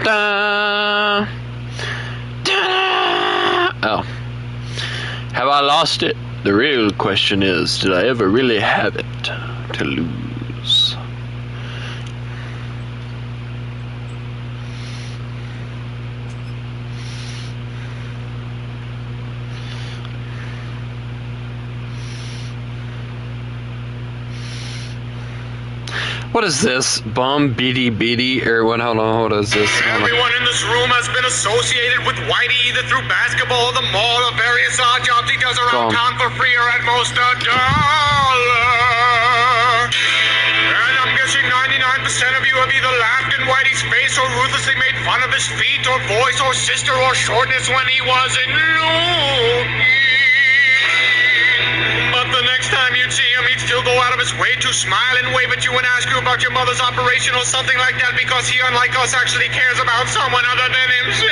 Da-da. Da-da. Oh. Have I lost it? The real question is, did I ever really have it to lose? What is this? Bum beady beady or what? Hold on, what is this? Everyone in this room has been associated with Whitey either through basketball or the mall or various odd jobs he does around town for free or at most $1. And I'm guessing 99% of you have either laughed in Whitey's face or ruthlessly made fun of his feet or voice or sister or shortness when he wasn't looking. But the next time you'd see him, he'd still go out of his way to smile and wave at you and ask you about your mother's operation or something like that because he, unlike us, actually cares about someone other than himself.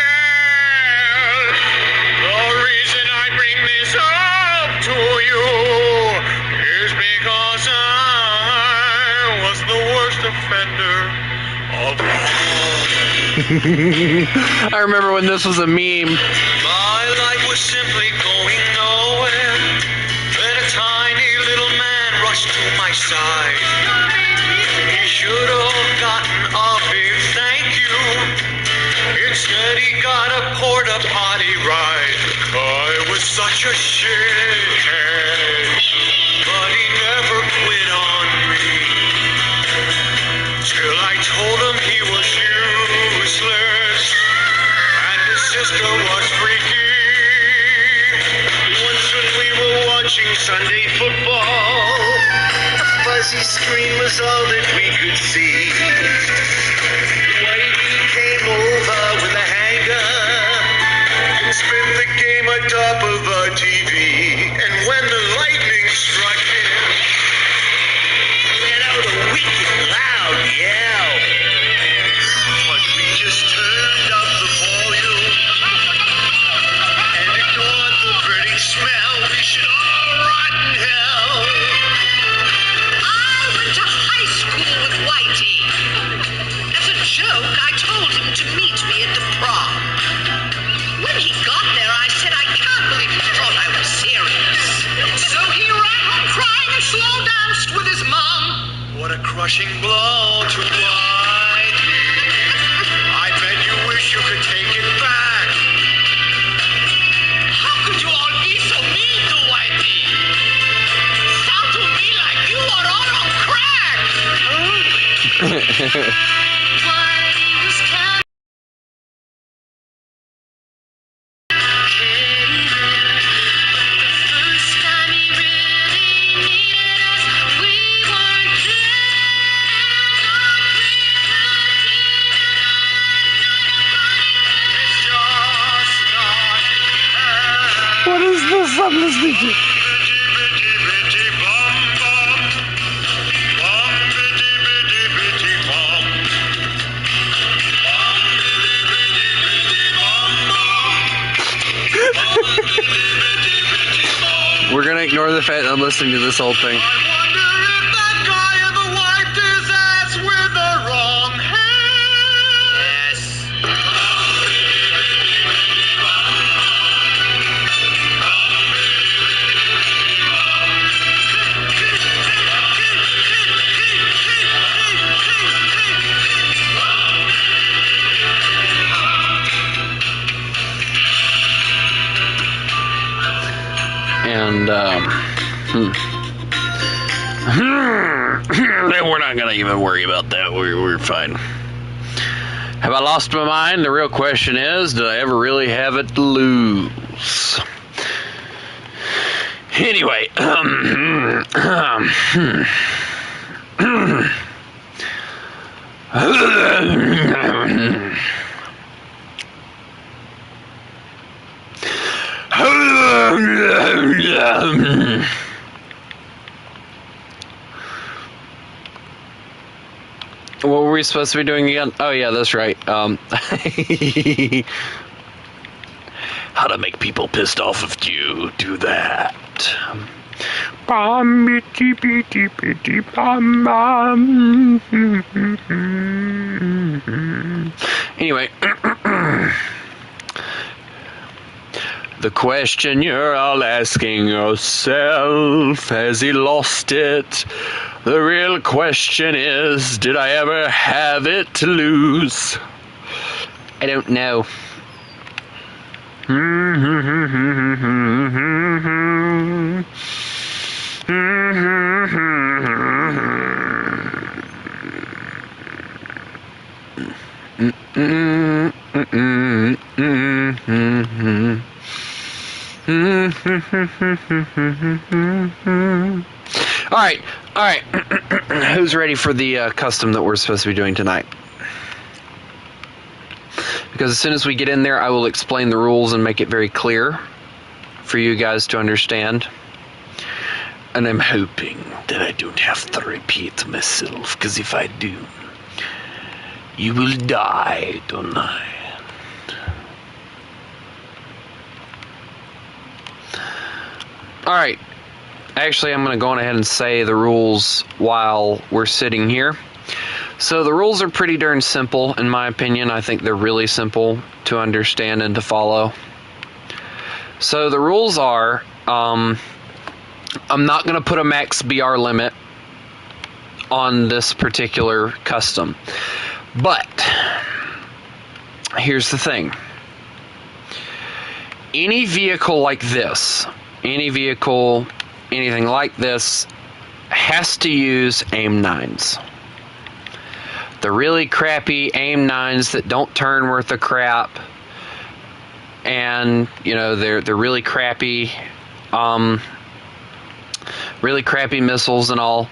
The reason I bring this up to you is because I was the worst offender of all. I remember when this was a meme. My life was simply going nowhere. Then a tiny little man rushed to my side. He should have gotten a big thank you. Instead he got a porta potty ride. I was such a shithead, but he never quit on me. Till I told him he was useless and his sister was freaky. Once when we were watching Sunday football, a fuzzy screen was all that we could see. Whitey came over with a hanger and spent the game atop of our TV. And when the lightning struck him, he let out a wicked loud yell. But we just turned up the volume and ignored the burning smell. We should all rot in hell. I went to high school with Whitey. As a joke, I told him to meet me at the prom. When he got there, I said, I can't believe he thought I was serious. So he ran home crying and slow danced with his mom. What a crushing blow to Whitey. I bet you wish you could take it back. How could you all be so mean to Whitey? Sound to me like you are all on crack. Whitey was kind of the first time he really needed us, we weren't there. It's just not fair. What is this I'm listening to? We're gonna ignore the fact that I'm listening to this whole thing. I wonder if that guy ever wiped his ass with the wrong hand. Yes. And we're not gonna even worry about that. We're fine. Have I lost my mind? The real question is, did I ever really have it to lose? Anyway, what were we supposed to be doing again? Oh yeah, that's right. How to make people pissed off if you do that. Bum bitty bitty bitty bum bum. Anyway, the question you're all asking yourself, has he lost it? The real question is, did I ever have it to lose? I don't know. All right. Who's ready for the custom that we're supposed to be doing tonight? Because as soon as we get in there, I will explain the rules and make it very clear for you guys to understand. And I'm hoping that I don't have to repeat myself, because if I do, you will die tonight. Alright, actually I'm going to go on ahead and say the rules while we're sitting here. So the rules are pretty darn simple, in my opinion. I think they're really simple to understand and to follow. So the rules are, I'm not going to put a max BR limit on this particular custom. But, here's the thing. Any vehicle like this, anything like this, has to use AIM-9s. The really crappy AIM-9s that don't turn worth a crap, and they're really crappy missiles and all.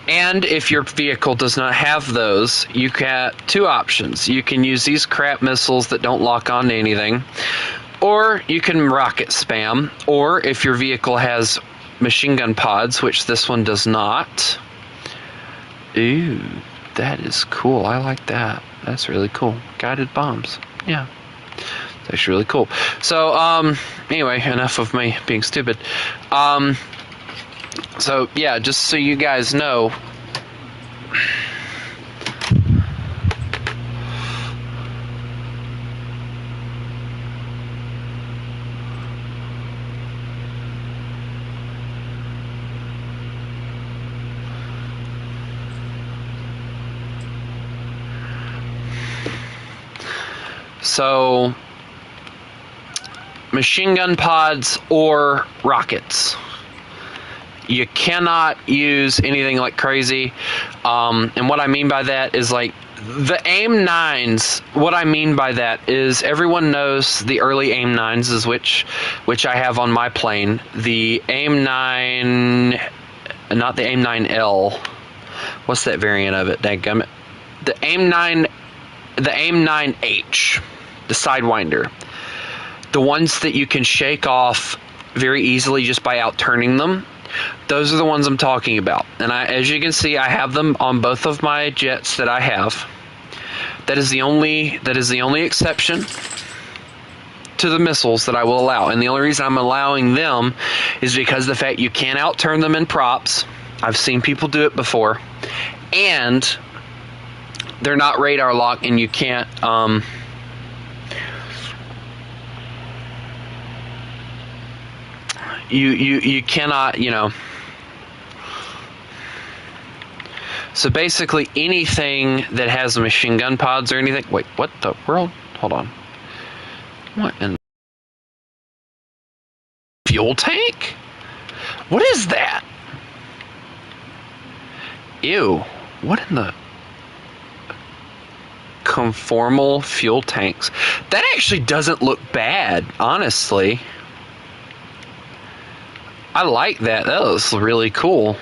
And if your vehicle does not have those, you got two options. You can use these crap missiles that don't lock onto anything, or you can rocket spam, or if your vehicle has machine gun pods, which this one does not. Ooh, that is cool. I like that. That's really cool. Guided bombs. Yeah. It's actually really cool. So, anyway, enough of me being stupid. So, yeah, just so you guys know, so machine gun pods or rockets. You cannot use anything like crazy. And what I mean by that is like the AIM-9s. What I mean by that is everyone knows the early AIM-9s is which I have on my plane. The AIM-9, not the AIM-9L. What's that variant of it? Dadgummit. The AIM-9H, the Sidewinder. The ones that you can shake off very easily just by out-turning them. Those are the ones I'm talking about. And as you can see, I have them on both of my jets that I have. That is the only exception to the missiles that I will allow. And the only reason I'm allowing them is because of the fact you can't out-turn them in props. I've seen people do it before. And they're not radar locked, and you can't you cannot, so basically anything that has machine gun pods or anything. Wait, what the world? Hold on. What in fuel tank? What is that? Ew. What in the conformal fuel tanks? That actually doesn't look bad, honestly. I like that. That looks really cool.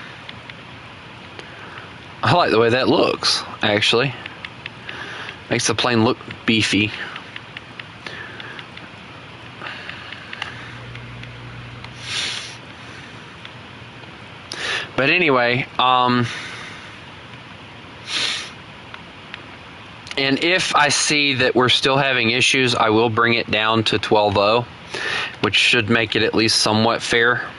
I like the way that looks, actually. Makes the plane look beefy. But anyway, and if I see that we're still having issues, I will bring it down to 12.0, which should make it at least somewhat fair.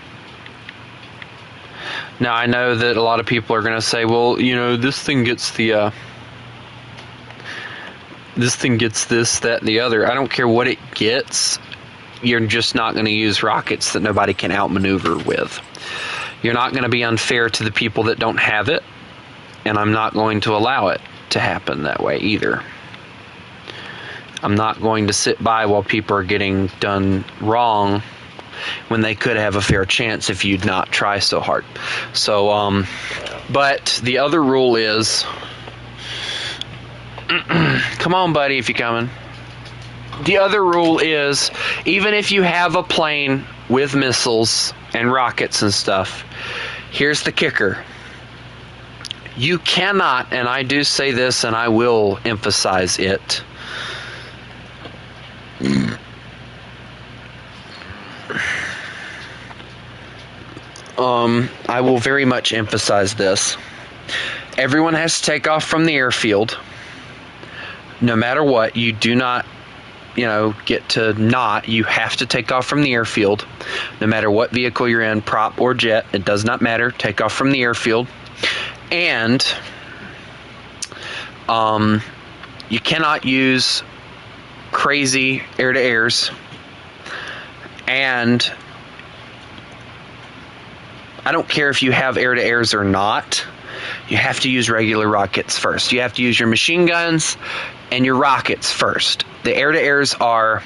Now, I know that a lot of people are going to say, well, this thing gets the this thing gets this, that, and the other. I don't care what it gets. You're just not going to use rockets that nobody can outmaneuver with. You're not going to be unfair to the people that don't have it, and I'm not going to allow it to happen that way either. I'm not going to sit by while people are getting done wrong when they could have a fair chance if you'd not try so hard. So, but the other rule is, come on, buddy, if you're coming. The other rule is, even if you have a plane with missiles and rockets and stuff, here's the kicker. You cannot, and I do say this and I will emphasize it, I will very much emphasize this. Everyone has to take off from the airfield. No matter what, you do not, get to not. You have to take off from the airfield. No matter what vehicle you're in, prop or jet, it does not matter. Take off from the airfield. And you cannot use crazy air-to-airs. And I don't care if you have air-to-airs or not. You have to use regular rockets first. You have to use your machine guns and your rockets first. The air-to-airs are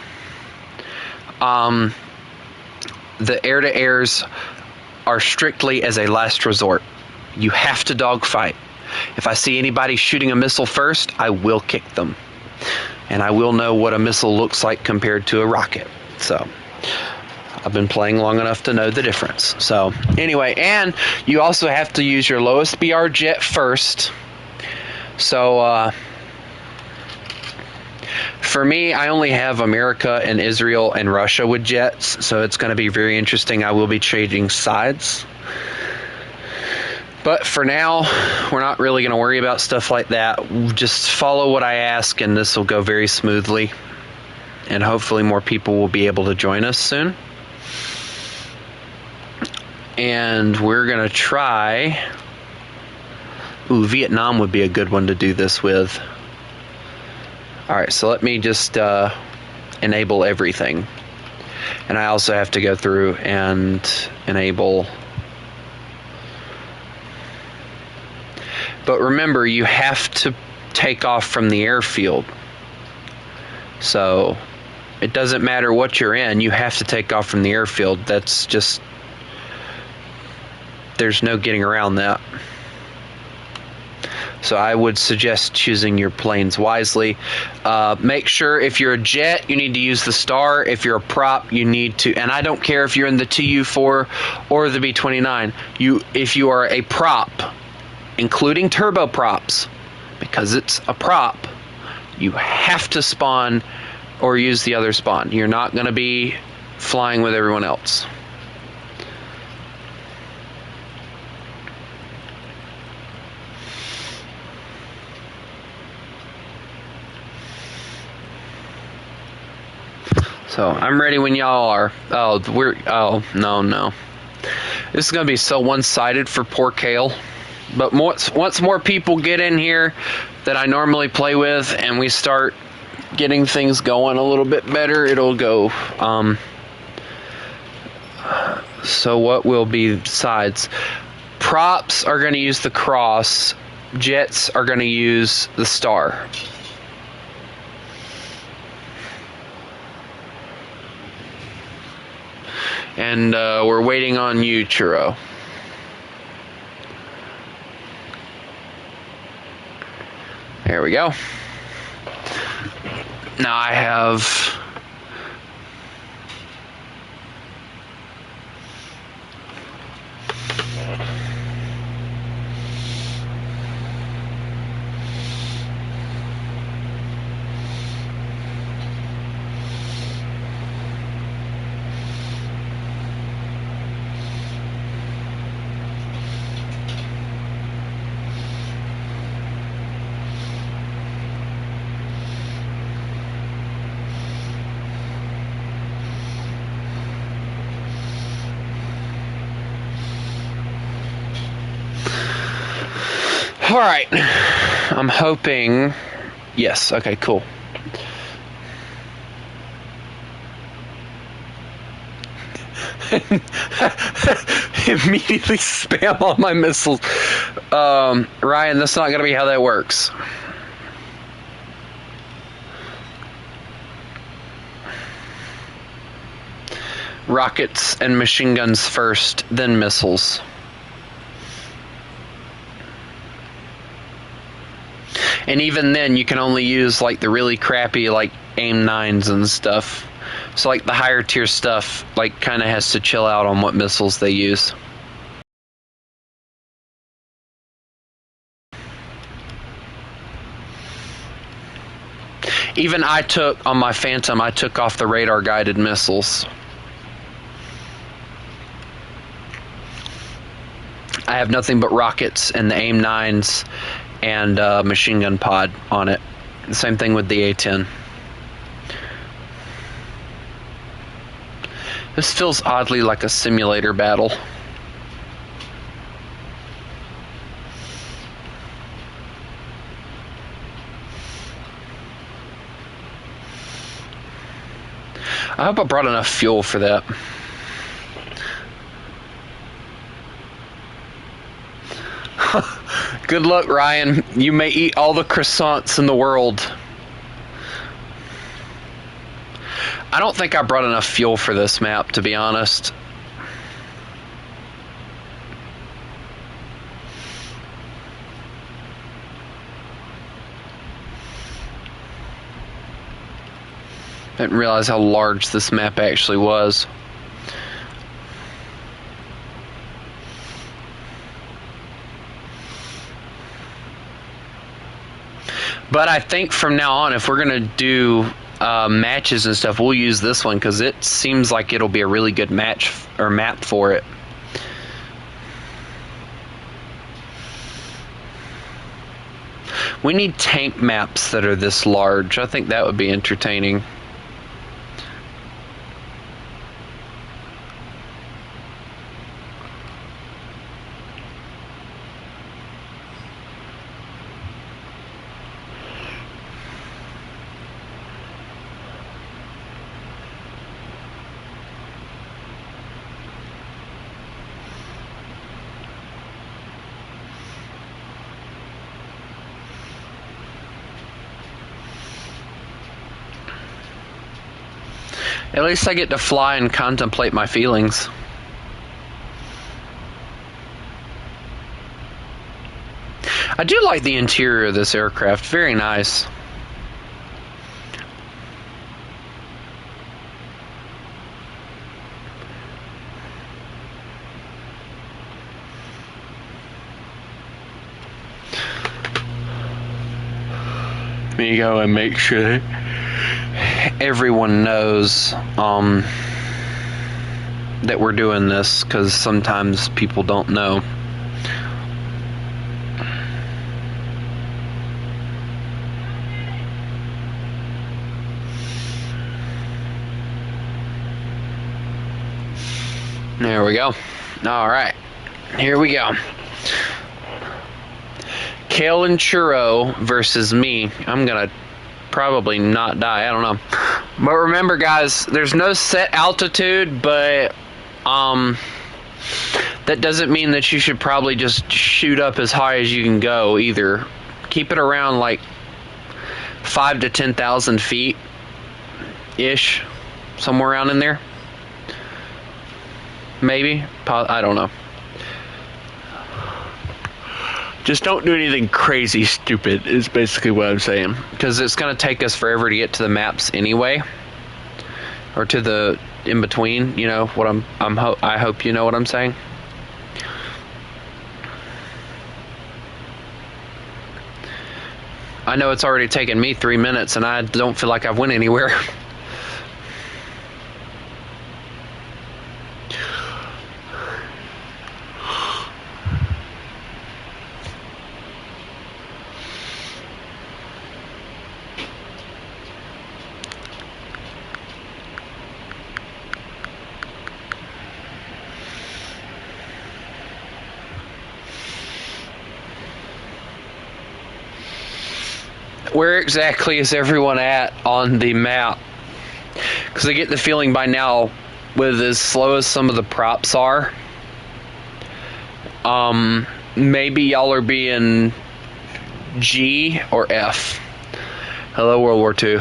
strictly as a last resort. You have to dogfight. If I see anybody shooting a missile first, I will kick them. And I will know what a missile looks like compared to a rocket. So I've been playing long enough to know the difference. So anyway, and you also have to use your lowest BR jet first. So for me, I only have America and Israel and Russia with jets, so it's going to be very interesting. I will be trading sides. But for now, we're not really going to worry about stuff like that. Just follow what I ask, and this will go very smoothly. And hopefully more people will be able to join us soon. And we're going to try... Ooh, Vietnam would be a good one to do this with. Alright, so let me just enable everything. And I also have to go through and enable... But remember, you have to take off from the airfield. So it doesn't matter what you're in, you have to take off from the airfield. That's just... There's no getting around that. So I would suggest choosing your planes wisely. Make sure if you're a jet, you need to use the Star. If you're a prop, you need to, and I don't care if you're in the Tu-4 or the B-29. If you are a prop, including turboprops, because it's a prop, you have to spawn or use the other spawn. You're not going to be flying with everyone else. So I'm ready when y'all are. No. This is going to be so one-sided for poor Kale. But once more people get in here that I normally play with, and we start getting things going a little bit better, it'll go. So what will be sides? Props are going to use the Cross. Jets are going to use the Star. And we're waiting on you, Churro. There we go. Now I have... All right, I'm hoping, yes, okay, cool. Immediately spam all my missiles. Ryan, that's not going to be how that works. Rockets and machine guns first, then missiles. And even then, you can only use like the really crappy like AIM-9s and stuff. So like the higher tier stuff like kind of has to chill out on what missiles they use. Even I took, on my Phantom, I took off the radar guided missiles. I have nothing but rockets and the AIM-9s and machine gun pod on it. The same thing with the A-10. This feels oddly like a simulator battle. I hope I brought enough fuel for that. Good luck, Ryan. You may eat all the croissants in the world. I don't think I brought enough fuel for this map, to be honest. I didn't realize how large this map actually was. But I think from now on, if we're going to do matches and stuff, we'll use this one because it seems like it'll be a really good match or map for it. We need tank maps that are this large. I think that would be entertaining. At least I get to fly and contemplate my feelings. I do like the interior of this aircraft. Very nice. Let me go and make sure everyone knows that we're doing this, because sometimes people don't know. There we go. All right, here we go. Kale and Churro versus me. I'm gonna probably not die. I don't know. But remember, guys, there's no set altitude, but that doesn't mean that you should probably just shoot up as high as you can go either. Keep it around like 5,000 to 10,000 feet ish, somewhere around in there. Maybe. I don't know. Just don't do anything crazy stupid is basically what I'm saying, because it's going to take us forever to get to the maps anyway, or to the in between. You know what I hope you know what I'm saying. I know it's already taken me 3 minutes and I don't feel like I've went anywhere. Where exactly is everyone at on the map? Because I get the feeling by now with as slow as some of the props are. Maybe y'all are being G or F. Hello, World War II.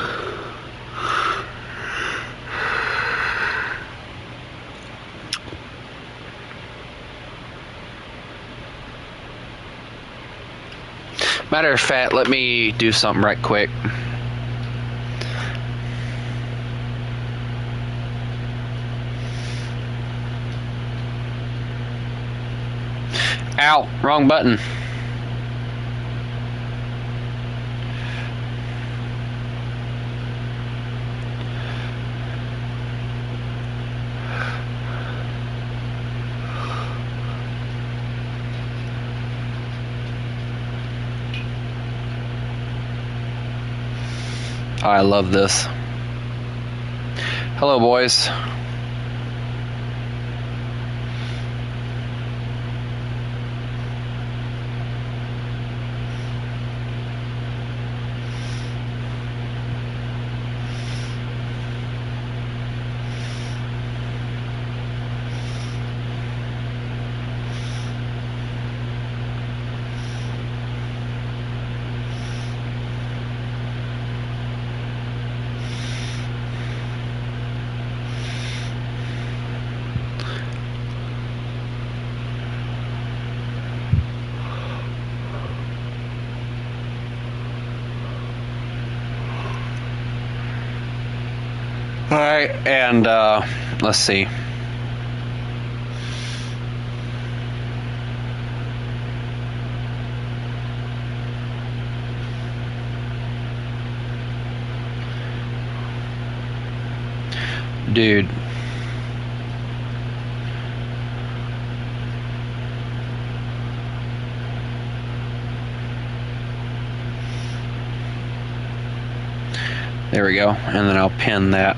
Matter of fact, let me do something right quick. Ow, wrong button. I love this. Hello, boys. Alright, and let's see. Dude. There we go, and then I'll pin that.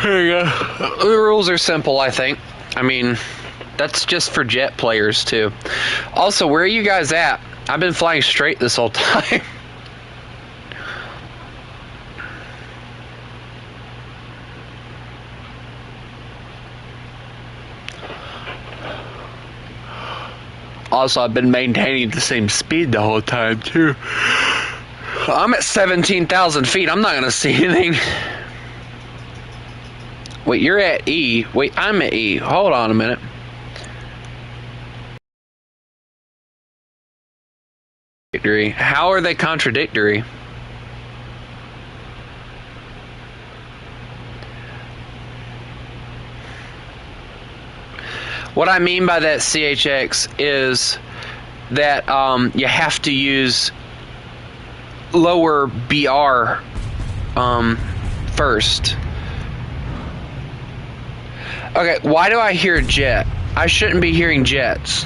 There you go. The rules are simple, I think. I mean, that's just for jet players, too. Also, where are you guys at? I've been flying straight this whole time. Also, I've been maintaining the same speed the whole time, too. I'm at 17,000 feet. I'm not going to see anything. Wait, you're at E. Wait, I'm at E. Hold on a minute. How are they contradictory? What I mean by that, CHX, is that you have to use lower BR first. Okay, why do I hear jet? I shouldn't be hearing jets.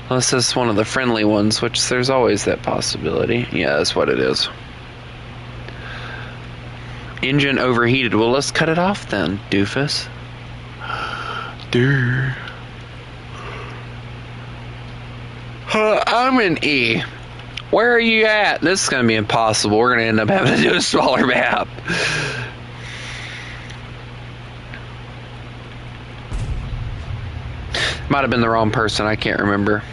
Unless it's one of the friendly ones, which there's always that possibility. Yeah, that's what it is. Engine overheated. Well, let's cut it off then, doofus. Dude. I'm in E. Where are you at? This is going to be impossible. We're going to end up having to do a smaller map. Might have been the wrong person. I can't remember.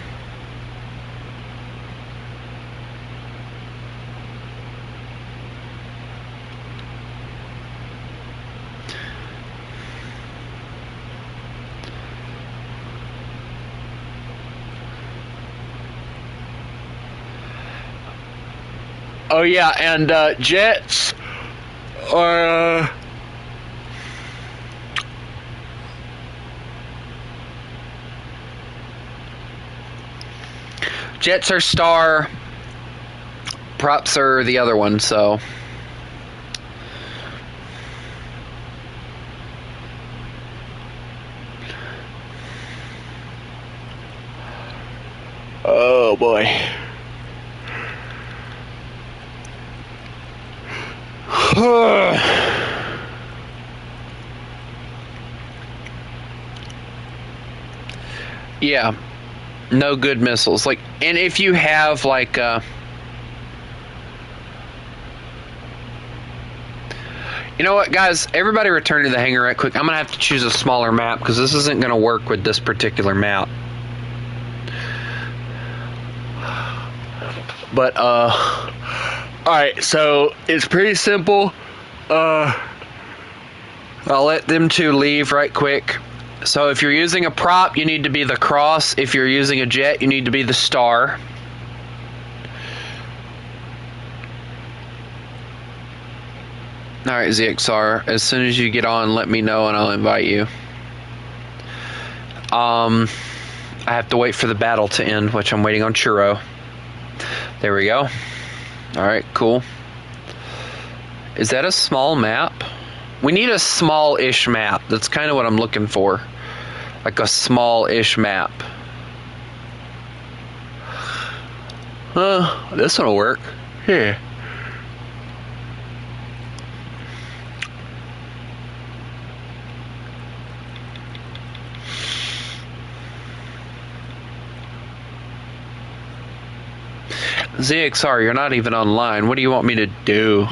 Oh yeah, and jets are jets are star, props are the other one, so oh boy. Yeah, no good missiles. Like, and if you have like, you know what, guys? Everybody return to the hangar right quick. I'm gonna have to choose a smaller map because this isn't gonna work with this particular map. But alright, so it's pretty simple. I'll let them two leave right quick. So if you're using a prop, you need to be the cross. If you're using a jet, you need to be the star. Alright, ZXR, as soon as you get on, let me know and I'll invite you. I have to wait for the battle to end, which I'm waiting on Churro. There we go. Alright, cool. Is that a small map? We need a small-ish map. That's kind of what I'm looking for. Like a small-ish map. This one'll work. Yeah. ZXR, you're not even online. What do you want me to do?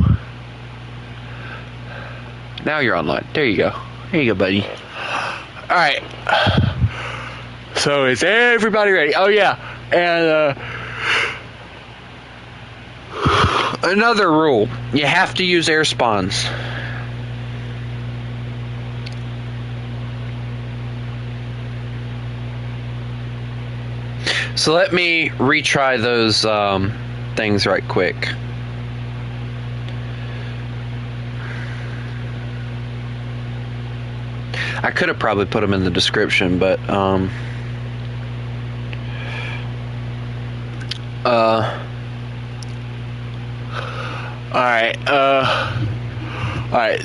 Now you're online. There you go. There you go, buddy. Alright. So is everybody ready? Oh, yeah. And, another rule. You have to use air spawns. So let me retry those things right quick. I could have probably put them in the description, but alright,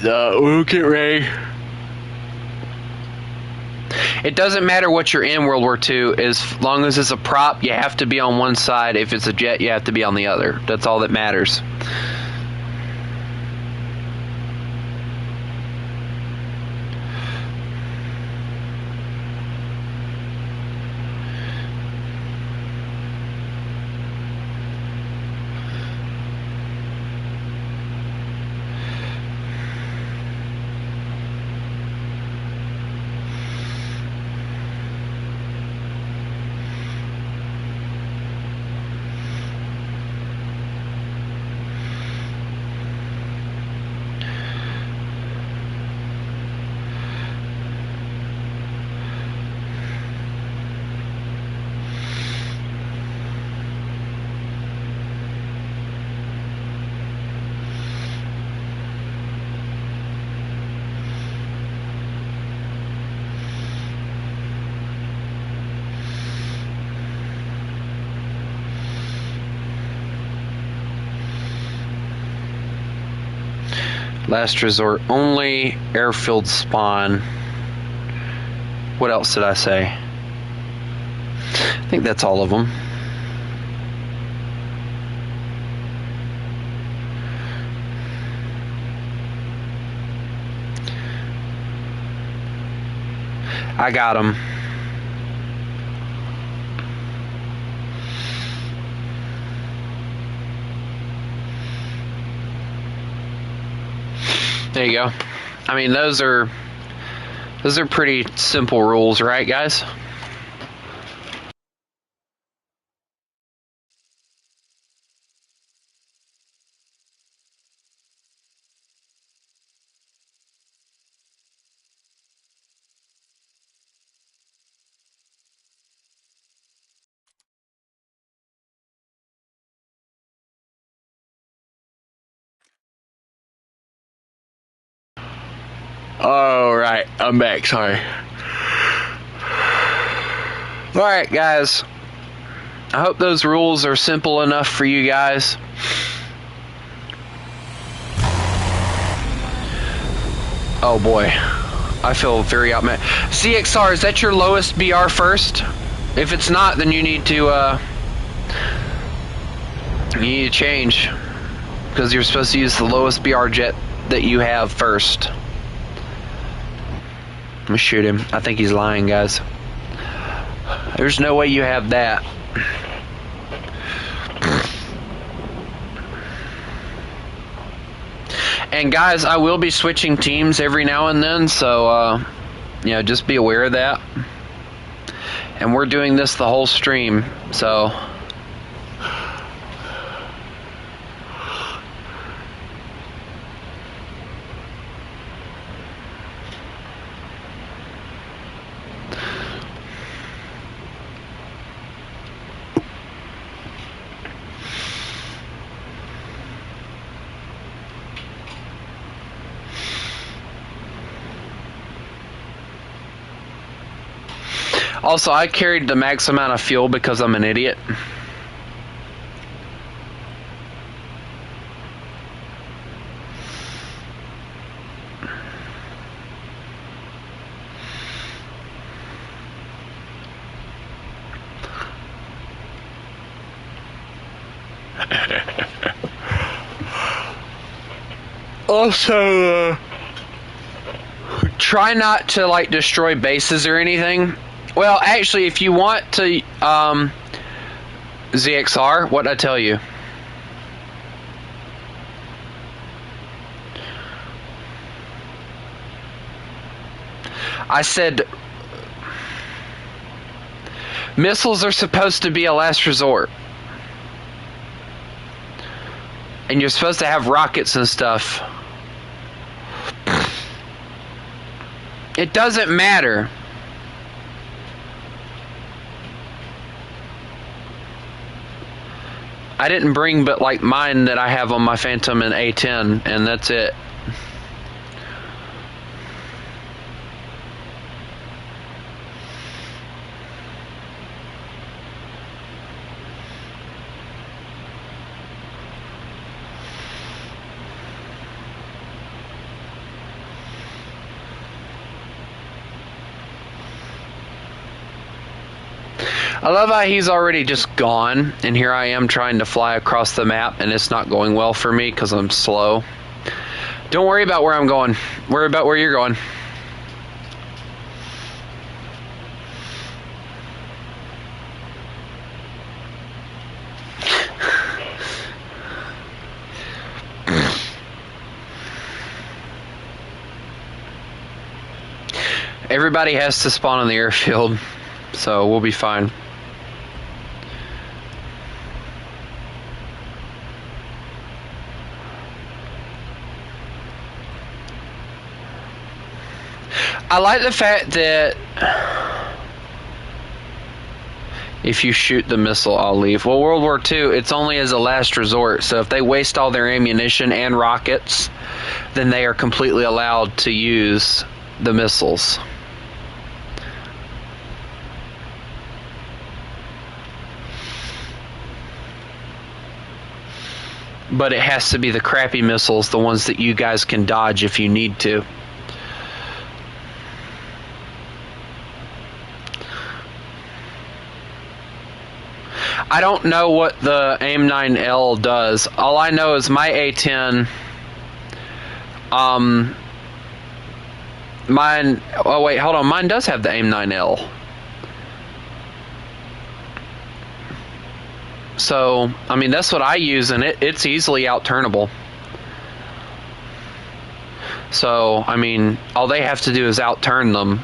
we'll get ready. It doesn't matter what you're in World War II, as long as it's a prop, you have to be on one side. If it's a jet, you have to be on the other. That's all that matters. Last resort only, airfield spawn. What else did I say? I think that's all of them. I got them. There you go. I mean, those are pretty simple rules, right, guys? All right, I'm back. Sorry. All right, guys. I hope those rules are simple enough for you guys. Oh boy, I feel very outmatched. CXR, is that your lowest BR first? If it's not, then you need to change, because you're supposed to use the lowest BR jet that you have first. I'm gonna shoot him. I think he's lying, guys. There's no way you have that. And guys, I will be switching teams every now and then, so just be aware of that. And we're doing this the whole stream, so also, I carried the max amount of fuel because I'm an idiot. Also, try not to like destroy bases or anything. Well, actually, if you want to, ZXR, what'd I tell you? I said missiles are supposed to be a last resort. And you're supposed to have rockets and stuff. It doesn't matter. I didn't bring but like mine that I have on my Phantom and A10, and that's it. I love how he's already just gone, and here I am trying to fly across the map, and it's not going well for me because I'm slow. Don't worry about where I'm going. Worry about where you're going. Everybody has to spawn on the airfield, so we'll be fine. I like the fact that if you shoot the missile, I'll leave. Well, World War II, it's only as a last resort, so if they waste all their ammunition and rockets, then they are completely allowed to use the missiles. But it has to be the crappy missiles, the ones that you guys can dodge if you need to. I don't know what the AIM-9L does. All I know is my A10, mine, oh wait, hold on, mine does have the AIM-9L. So, I mean, that's what I use, and it's easily out-turnable. So, I mean, all they have to do is out-turn them.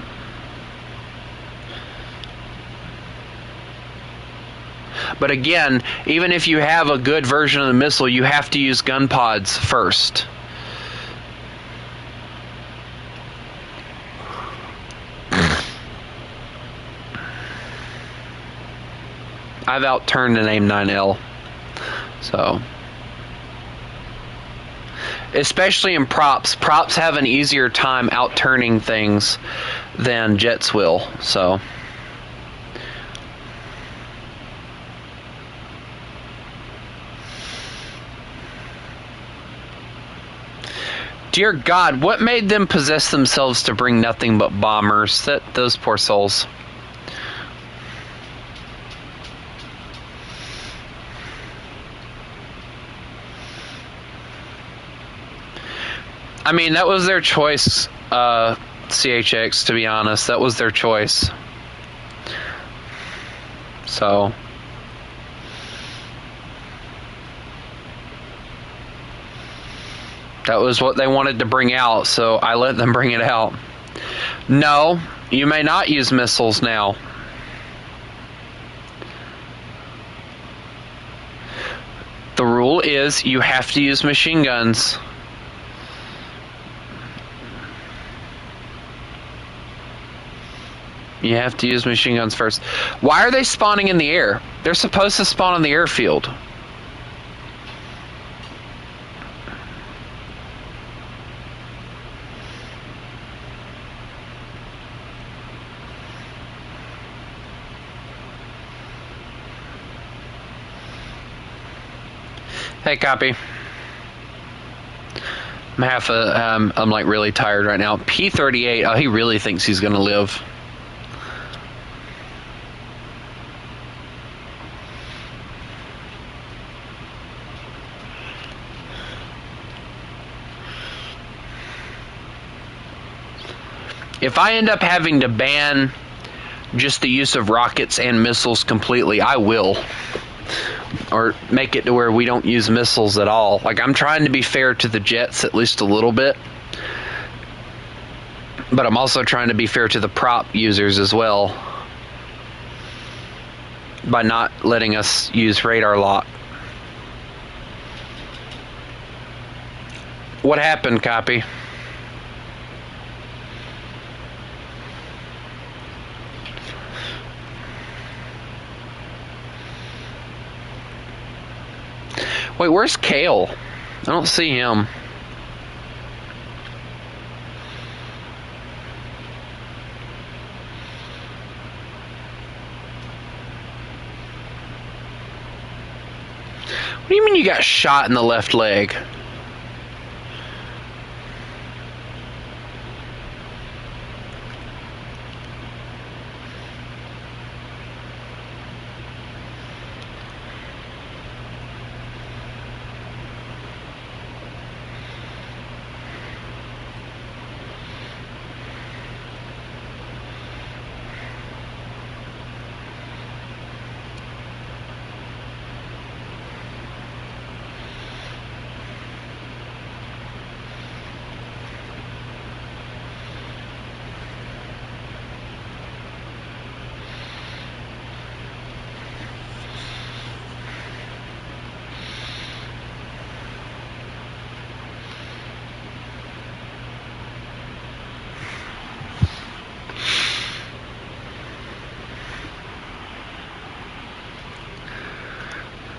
But again, even if you have a good version of the missile, you have to use gun pods first. I've out-turned an AIM-9L. So, especially in props. Props have an easier time out-turning things than jets will. So, dear God, what made them possess themselves to bring nothing but bombers? Those poor souls. I mean, that was their choice, CHX, to be honest. That was their choice. So that was what they wanted to bring out, so I let them bring it out. No, you may not use missiles now. The rule is you have to use machine guns. You have to use machine guns first. Why are they spawning in the air? They're supposed to spawn on the airfield. Hey, copy. I'm like really tired right now. P38. Oh, he really thinks he's gonna live. If I end up having to ban just the use of rockets and missiles completely, I will. Or make it to where we don't use missiles at all. Like, I'm trying to be fair to the jets at least a little bit. But I'm also trying to be fair to the prop users as well. By not letting us use radar lock. What happened, copy? Wait, where's Kale? I don't see him. What do you mean you got shot in the left leg?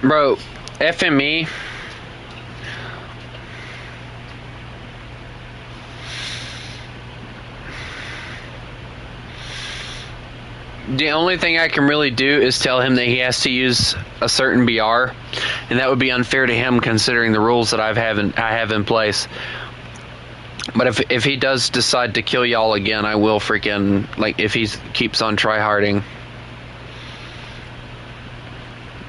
Bro, FME. The only thing I can really do is tell him that he has to use a certain BR, and that would be unfair to him considering the rules that I have in place. But if he does decide to kill y'all again, I will freaking, like, if he keeps on tryharding.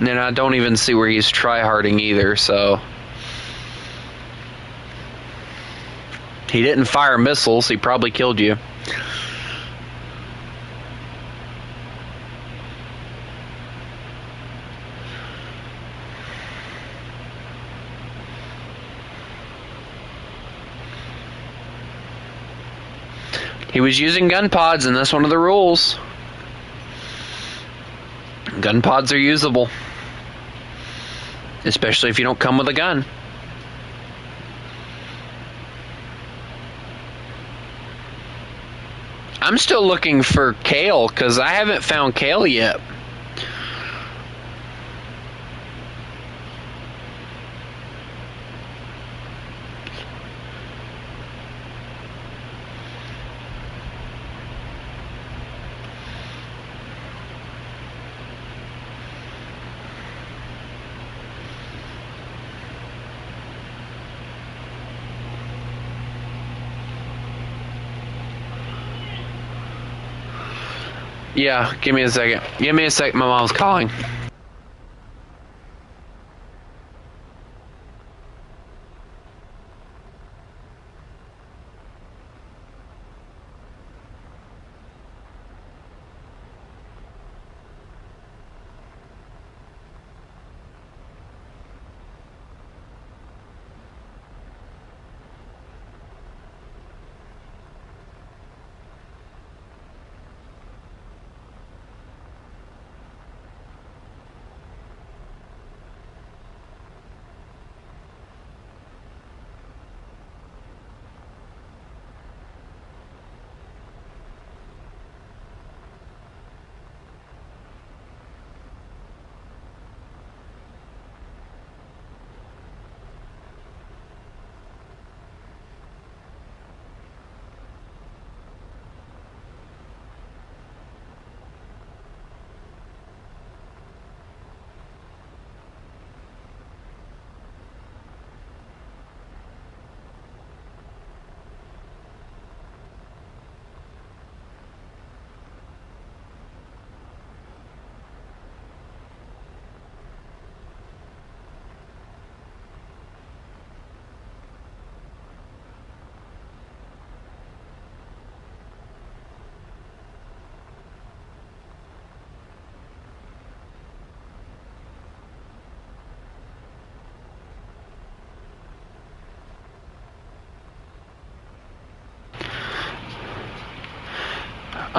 And I don't even see where he's tryharding either, so. He didn't fire missiles, he probably killed you. He was using gun pods, and that's one of the rules. Gun pods are usable. Especially if you don't come with a gun. I'm still looking for Kale, because I haven't found Kale yet. Yeah, give me a second. Give me a sec, my mom's calling.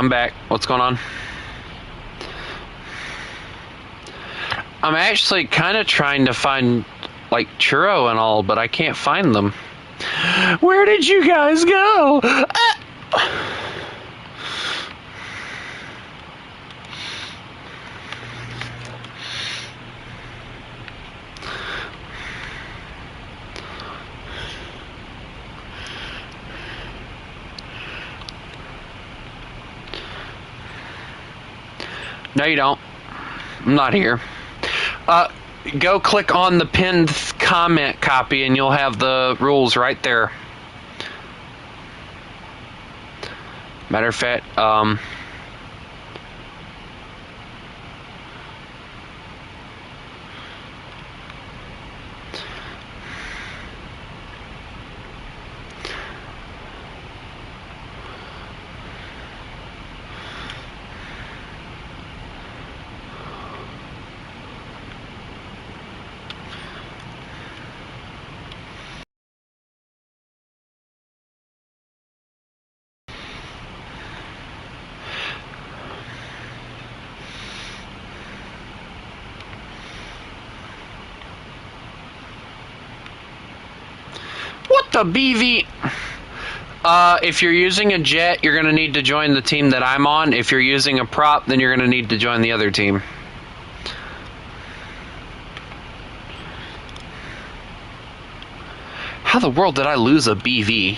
I'm back. What's going on? I'm actually kind of trying to find, like, Churro and all, but I can't find them. Where did you guys go? No, you don't. I'm not here. Go click on the pinned comment copy and you'll have the rules right there. Matter of fact, what the BV? If you're using a jet, you're going to need to join the team that I'm on. If you're using a prop, then you're going to need to join the other team. How the world did I lose a BV?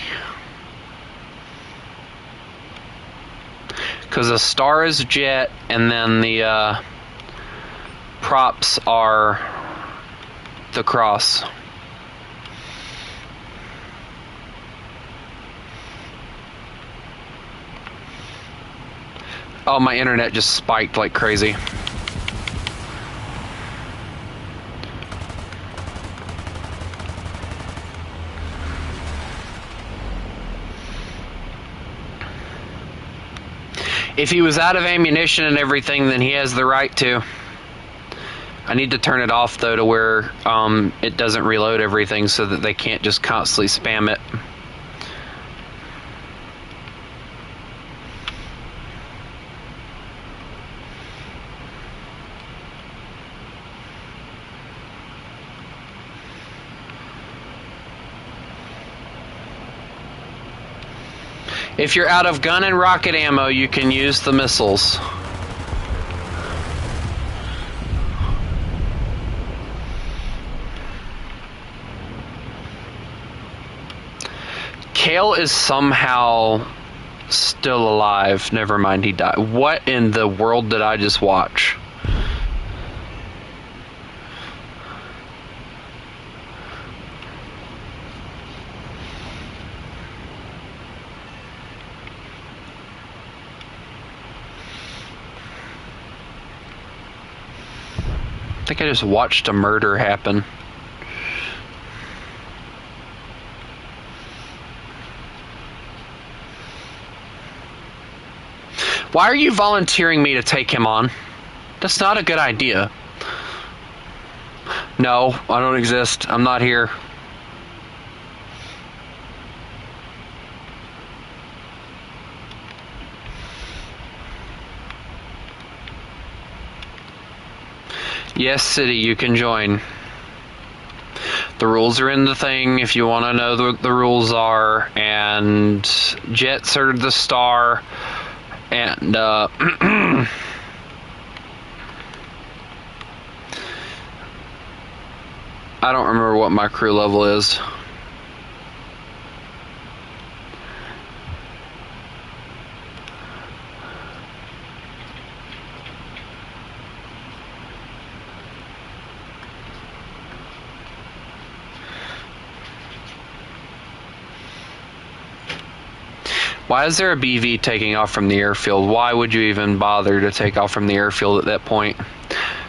Because the star is jet, and then the props are the cross. Oh, my internet just spiked like crazy. If he was out of ammunition and everything, then he has the right to. I need to turn it off, though, to where it doesn't reload everything so that they can't just constantly spam it. If you're out of gun and rocket ammo, you can use the missiles. Kale is somehow still alive. Never mind, he died. What in the world did I just watch? I think I just watched a murder happen. Why are you volunteering me to take him on? That's not a good idea. No, I don't exist. I'm not here. Yes, City, you can join. The rules are in the thing if you want to know what the rules are. And Jets are the star. And, I don't remember what my crew level is. Why is there a BV taking off from the airfield? Why would you even bother to take off from the airfield at that point?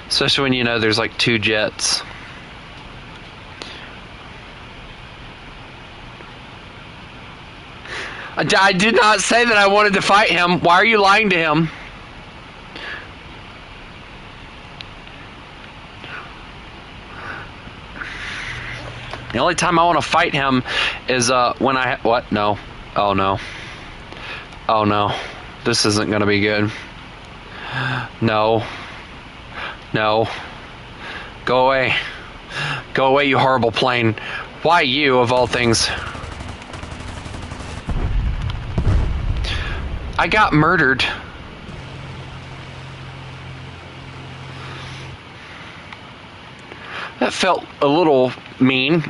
Especially when you know there's like 2 jets. I did not say that I wanted to fight him. Why are you lying to him? The only time I want to fight him is when I... What? No. Oh, no. Oh, no. This isn't going to be good. No. No. Go away. Go away, you horrible plane. Why you, of all things? I got murdered. That felt a little mean.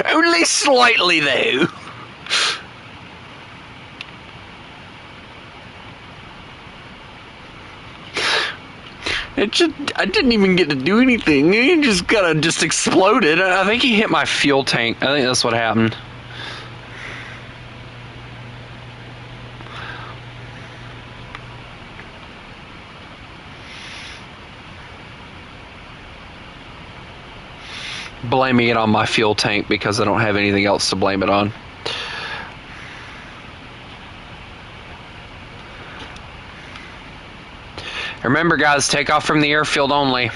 Only slightly, though. I didn't even get to do anything. He just kind of just exploded. I think he hit my fuel tank. I think that's what happened. Blaming it on my fuel tank because I don't have anything else to blame it on. Remember, guys, take off from the airfield only.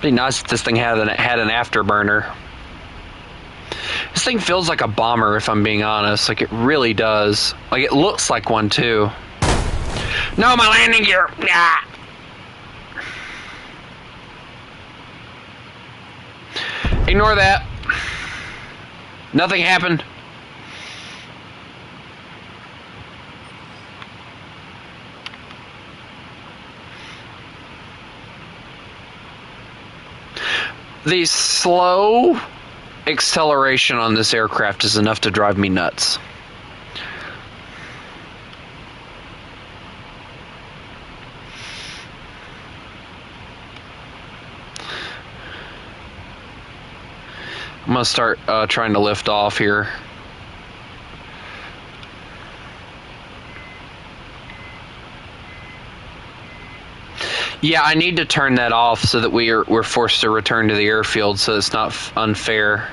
Be nice if this thing had an afterburner. This thing feels like a bomber, if I'm being honest. Like, it really does. Like, it looks like one, too. No, my landing gear! Ah! Ignore that. Nothing happened. The slow acceleration on this aircraft is enough to drive me nuts. I'm gonna start trying to lift off here. Yeah, I need to turn that off so that we're forced to return to the airfield, so it's not unfair.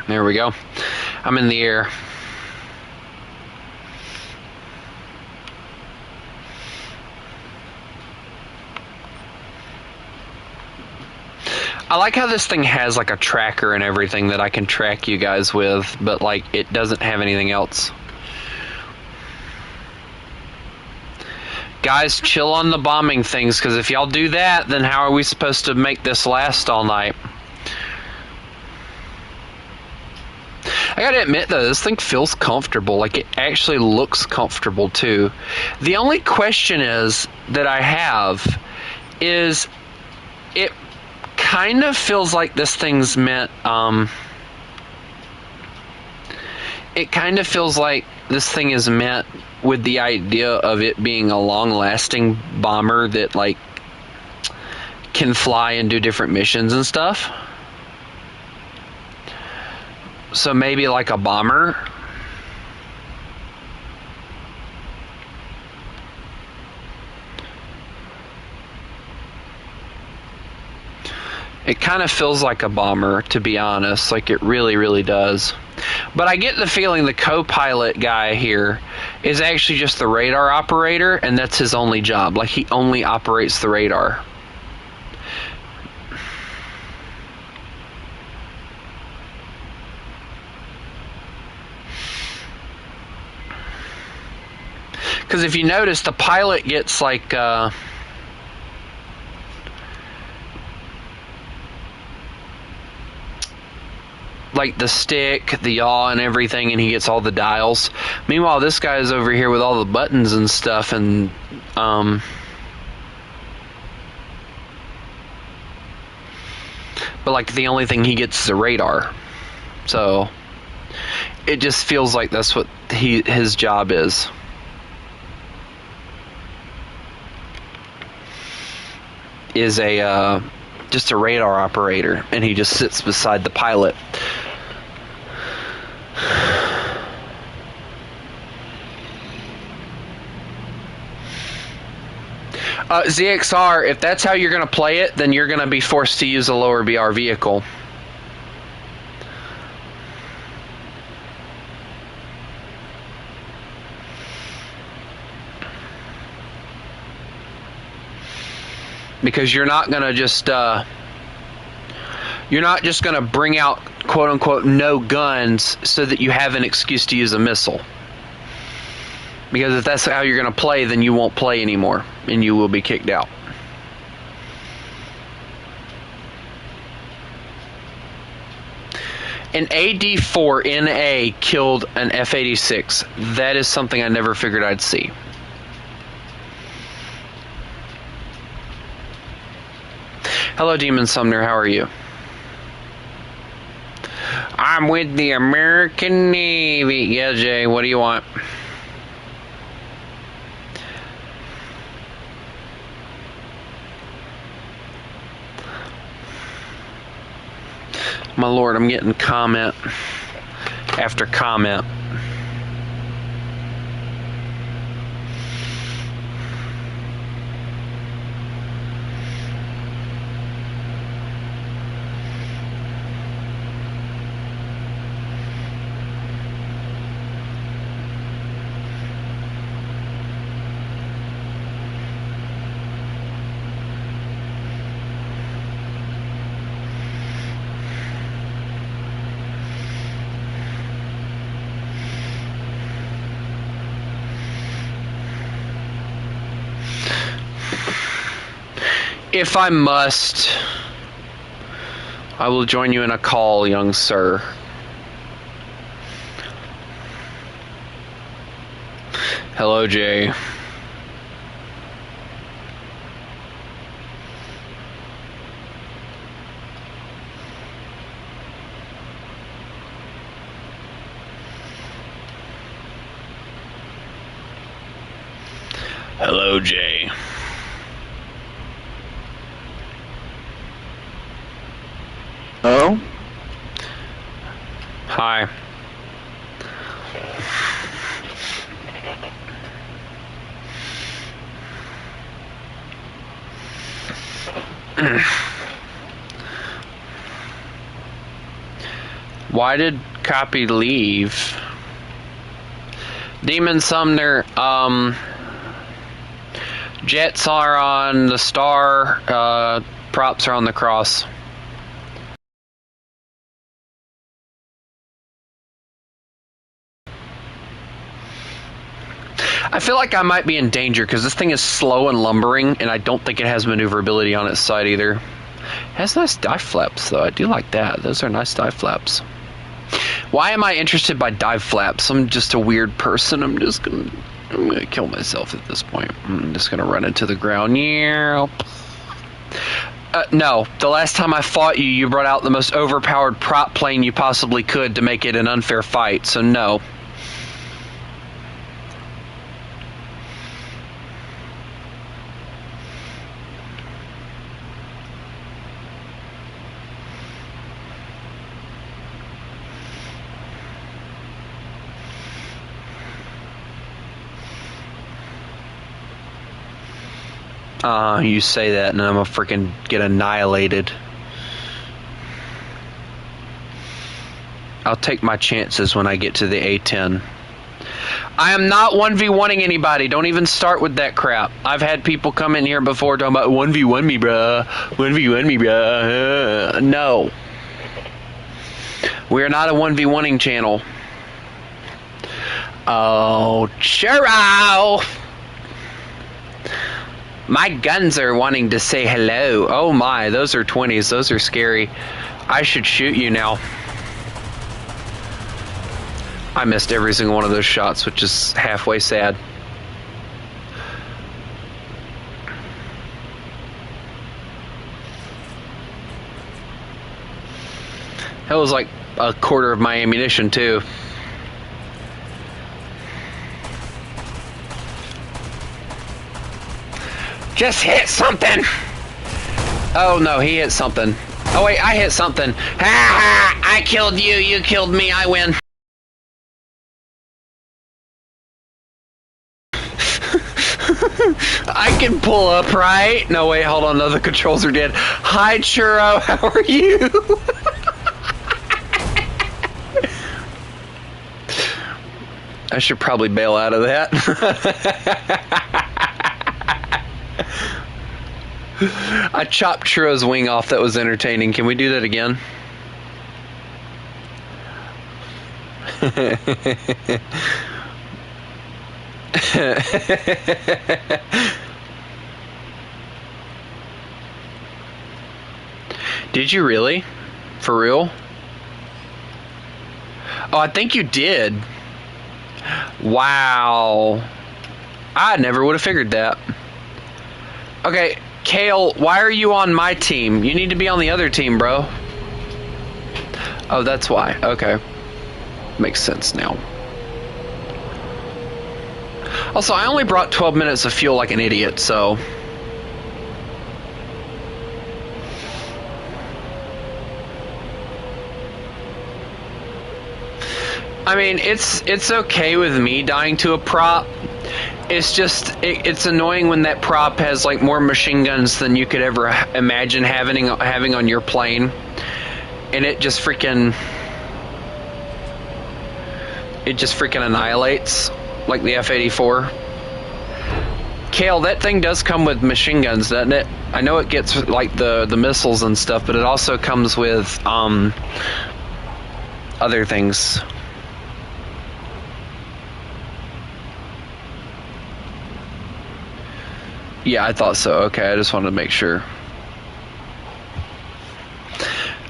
There we go. I'm in the air. I like how this thing has like a tracker and everything that I can track you guys with, but like it doesn't have anything else. Guys, chill on the bombing things, because if y'all do that, then how are we supposed to make this last all night? I gotta admit though, this thing feels comfortable. Like, it actually looks comfortable too. The only question is that I have is, it kind of feels like this thing's meant, it kind of feels like this thing is meant with the idea of it being a long-lasting bomber that like can fly and do different missions and stuff. So maybe like a bomber. It kind of feels like a bomber, to be honest. Like, it really, really does. But I get the feeling the co-pilot guy here is actually just the radar operator, and that's his only job. Like, he only operates the radar. Because if you notice, the pilot gets like the stick, the yaw, and everything, and he gets all the dials. Meanwhile, this guy is over here with all the buttons and stuff, and but like the only thing he gets is a radar. So it just feels like that's what his job is. Is just a radar operator, and he just sits beside the pilot. ZXR, if that's how you're going to play it, then you're going to be forced to use a lower BR vehicle. Because you're not going to just you're not just going to bring out quote unquote no guns so that you have an excuse to use a missile. Because if that's how you're going to play, then you won't play anymore and you will be kicked out. An AD4NA killed an F-86. That is something I never figured I'd see. Hello, Demon Sumner. How are you? I'm with the American Navy. Yeah, Jay, what do you want? My lord, I'm getting comment after comment. If I must, I will join you in a call, young sir. Hello, Jay. Hello, Jay. Hello? Hi. Why did Copy leave? Demon Sumner, jets are on the star, props are on the cross. I feel like I might be in danger because this thing is slow and lumbering, and I don't think it has maneuverability on its side either. It has nice dive flaps, though. I do like that. Those are nice dive flaps. Why am I interested by dive flaps? I'm just a weird person. I'm gonna kill myself at this point. I'm just gonna run into the ground. Yeah. No. The last time I fought you, you brought out the most overpowered prop plane you possibly could to make it an unfair fight. So no. You say that and I'm gonna freaking get annihilated. I'll take my chances when I get to the A10. I am not 1v1ing anybody. Don't even start with that crap. I've had people come in here before talking about 1v1 me, bruh. 1v1 me, bruh. No. We are not a 1v1ing channel. Oh, churro! My guns are wanting to say hello. Oh my, those are 20s. Those are scary. I should shoot you now. I missed every single one of those shots, which is halfway sad. That was like a quarter of my ammunition, too. Just hit something! Oh no, he hit something. Oh wait, I hit something. Ha ha! I killed you, you killed me, I win. I can pull up, right? No, wait, hold on. No, the controls are dead. Hi, Churro. How are you? I should probably bail out of that. I chopped Churro's wing off. That was entertaining. Can we do that again? Did you really? For real? Oh, I think you did. Wow. I never would have figured that. Okay, Kale, why are you on my team? You need to be on the other team, bro. Oh, that's why. Okay. Makes sense now. Also, I only brought 12 minutes of fuel like an idiot, so... I mean, it's okay with me dying to a prop. It's just, it's annoying when that prop has like more machine guns than you could ever imagine having on your plane. And it just freaking annihilates, like the F-84. Kale, that thing does come with machine guns, doesn't it? I know it gets like the missiles and stuff, but it also comes with other things. Yeah, I thought so. Okay, I just wanted to make sure.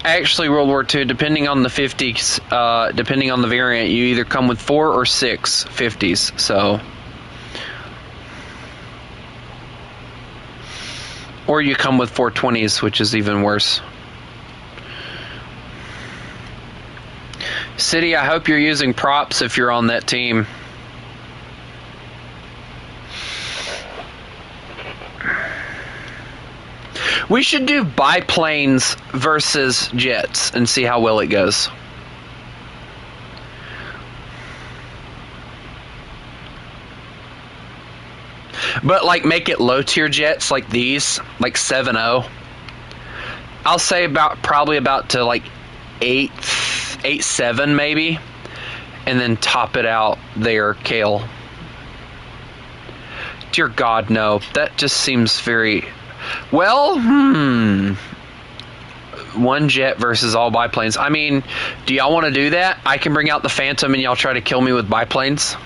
Actually, World War II, depending on the 50s, depending on the variant, you either come with 4 or 6 50s, so... Or you come with 4 20s, which is even worse. City, I hope you're using props if you're on that team. We should do biplanes versus jets and see how well it goes. But like make it low tier jets like these, like 7.0. I'll say probably about to like 8.7 maybe, and then top it out there, Kale. Dear God, no. That just seems very... Well, one jet versus all biplanes. I mean, do y'all want to do that? I can bring out the Phantom and y'all try to kill me with biplanes.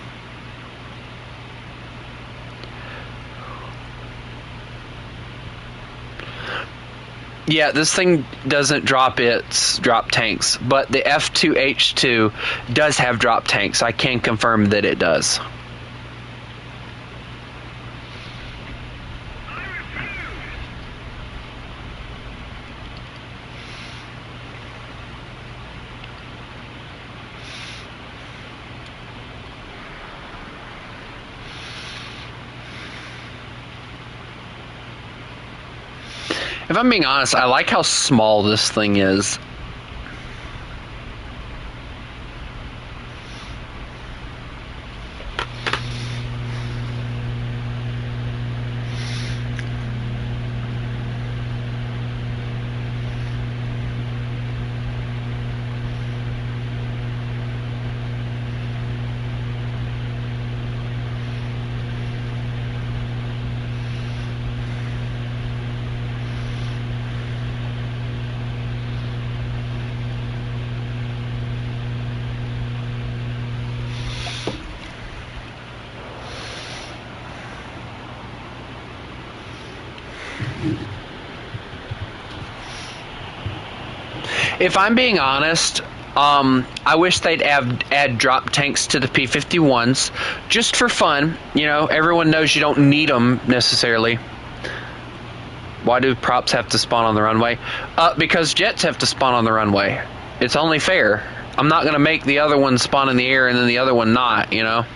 Yeah, this thing doesn't drop its drop tanks, but the F2H2 does have drop tanks. I can confirm that it does. If I'm being honest, I like how small this thing is. If I'm being honest, I wish they'd add drop tanks to the P-51s, just for fun. You know, everyone knows you don't need them necessarily. Why do props have to spawn on the runway? Because jets have to spawn on the runway. It's only fair. I'm not going to make the other one spawn in the air and then the other one not, you know?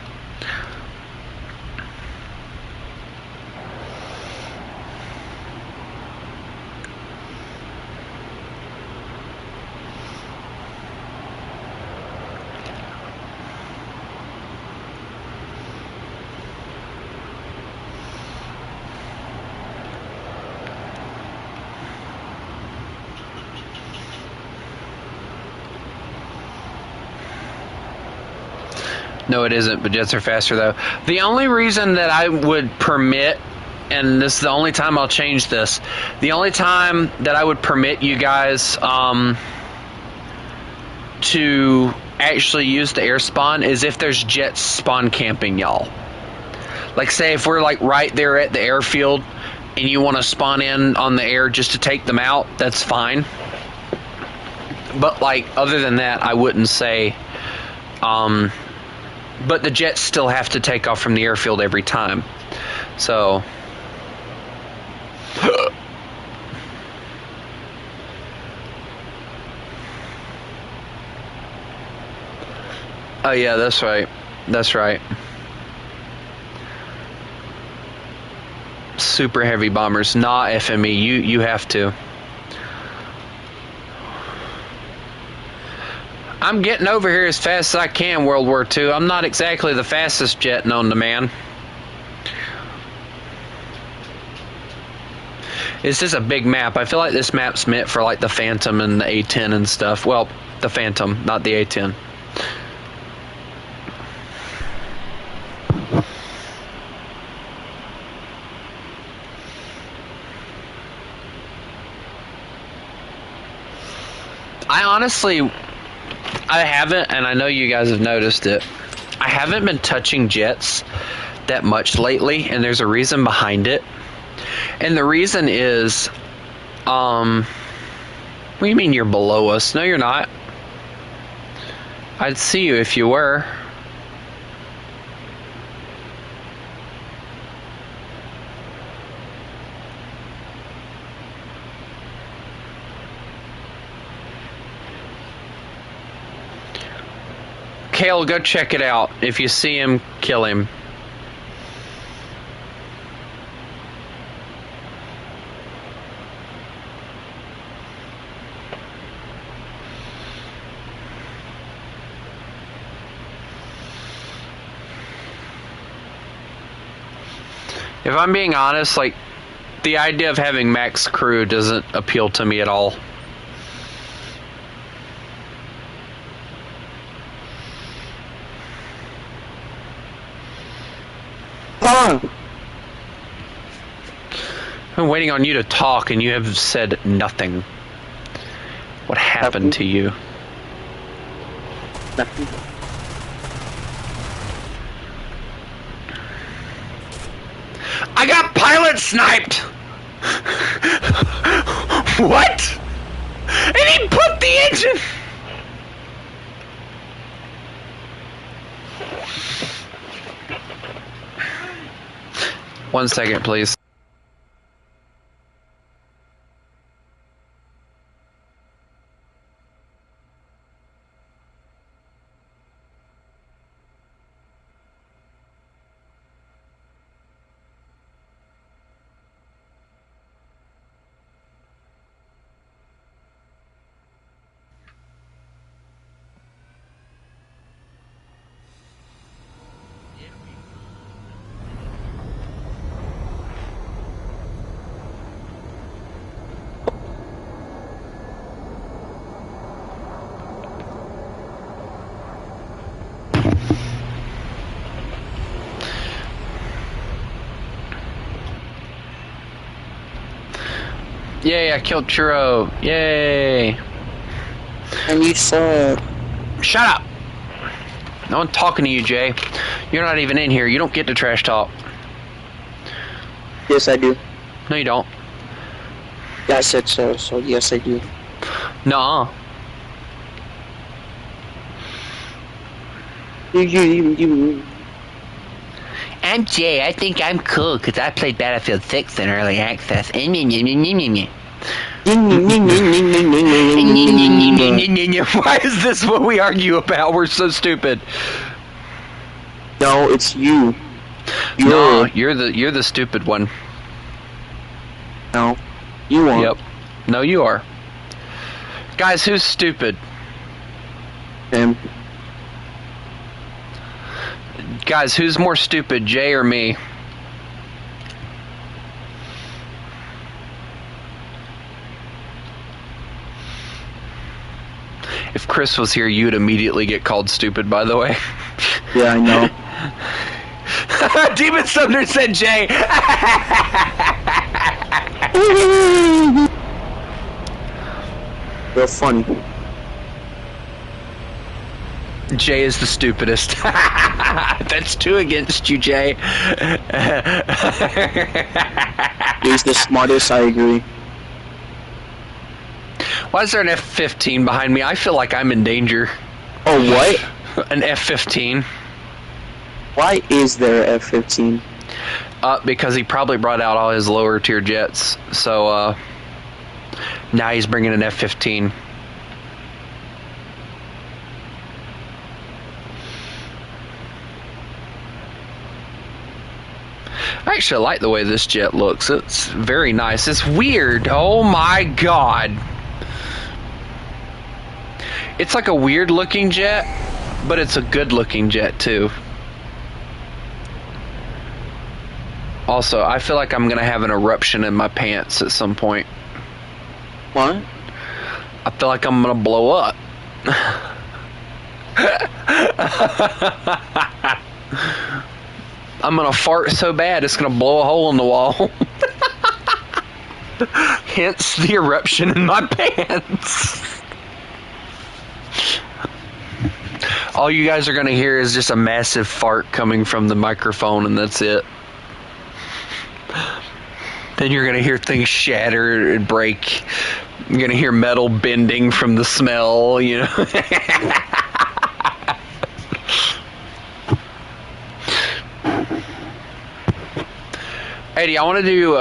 No, it isn't, but jets are faster, though. The only reason that I would permit, and this is the only time I'll change this, the only time that I would permit you guys to actually use the air spawn is if there's jets spawn camping y'all. Like, say if we're like right there at the airfield and you want to spawn in on the air just to take them out, that's fine. But like, other than that, I wouldn't say. But the jets still have to take off from the airfield every time. So. Oh yeah, that's right. That's right. Super heavy bombers, not FME. You have to. I'm getting over here as fast as I can, World War II. I'm not exactly the fastest jet known to man. This is a big map. I feel like this map's meant for like the Phantom and the A-10 and stuff. Well, the Phantom, not the A-10. I honestly, I haven't, and I know you guys have noticed it, I haven't been touching jets that much lately, and there's a reason behind it. And the reason is, what do you mean you're below us? No, you're not. I'd see you if you were. Kale, go check it out. If you see him, kill him. If I'm being honest, like, the idea of having max crew doesn't appeal to me at all. I'm waiting on you to talk and you have said nothing. What happened to you? Nothing. I got pilot sniped! What? And he put the engine... One second, please. Yay, I killed Churro. Yay. And you suck. Shut up. No one's talking to you, Jay. You're not even in here. You don't get to trash talk. Yes, I do. No, you don't. Yeah, I said so, so yes, I do. Nuh-uh. You. I'm Jay. I think I'm cool because I played Battlefield 6 in early access. Why is this what we argue about? We're so stupid. No, it's you. No, you're the stupid one. No, you are. Yep. No, you are. Guys, who's stupid? Him. Guys, who's more stupid, Jay or me? If Chris was here, you'd immediately get called stupid, by the way. Yeah, I know. Demon Thunder said Jay. Real funny. Jay is the stupidest. That's 2 against you, Jay. He's the smartest, I agree. Why is there an F-15 behind me? I feel like I'm in danger. Oh, what? An F-15. Why is there a F-15? Because he probably brought out all his lower tier jets. So, now he's bringing an F-15. I actually like the way this jet looks. It's very nice. It's weird. Oh my god. It's like a weird looking jet, but it's a good looking jet too. Also, I feel like I'm going to have an eruption in my pants at some point. What? I feel like I'm going to blow up. I'm going to fart so bad it's going to blow a hole in the wall. Hence the eruption in my pants. All you guys are going to hear is just a massive fart coming from the microphone, and that's it. Then you're going to hear things shatter and break. You're going to hear metal bending from the smell, you know. Eddie, I want to do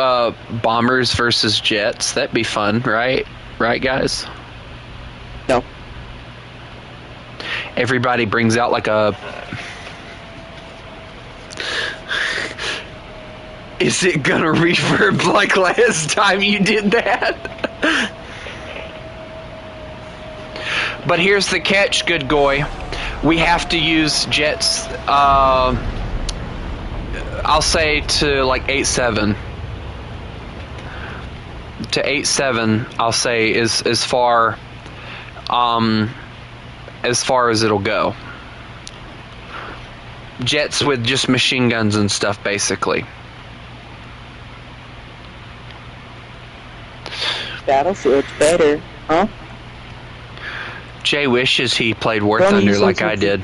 bombers versus jets. That'd be fun, right? Right, guys? No. Everybody brings out like a... Is it gonna reverb like last time you did that? But here's the catch, good goy. We have to use jets, I'll say to like 8.7. To 8.7, I'll say is as far as it'll go. Jets with just machine guns and stuff, basically. Battlefield's better, huh? Jay wishes he played War Well, Thunder he's like I like- did.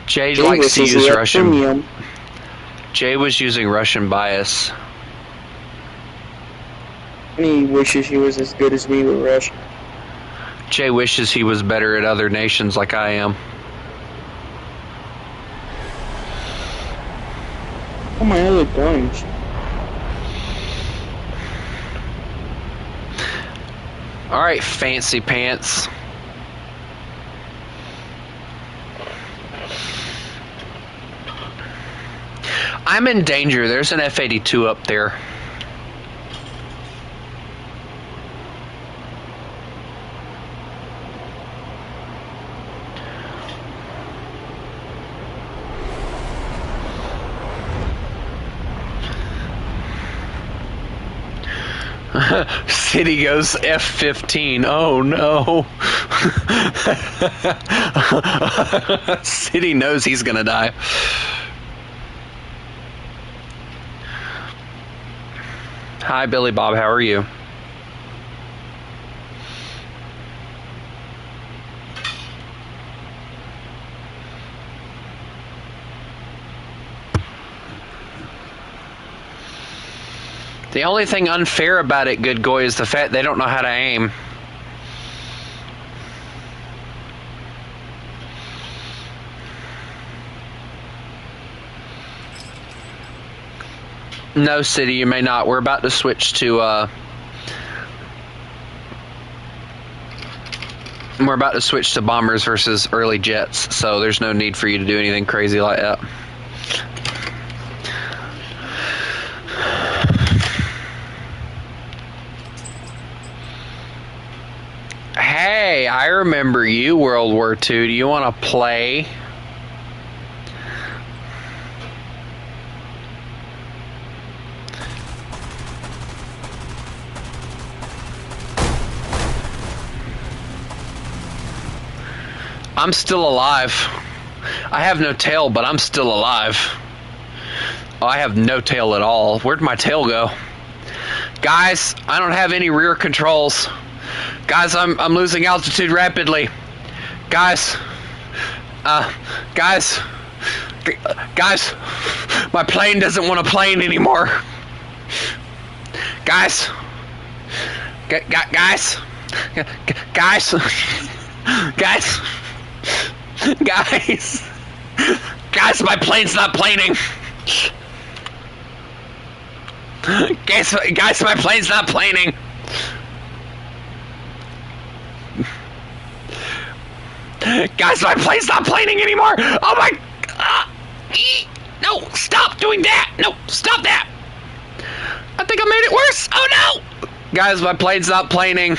Jay Jay likes to wishes use he had Russian. premium. Jay was using Russian bias. And he wishes he was as good as me with Russian. Jay wishes he was better at other nations like I am. Oh, my other guns. Alright, fancy pants. I'm in danger. There's an F-82 up there. City goes F-15. Oh no. City knows he's gonna die. Hi, Billy Bob. How are you? The only thing unfair about it, good goy, is the fact they don't know how to aim. No, City, you may not. We're about to switch to, we're about to switch to bombers versus early jets, so there's no need for you to do anything crazy like that. Hey, I remember you, World War II. Do you want to play? I'm still alive. I have no tail, but I'm still alive. Oh, I have no tail at all. Where'd my tail go? Guys, I don't have any rear controls. Guys, I'm losing altitude rapidly. Guys, guys, my plane doesn't want to plane anymore. Guys, guys, my plane's not planing. Guys, my plane's not planing. Guys, my plane's not planing anymore. Oh my! No, stop doing that. No, stop that. I think I made it worse. Oh no! Guys, my plane's not planing.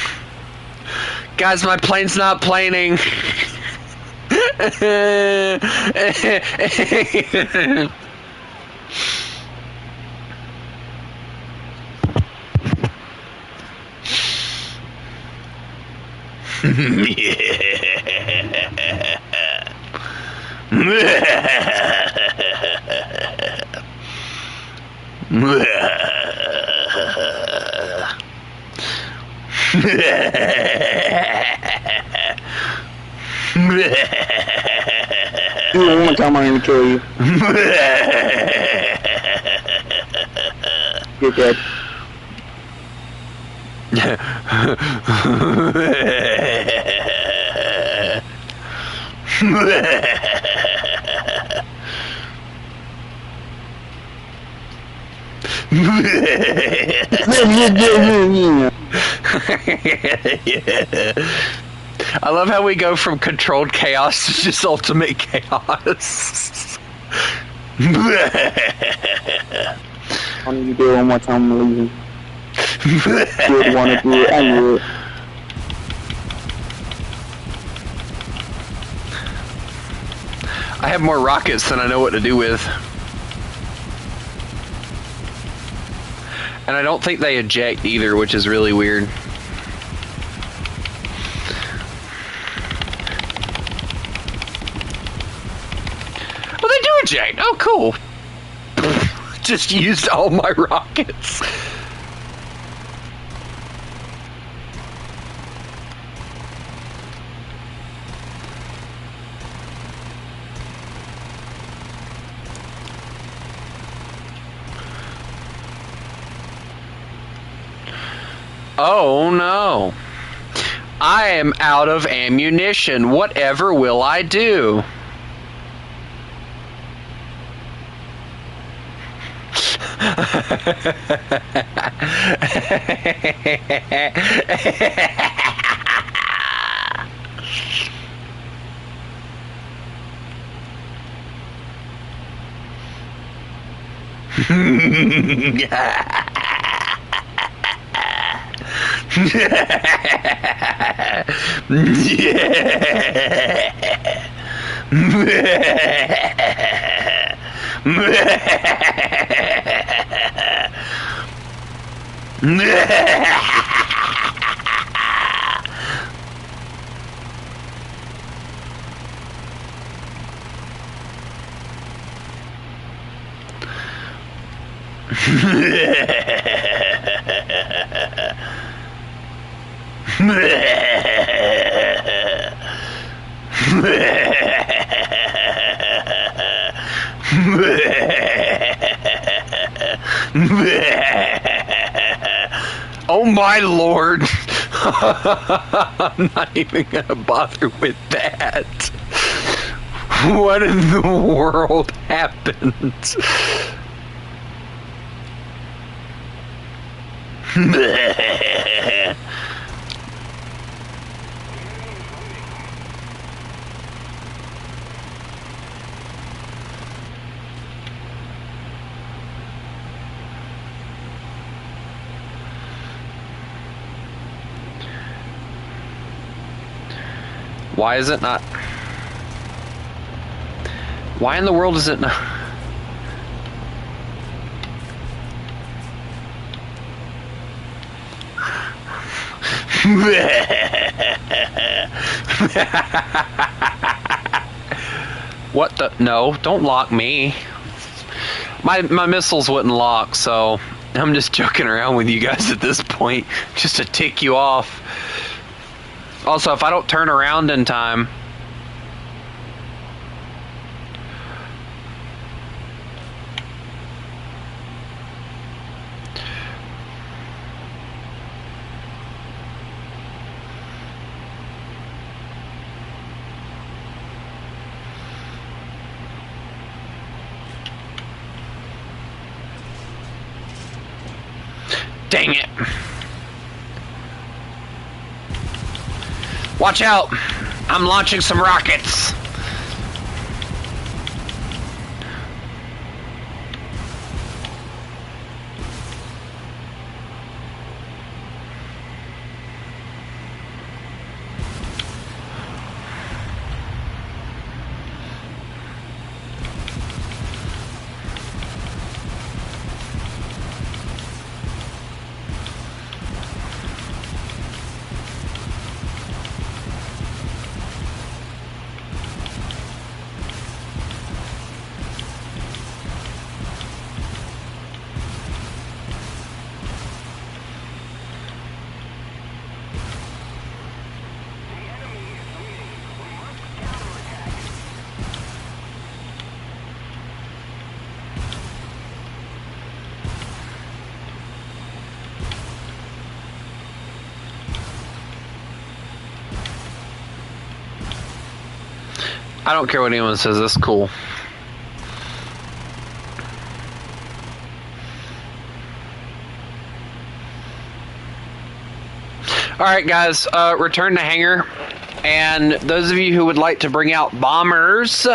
Guys, my plane's not planing. One more time, I'm gonna kill you. You're dead. I love how we go from controlled chaos to just ultimate chaos. I need to do it one more time, I'm leaving. Did want to do it, I would. I have more rockets than I know what to do with. And I don't think they eject either, which is really weird. Oh, they do eject! Oh, cool. Just used all my rockets. Oh no. I am out of ammunition. Whatever will I do? Oh my lord. I'm not even gonna bother with that. What in the world happened? Why is it not? Why in the world is it not? What the? No, don't lock me. My missiles wouldn't lock, so I'm just joking around with you guys at this point, just to tick you off. Also, if I don't turn around in time... Dang it. Watch out. I'm launching some rockets. I don't care what anyone says, that's cool. Alright guys, return to hangar. And those of you who would like to bring out bombers,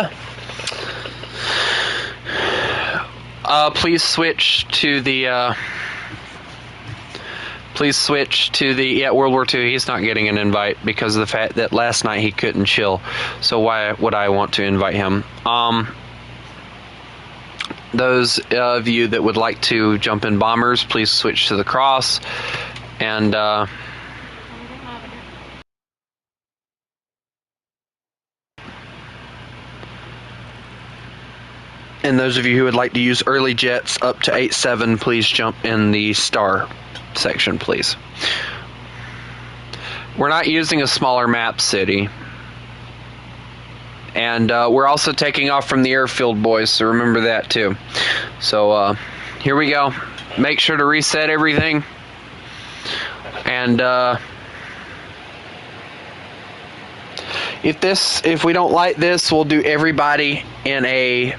please switch to the World War II. He's not getting an invite because of the fact that last night he couldn't chill. So why would I want to invite him? Those of you that would like to jump in bombers, please switch to the cross. And those of you who would like to use early jets up to 8-7, please jump in the star section, please. We're not using a smaller map city. And we're also taking off from the airfield, boys, so remember that too. So here we go. Make sure to reset everything. And if we don't like this, we'll do everybody in a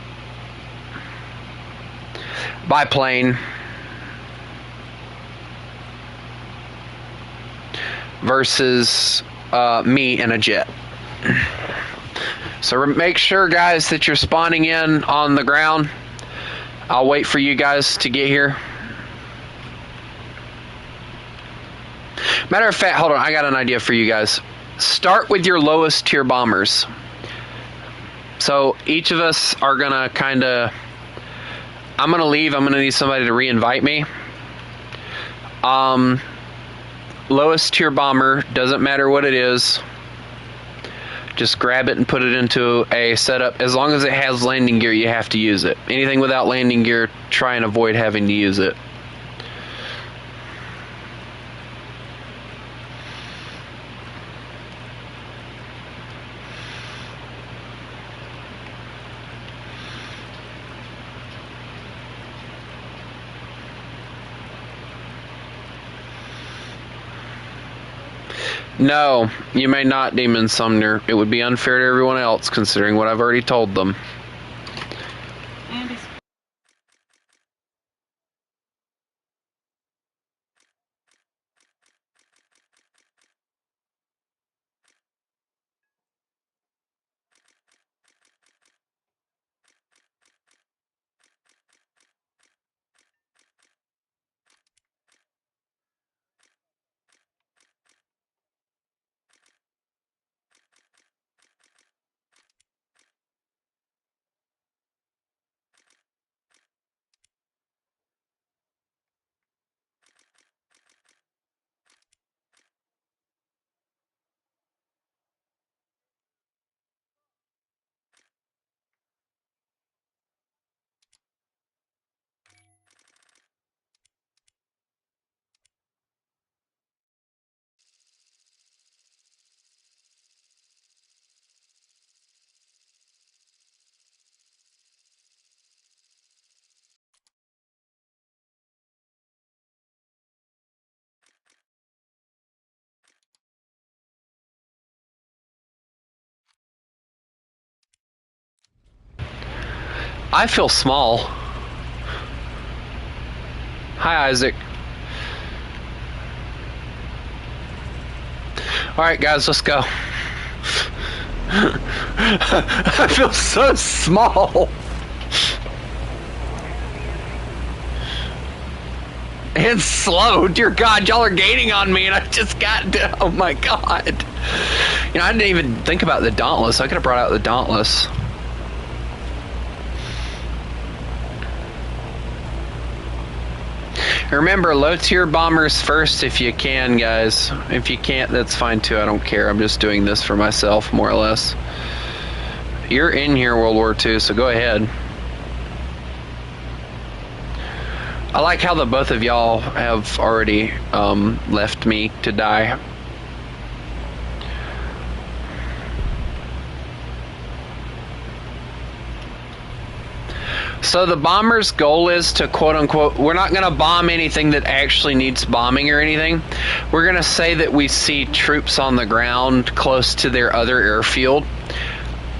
biplane versus me in a jet. So make sure, guys, that you're spawning in on the ground. I'll wait for you guys to get here. Matter of fact, hold on, I got an idea for you guys. Start with your lowest tier bombers. So each of us are gonna I'm gonna leave. I'm gonna need somebody to re-invite me. Lowest tier bomber, doesn't matter what it is. Just grab it and put it into a setup. As long as it has landing gear, you have to use it. Anything without landing gear, try and avoid having to use it. No, you may not, Demon Sumner. It would be unfair to everyone else, considering what I've already told them. I feel small. Hi, Isaac. Alright, guys, let's go. I feel so small. And slow. Dear God, y'all are gaining on me, and I just got to, oh my God. You know, I didn't even think about the Dauntless. I could have brought out the Dauntless. Remember, low tier bombers first if you can, guys. If you can't, that's fine too. I don't care. I'm just doing this for myself, more or less. You're in here, World War II, so go ahead. I like how the both of y'all have already left me to die. So the bomber's goal is to quote unquote, we're not going to bomb anything that actually needs bombing or anything. We're going to say that we see troops on the ground close to their other airfield.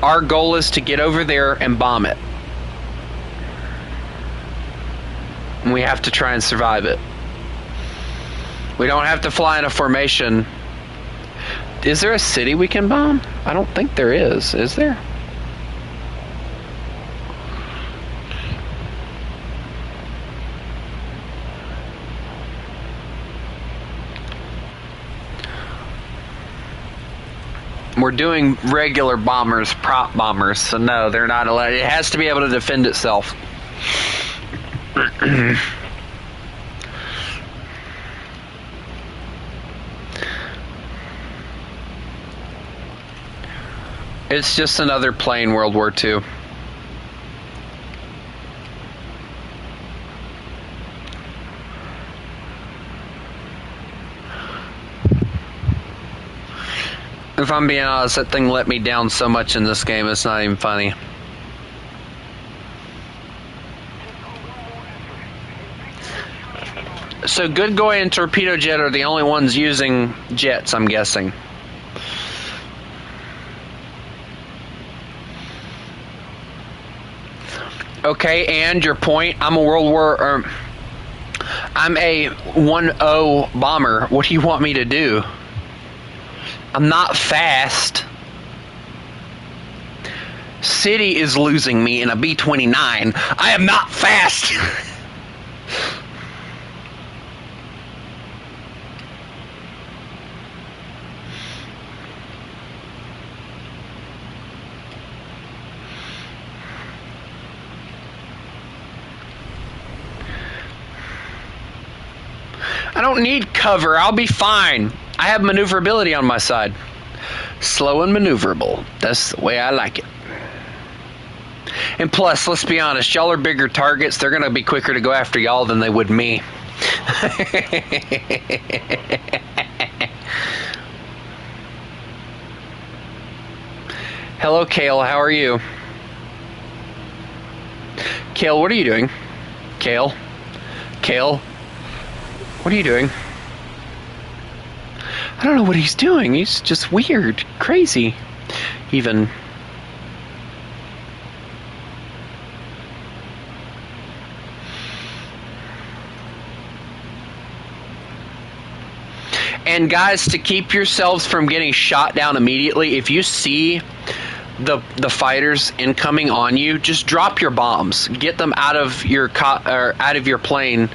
Our goal is to get over there and bomb it. And we have to try and survive it. We don't have to fly in a formation. Is there a city we can bomb? I don't think there is. Is there? We're doing regular bombers, prop bombers, so no, they're not allowed. It has to be able to defend itself. It's just another plain World War II. If I'm being honest, that thing let me down so much in this game, it's not even funny. So Good Goy and Torpedo Jet are the only ones using jets, I'm guessing. Okay, and your point, I'm a I'm a 1-0 bomber. What do you want me to do? I'm not fast. City is losing me in a B-29. I am not fast. I don't need cover. I'll be fine. I have maneuverability on my side. Slow and maneuverable. That's the way I like it. And plus, let's be honest, y'all are bigger targets. They're going to be quicker to go after y'all than they would me. Hello, Kale. How are you? Kale, what are you doing? Kale? Kale? What are you doing? I don't know what he's doing. He's just weird, crazy, even. And guys, to keep yourselves from getting shot down immediately, if you see the fighters incoming on you, just drop your bombs. Get them out of your plane.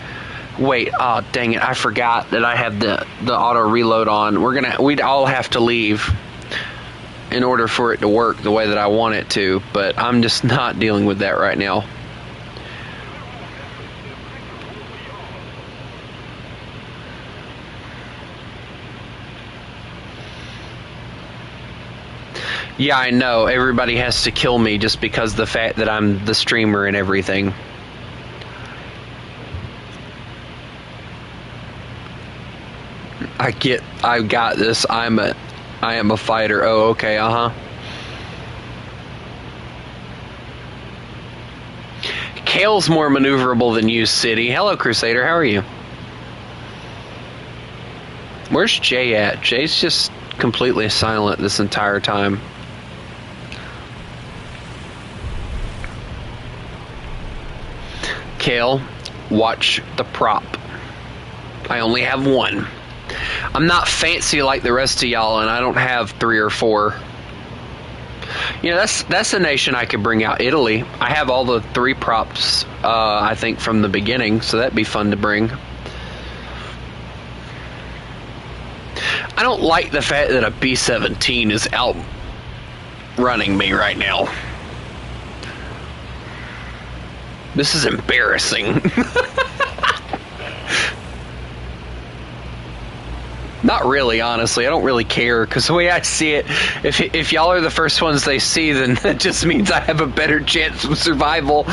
Wait, oh dang it, I forgot that I have the auto reload on. We'd all have to leave in order for it to work the way that I want it to, but I'm just not dealing with that right now. Yeah, I know, everybody has to kill me just because of the fact that I'm the streamer and everything. I got this. I am a fighter. Oh, okay, Kale's more maneuverable than you, City. Hello, Crusader. How are you? Where's Jay at? Jay's just completely silent this entire time. Kale, watch the prop. I only have one. I'm not fancy like the rest of y'all, and I don't have 3 or 4. You know, that's a nation I could bring out. Italy. I have all the 3 props, I think, from the beginning, so that'd be fun to bring. I don't like the fact that a B-17 is out running me right now. This is embarrassing. Not really, honestly. I don't really care, because the way I see it, if y'all are the first ones they see, then that just means I have a better chance of survival.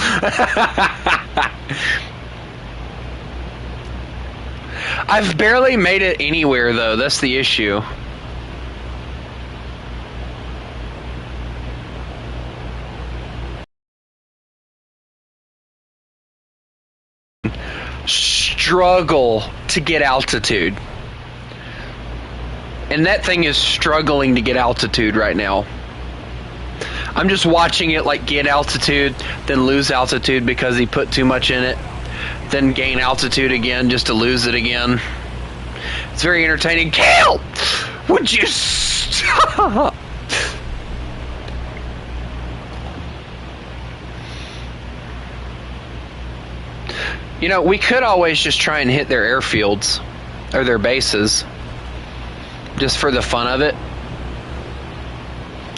I've barely made it anywhere, though. That's the issue. Struggle to get altitude. And that thing is struggling to get altitude right now. I'm just watching it like get altitude, then lose altitude because he put too much in it, then gain altitude again just to lose it again. It's very entertaining. Kale! Would you stop? You know, we could always just try and hit their airfields or their bases. Just for the fun of it.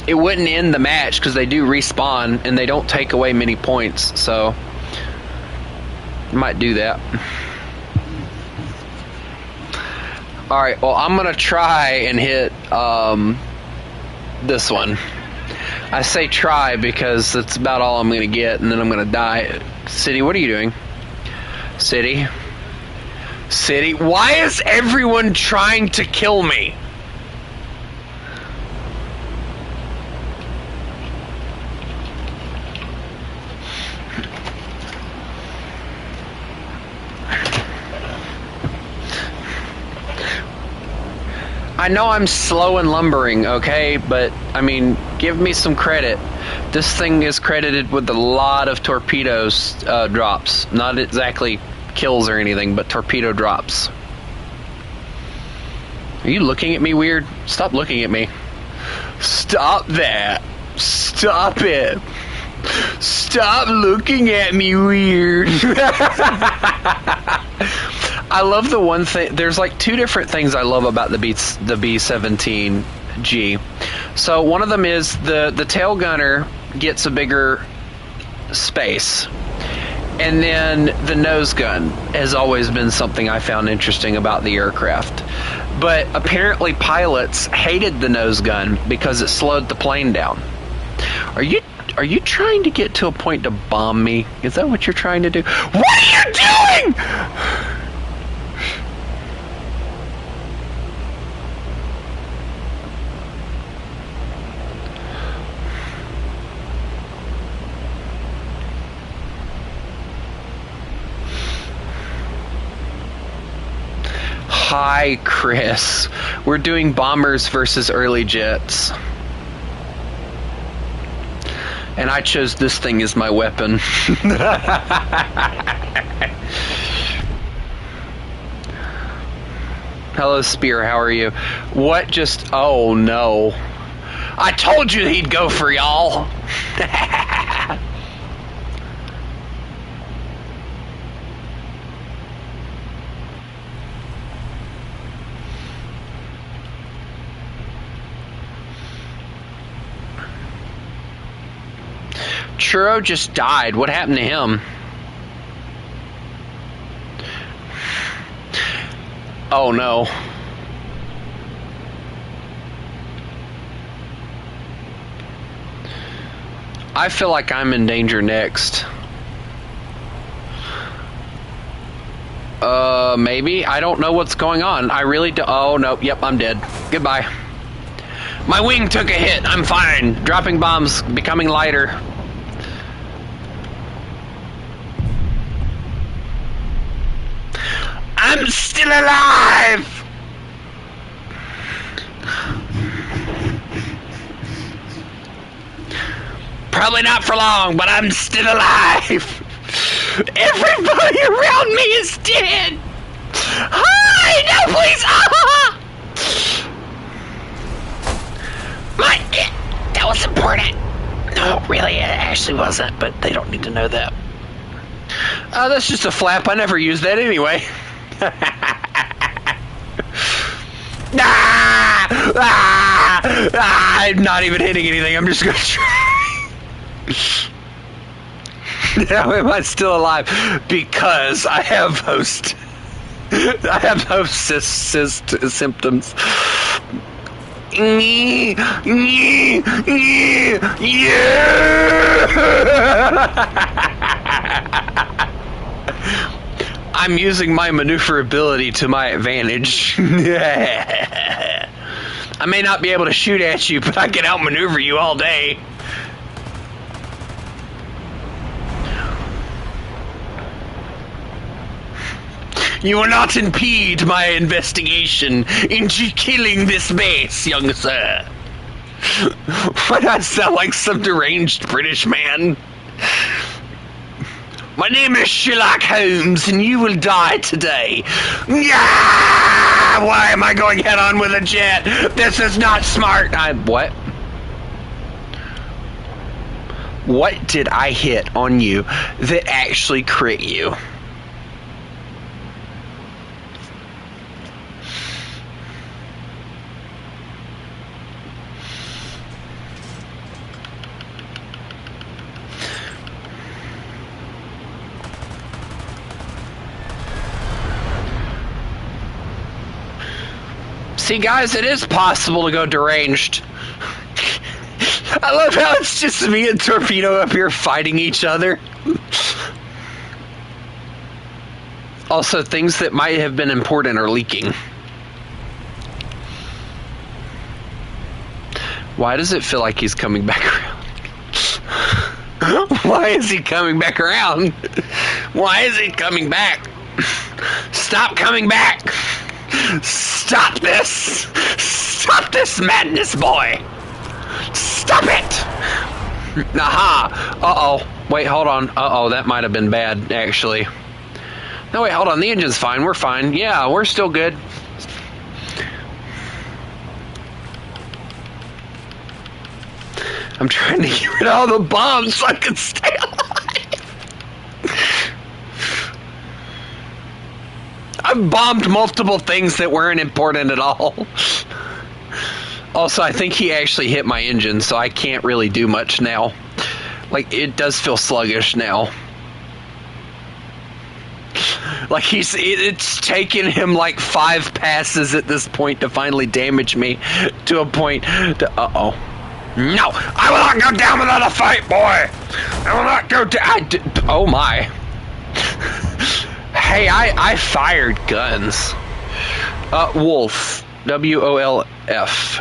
It wouldn't end the match because they do respawn and they don't take away many points, so I might do that. Alright, well, I'm gonna try and hit this one. I say try because that's about all I'm gonna get, and then I'm gonna die. City, what are you doing? City? City? Why is everyone trying to kill me? I know I'm slow and lumbering, okay? But, I mean, give me some credit. This thing is credited with a lot of torpedoes drops. Not exactly kills or anything, but torpedo drops. Are you looking at me weird? Stop looking at me. Stop that. Stop it. Stop looking at me weird. I love the one thing. There's like 2 different things I love about the B-17G. So one of them is the tail gunner gets a bigger space. And then the nose gun has always been something I found interesting about the aircraft. But apparently pilots hated the nose gun because it slowed the plane down. Are you trying to get to a point to bomb me? Is that what you're trying to do? What are you doing? Hi, Chris. We're doing bombers versus early jets. And I chose this thing as my weapon. Hello, Spear. How are you? What just... Oh, no. I told you he'd go for y'all. Churro just died. What happened to him? Oh no. I feel like I'm in danger next. Maybe? I don't know what's going on. I really do. Oh, no. Yep, I'm dead. Goodbye. My wing took a hit. I'm fine. Dropping bombs, becoming lighter. I'm still alive! Probably not for long, but I'm still alive! Everybody around me is dead! Hi! No, please! Ah! That was important. No, really, it actually wasn't, but they don't need to know that. That's just a flap. I never use that anyway. I'm not even hitting anything. I'm just gonna try. How am I still alive? Because I have host. I have host symptoms. I'm using my maneuverability to my advantage. I may not be able to shoot at you, but I can outmaneuver you all day. You will not impede my investigation into killing this base, young sir. Why do I sound like some deranged British man? My name is Sherlock Holmes, and you will die today. Yeah! Why am I going head on with a jet? This is not smart. What? What did I hit on you that actually crit you? See, guys, it is possible to go deranged. I love how it's just me and Torpedo up here fighting each other. Also, things that might have been important are leaking. Why does it feel like he's coming back around? Why is he coming back around? Why is he coming back? Stop coming back! Stop this! Stop this madness, boy! Stop it! Aha! Uh-oh. Wait, hold on. Uh-oh, that might have been bad, actually. No, wait, hold on. The engine's fine. We're fine. Yeah, we're still good. I'm trying to get rid of all the bombs so I can stay alive. I've bombed multiple things that weren't important at all. Also, I think he actually hit my engine, so I can't really do much now. Like, it does feel sluggish now. Like, it's taken him like 5 passes at this point to finally damage me to a point to, uh-oh. No! I will not go down without a fight, boy! I will not go down. Oh my. Hey, I fired guns. Wolf. WOLF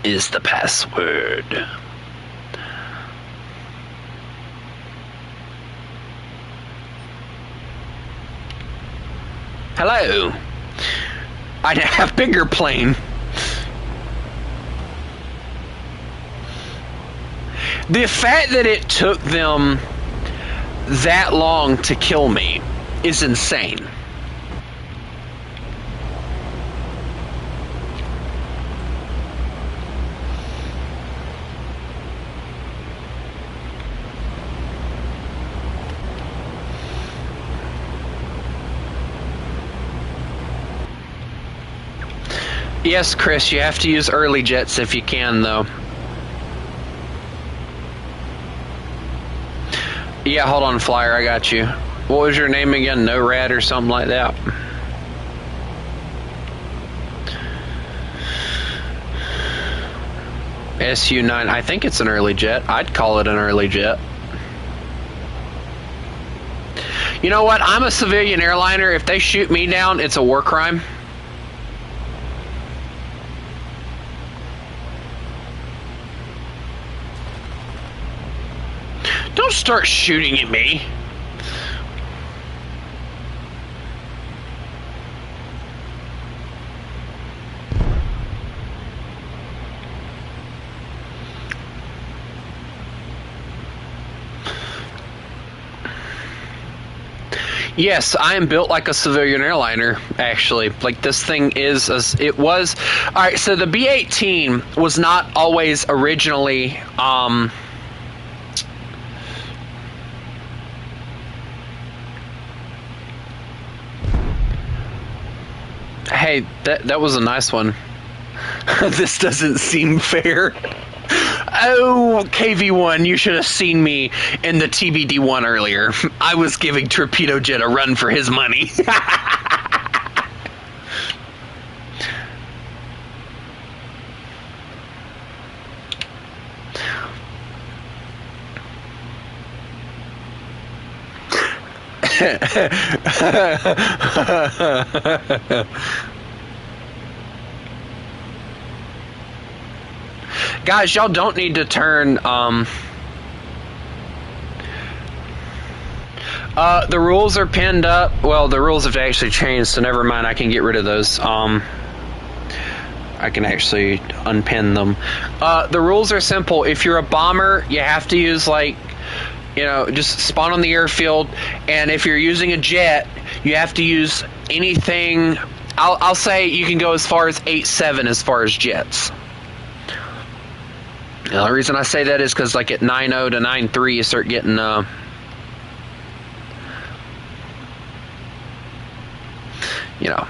is the password. Hello. I have bigger plane. The fact that it took them that long to kill me is insane. Yes, Chris, you have to use early jets if you can, though. Yeah, hold on, Flyer, I got you. What was your name again? No Rat or something like that? SU-9, I think it's an early jet. I'd call it an early jet. You know what? I'm a civilian airliner. If they shoot me down, it's a war crime. Don't start shooting at me. Yes, I am built like a civilian airliner, actually. Like, this thing is, it was... Alright, so the B-18 was not always originally, Hey, that was a nice one. This doesn't seem fair. Oh, KV1, you should have seen me in the TBD1 earlier. I was giving Torpedo Jet a run for his money. Guys, y'all don't need to turn, the rules are pinned up. Well, the rules have actually changed, so never mind, I can get rid of those. I can actually unpin them. The rules are simple. If you're a bomber, you have to use, like, you know, just spawn on the airfield, and if you're using a jet, you have to use anything. I'll say you can go as far as 8.7 as far as jets. The only reason I say that is because, like, at 9.0 to 9.3, you start getting, you know.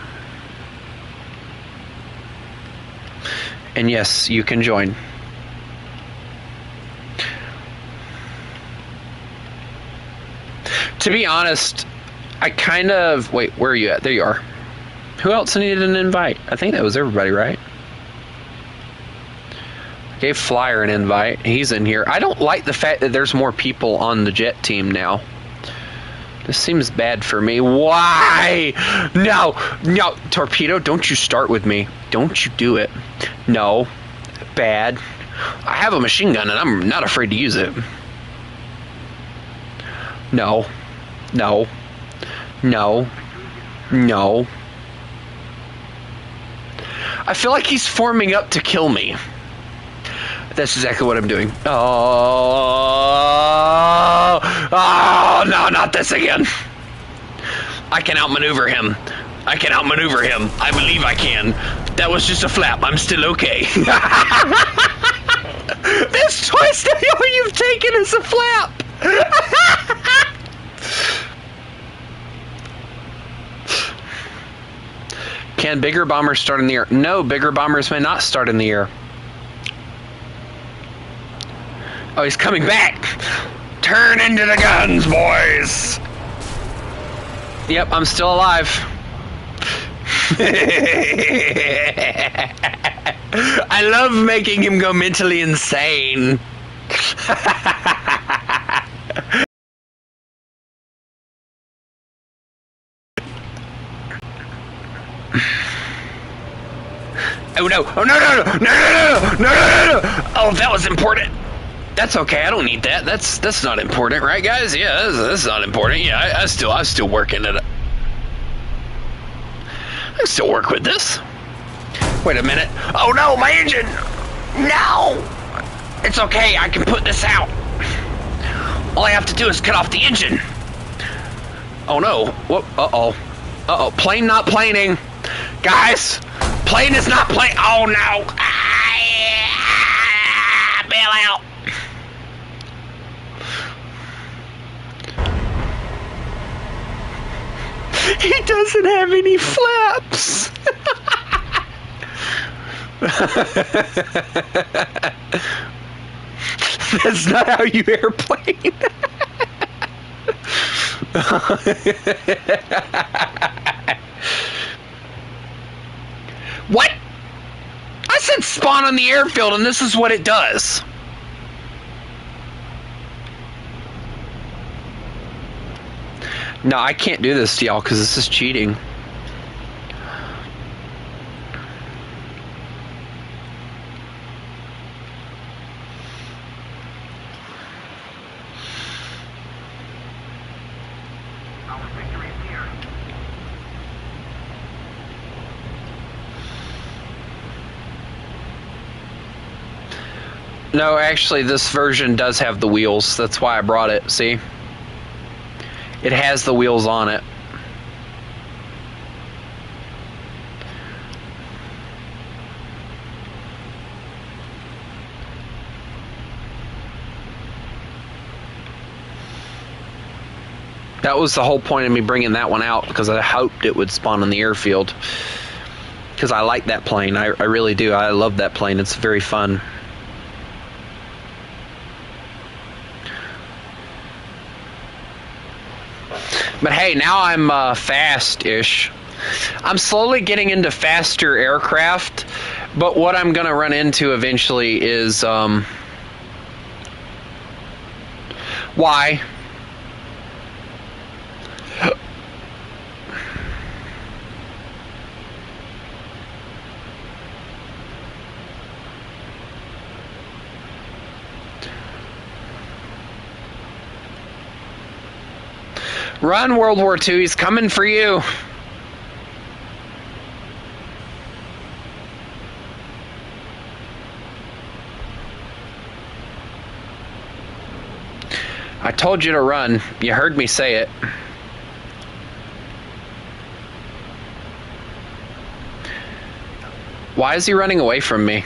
And yes, you can join. To be honest, I kind of... Wait, where are you at? There you are. Who else needed an invite? I think that was everybody, right? I gave Flyer an invite. He's in here. I don't like the fact that there's more people on the jet team now. This seems bad for me. Why? No. No. Torpedo, don't you start with me. Don't you do it. No. Bad. I have a machine gun and I'm not afraid to use it. No. No. No. No. I feel like he's forming up to kill me. That's exactly what I'm doing. Oh, no, not this again. I can outmaneuver him. I can outmaneuver him. I believe I can. That was just a flap. I'm still okay. That's twice now all you've taken is a flap. Can bigger bombers start in the air? No, bigger bombers may not start in the air. Oh, he's coming back! Turn into the guns, boys! Yep, I'm still alive. I love making him go mentally insane. Oh no! Oh no! No! No! No! No! No! No! Oh, that was important. That's okay. I don't need that. That's not important, right, guys? Yeah, that's not important. Yeah, I still working it. I still work with this. Wait a minute. Oh no, my engine! No! It's okay. I can put this out. All I have to do is cut off the engine. Oh no! Whoop! Uh oh! Uh oh! Plane not planing, guys. Plane is not playing. Oh no! Bail out. He doesn't have any flaps. That's not how you airplane. What? I said spawn on the airfield and this is what it does. No, I can't do this to y'all because this is cheating. No, actually, this version does have the wheels. That's why I brought it, see? It has the wheels on it. That was the whole point of me bringing that one out, because I hoped it would spawn in the airfield. Because I like that plane. I really do. I love that plane. It's very fun. But hey, now I'm fast-ish. I'm slowly getting into faster aircraft, but what I'm going to run into eventually is... why? Run, World War II, he's coming for you. I told you to run. You heard me say it. Why is he running away from me?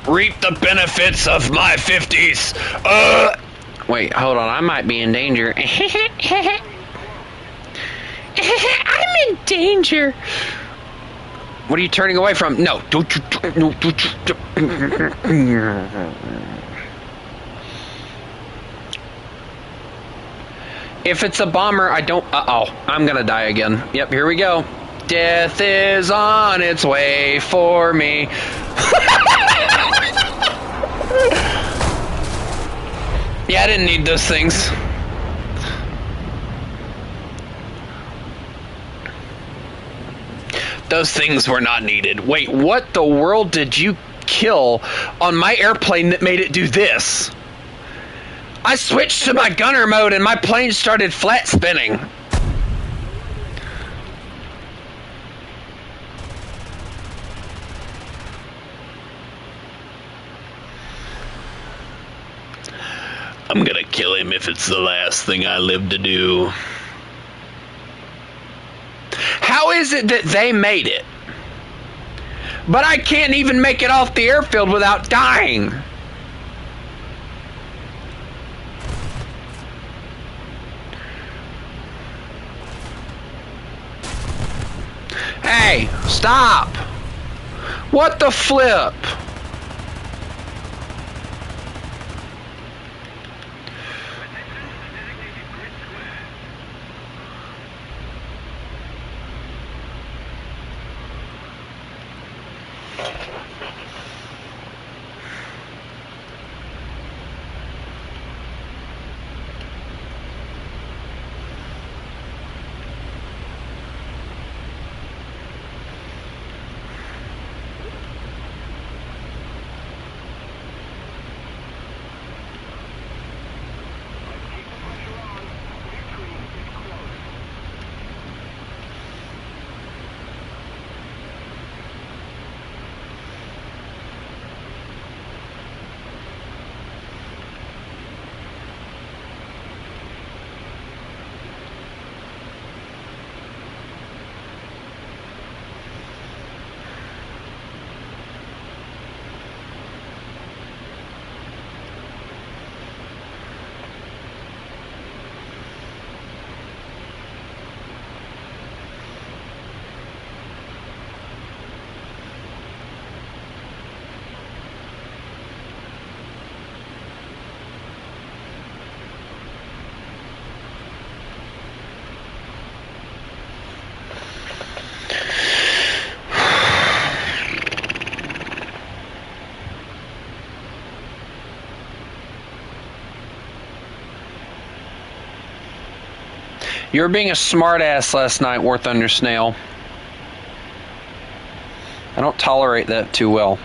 Reap the benefits of my 50s. Wait, hold on. I might be in danger. I'm in danger. What are you turning away from? No, don't you. No, don't you. If it's a bomber, I don't. Uh-oh. I'm gonna die again. Yep, here we go. Death is on its way for me. Yeah, I didn't need those things. Those things were not needed. Wait, what the world did you kill on my airplane that made it do this? I switched to my gunner mode and my plane started flat spinning. I'm gonna kill him if it's the last thing I live to do. How is it that they made it, but I can't even make it off the airfield without dying? Hey, stop! What the flip? You were being a smartass last night, War Thunder Snail. I don't tolerate that too well.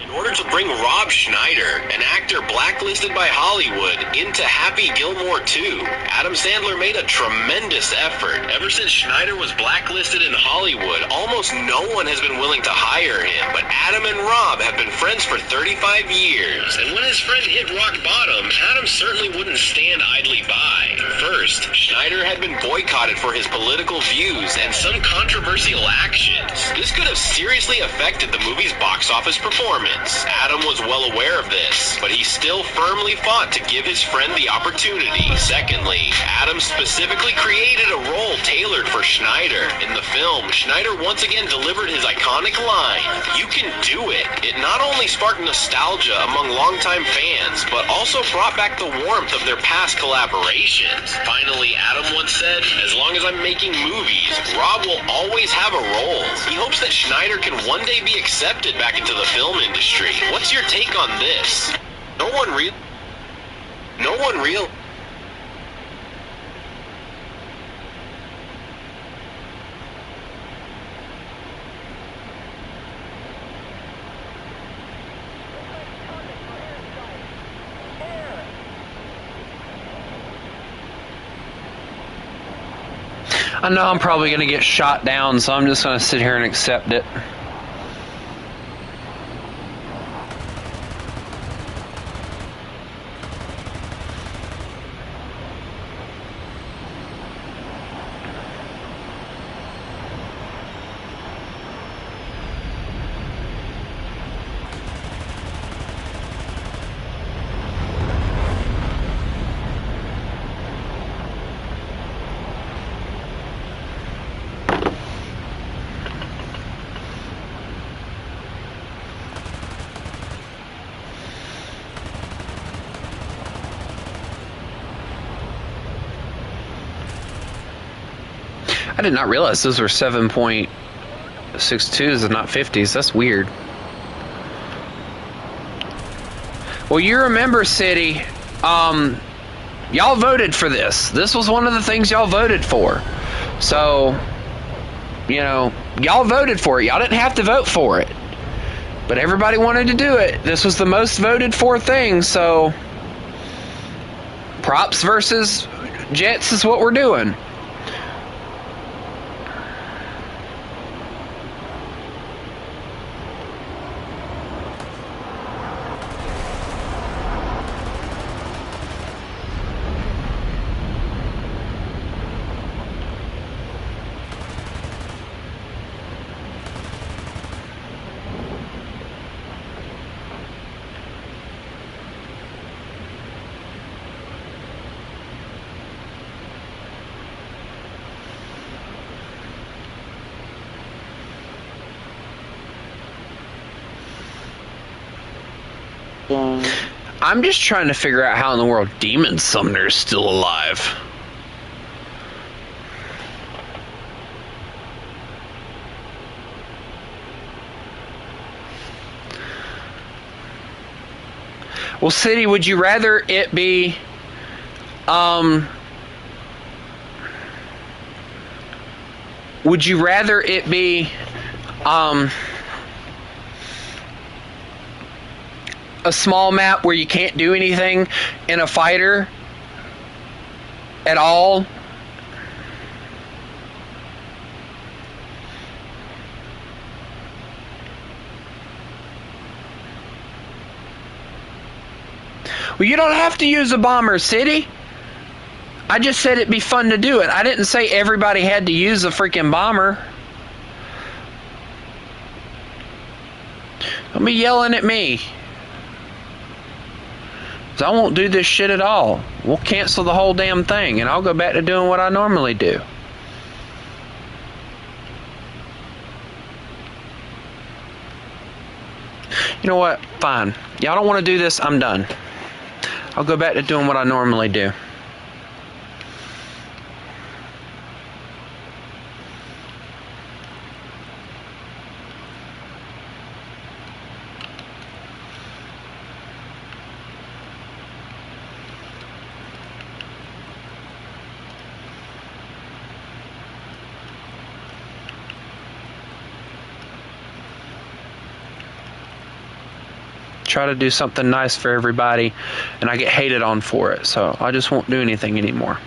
In order to bring Rob Schneider, an actor blacklisted by Hollywood, into Happy Gilmore 2. Adam Sandler made a tremendous effort. Ever since Schneider was blacklisted in Hollywood, almost no one has been willing to hire him, but Adam and Rob have been friends for 35 years. And when his friend hit rock bottom, Adam certainly wouldn't stand idly by. First, Schneider had been boycotted for his political views and some controversial actions. This could have seriously affected the movie's box office performance. Adam was well aware of this, but he still firmly fought to give his friend the opportunity. Secondly, Adam specifically created a role tailored for Schneider. In the film, Schneider once again delivered his iconic line, "You can do it." It not only sparked nostalgia among longtime fans, but also brought back the warmth of their past collaborations. Finally, Adam once said, "As long as I'm making movies, Rob will always have a role." He hopes that Schneider can one day be accepted back into the film industry. What's your take on this? No one real. I know I'm probably going to get shot down, so I'm just going to sit here and accept it. I did not realize those were 7.62s and not 50s. That's weird. Well, you remember, City, y'all voted for this. This was one of the things y'all voted for. So, you know, y'all voted for it. Y'all didn't have to vote for it. But everybody wanted to do it. This was the most voted for thing, so props versus Jets is what we're doing. I'm just trying to figure out how in the world Demon Summoner's still alive. Well, City, would you rather it be would you rather it be a small map where you can't do anything in a fighter at all? Well, you don't have to use a bomber, City. I just said it'd be fun to do it. I didn't say everybody had to use a freaking bomber. Don't be yelling at me. I won't do this shit at all. We'll cancel the whole damn thing, and I'll go back to doing what I normally do. You know what? Fine. Y'all don't want to do this? I'm done. I'll go back to doing what I normally do. try to do something nice for everybody, and I get hated on for it. So I just won't do anything anymore.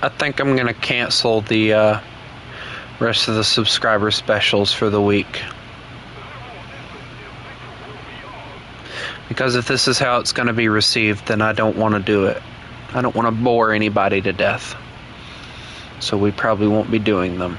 I think I'm going to cancel the rest of the subscriber specials for the week. Because if this is how it's going to be received, then I don't want to do it. I don't want to bore anybody to death. So we probably won't be doing them.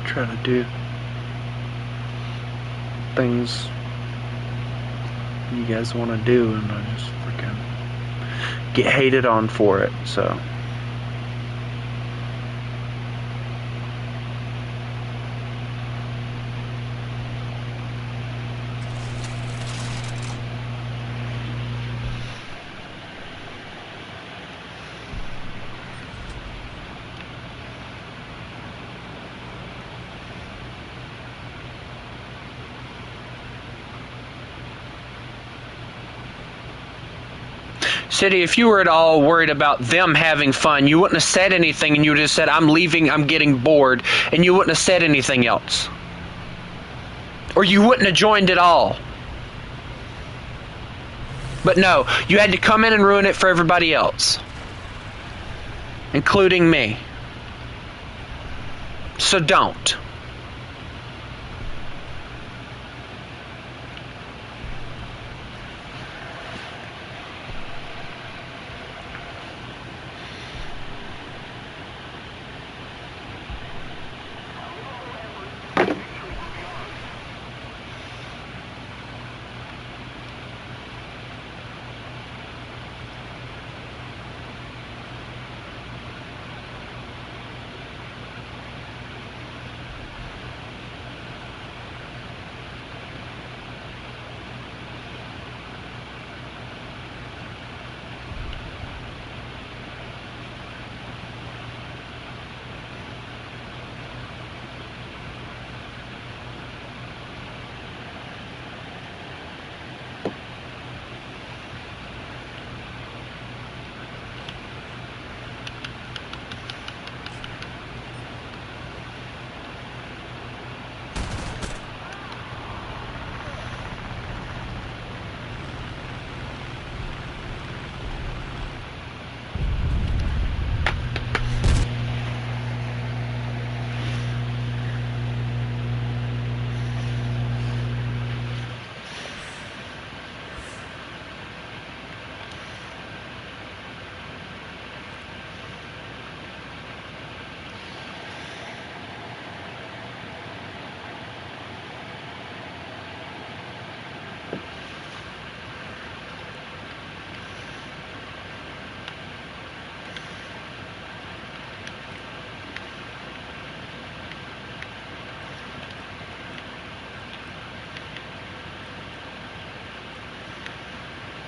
Try to do things you guys want to do, and I just freaking get hated on for it. So City, if you were at all worried about them having fun, you wouldn't have said anything, and you would have said, I'm leaving, I'm getting bored, and you wouldn't have said anything else. Or you wouldn't have joined at all. But no, you had to come in and ruin it for everybody else, including me. So don't.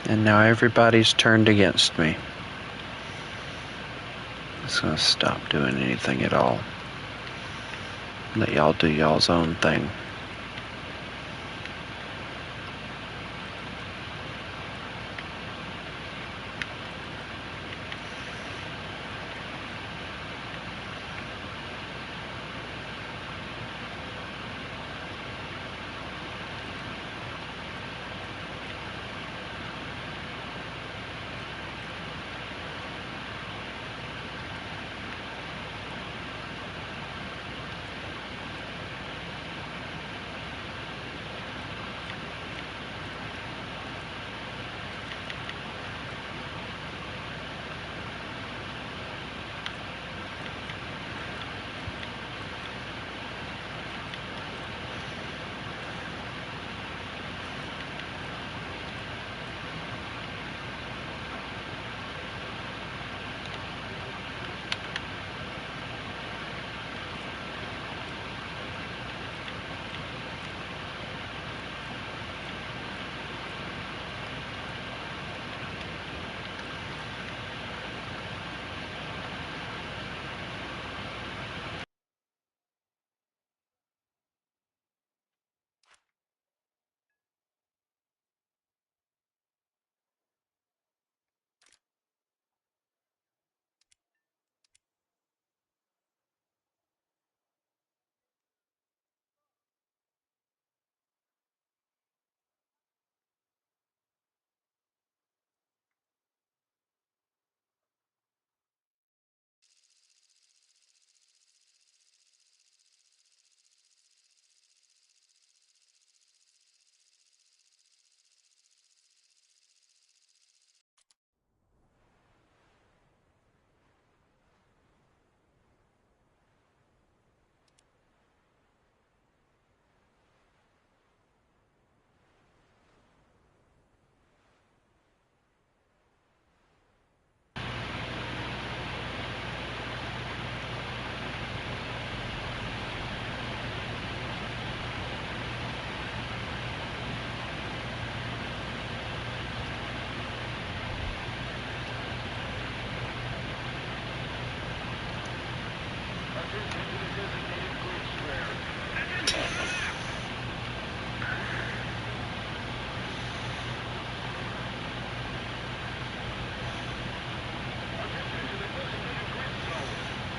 And now everybody's turned against me. I'm just gonna stop doing anything at all. Let y'all do y'all's own thing.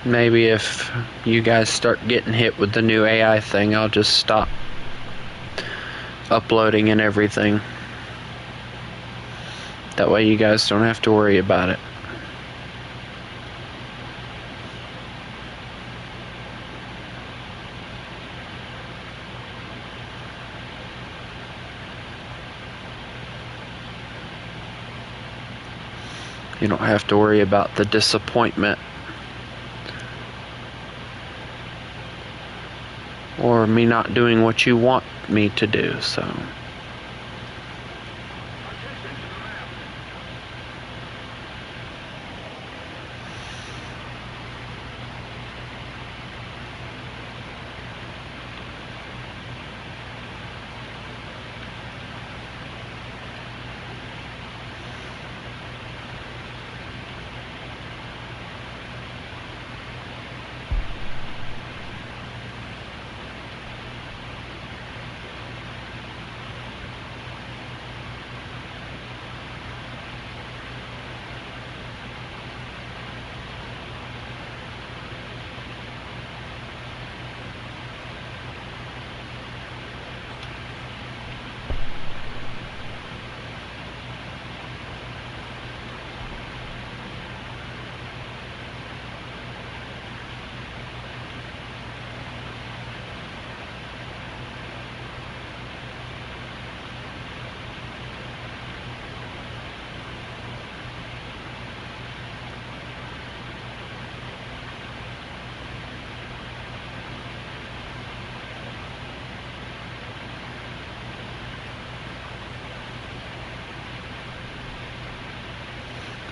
Maybe if you guys start getting hit with the new AI thing, I'll just stop uploading and everything. That way you guys don't have to worry about it. You don't have to worry about the disappointment or me not doing what you want me to do, so.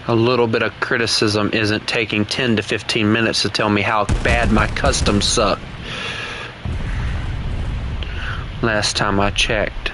A little bit of criticism isn't taking 10 to 15 minutes to tell me how bad my customs suck. Last time I checked.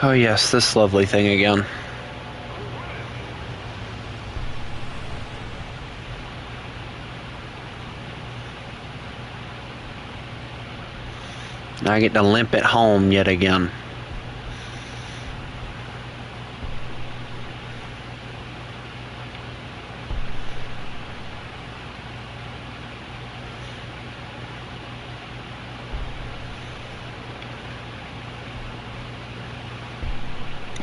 Oh yes, this lovely thing again. Now I get to limp it home yet again.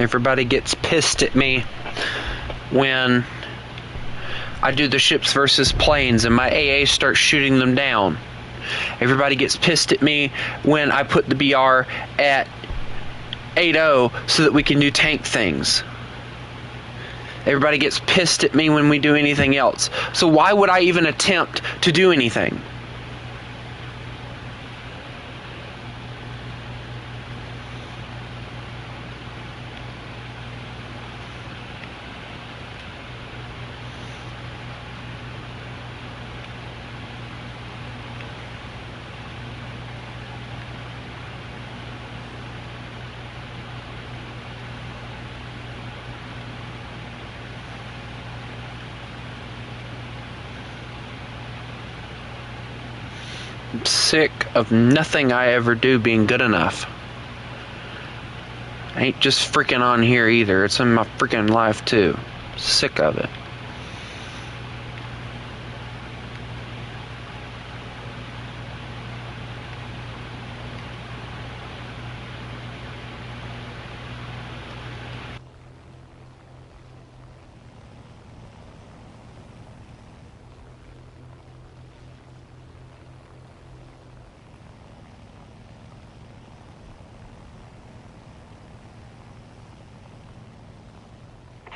Everybody gets pissed at me when I do the ships versus planes and my AA starts shooting them down. Everybody gets pissed at me when I put the BR at 8.0 so that we can do tank things. Everybody gets pissed at me when we do anything else. So why would I even attempt to do anything? I'm sick of nothing I ever do being good enough. I ain't just freaking on here either. It's in my freaking life too. Sick of it.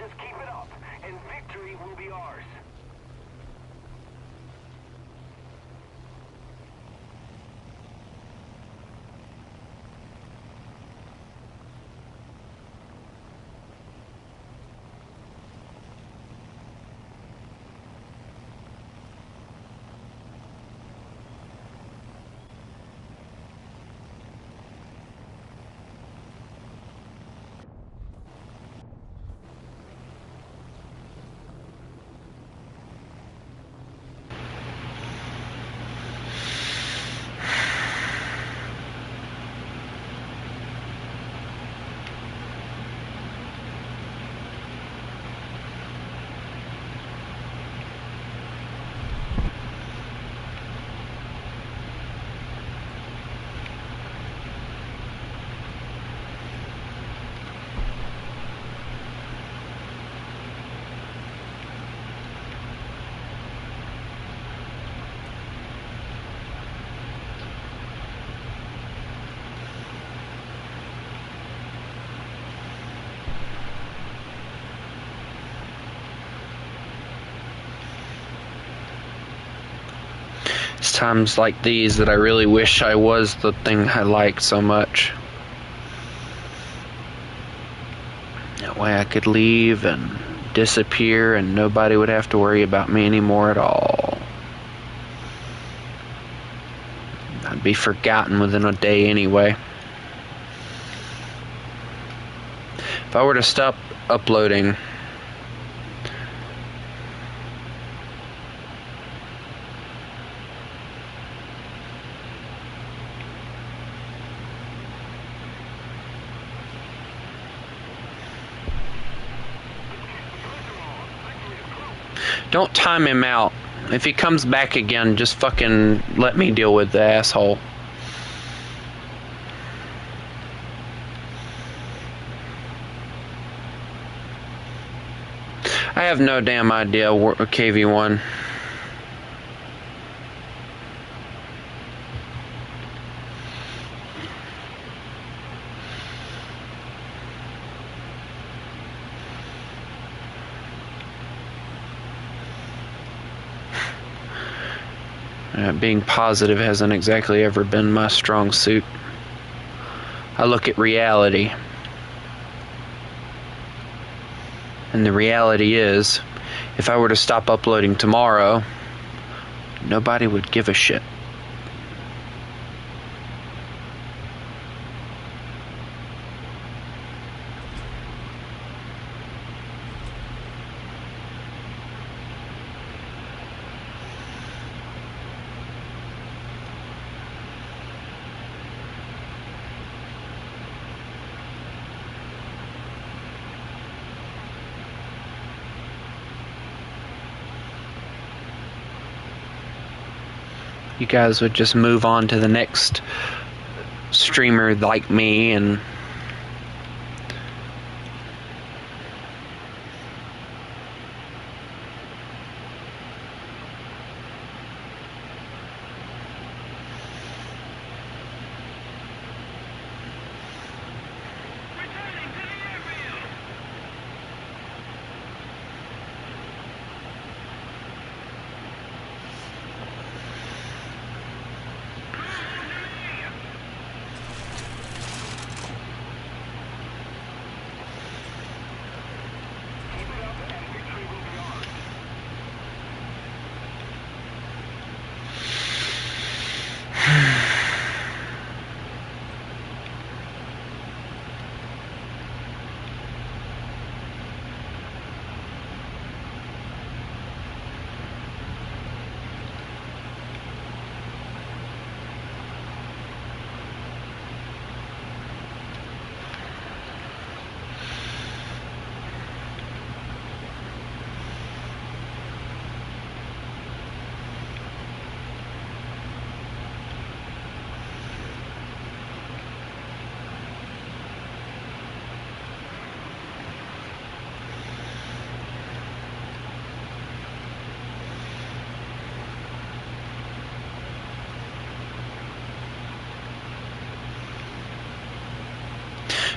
Just keep it up, and victory will be ours. It's times like these that I really wish I was the thing I like so much. That way I could leave and disappear and nobody would have to worry about me anymore at all. I'd be forgotten within a day anyway. If I were to stop uploading, don't time him out. If he comes back again, just fucking let me deal with the asshole. I have no damn idea where KV1. Being positive hasn't exactly ever been my strong suit. I look at reality. And the reality is, if I were to stop uploading tomorrow, nobody would give a shit. You guys would just move on to the next streamer like me and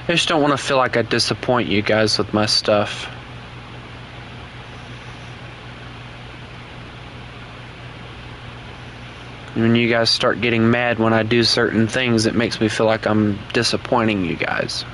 I just don't want to feel like I disappoint you guys with my stuff. When you guys start getting mad when I do certain things, it makes me feel like I'm disappointing you guys.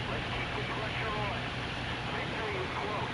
Let's keep the pressure on. Victory is close.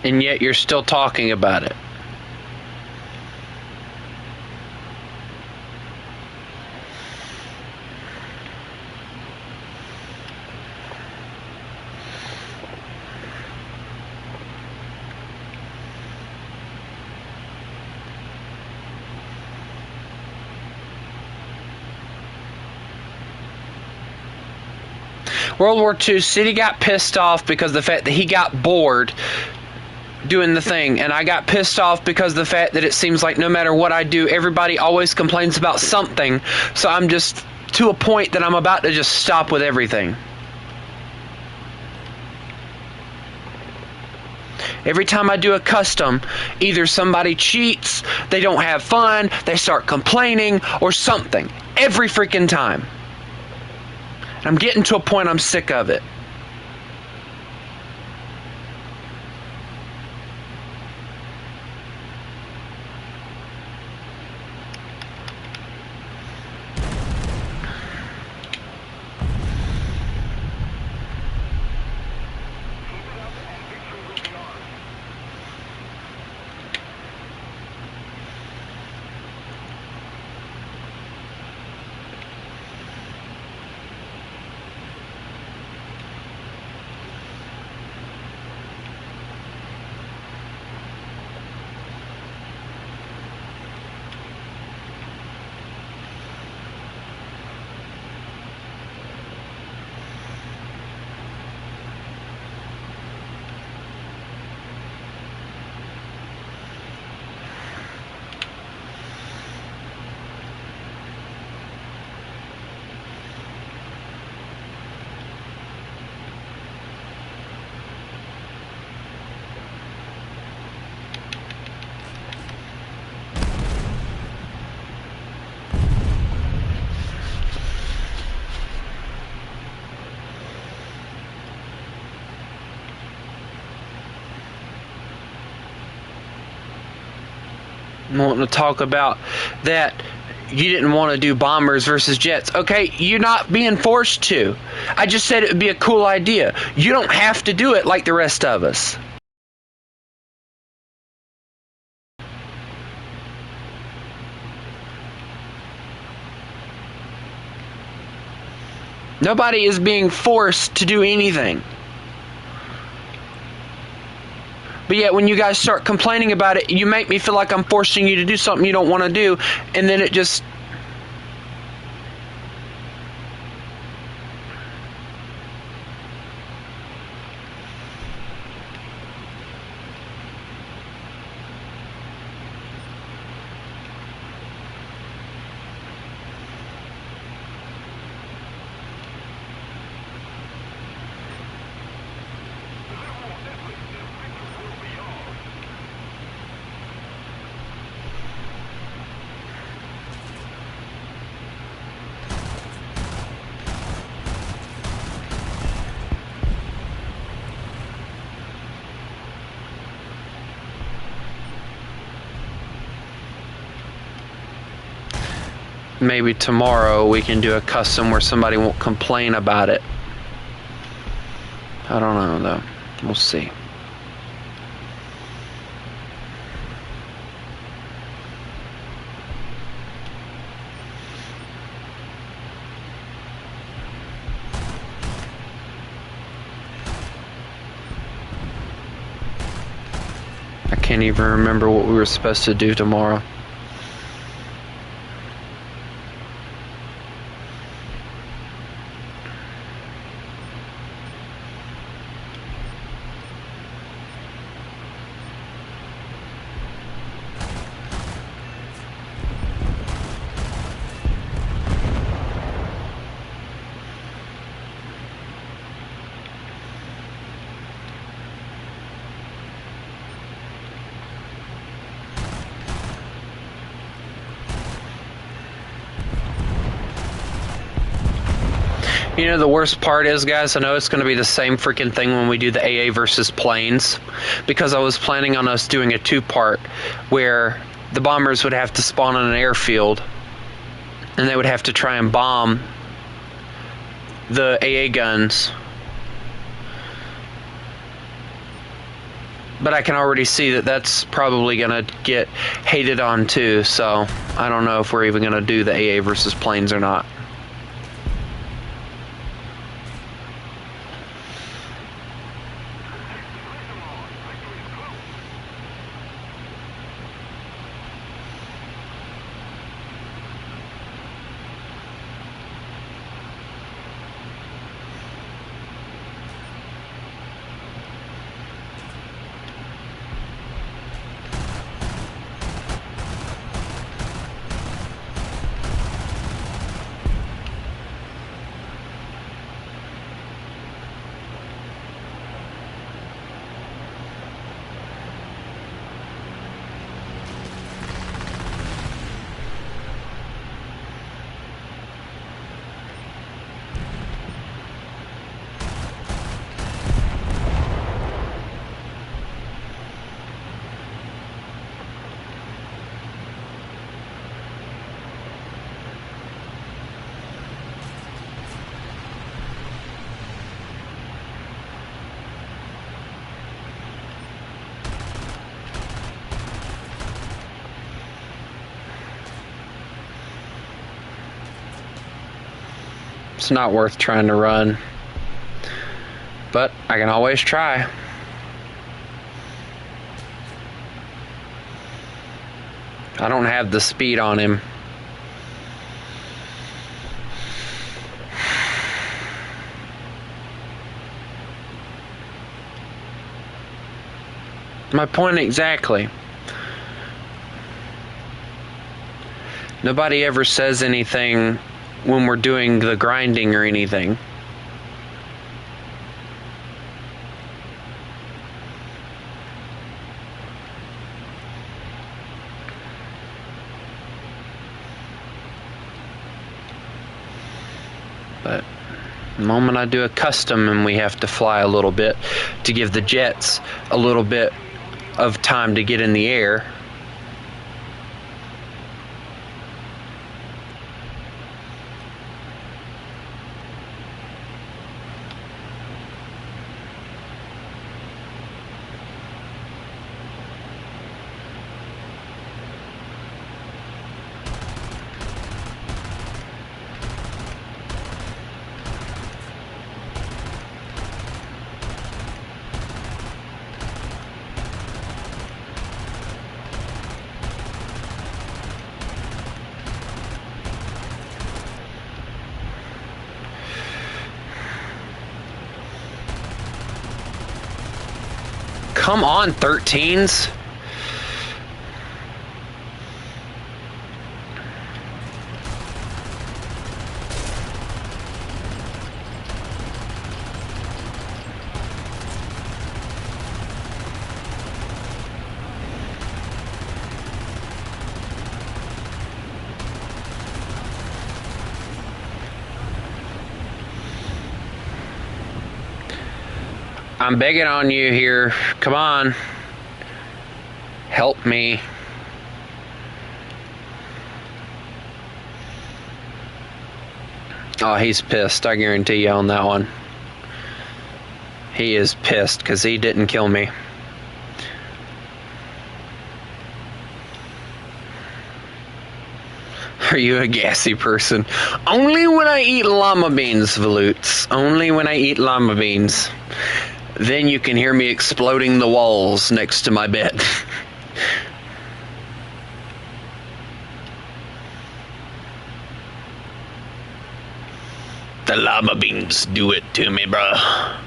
And yet you're still talking about it. World War II, City got pissed off because of the fact that he got bored doing the thing, and I got pissed off because of the fact that it seems like no matter what I do, everybody always complains about something, so I'm just to a point that I'm about to just stop with everything. Every time I do a custom, either somebody cheats, they don't have fun, they start complaining, or something. Every freaking time. I'm getting to a point I'm sick of it. Wanting to talk about that you didn't want to do bombers versus jets. Okay, you're not being forced to. I just said it would be a cool idea. You don't have to do it like the rest of us. Nobody is being forced to do anything. But yet when you guys start complaining about it, you make me feel like I'm forcing you to do something you don't want to do, and then it just... maybe tomorrow we can do a custom where somebody won't complain about it. I don't know though. We'll see. I can't even remember what we were supposed to do tomorrow. You know, the worst part is, guys, I know it's going to be the same freaking thing when we do the AA versus planes, because I was planning on us doing a two-part where the bombers would have to spawn on an airfield and they would have to try and bomb the AA guns. But I can already see that that's probably going to get hated on too, so I don't know if we're even going to do the AA versus planes or not. It's not worth trying to run, but I can always try. I don't have the speed on him. My point exactly. Nobody ever says anything when we're doing the grinding or anything. But the moment I do a custom and we have to fly a little bit to give the jets a little bit of time to get in the air, come on, 13s. I'm begging on you here. Come on. Help me. Oh, he's pissed. I guarantee you on that one. He is pissed because he didn't kill me. Are you a gassy person? Only when I eat llama beans, Volutes. Only when I eat llama beans. Then you can hear me exploding the walls next to my bed. The llama beans do it to me, bruh.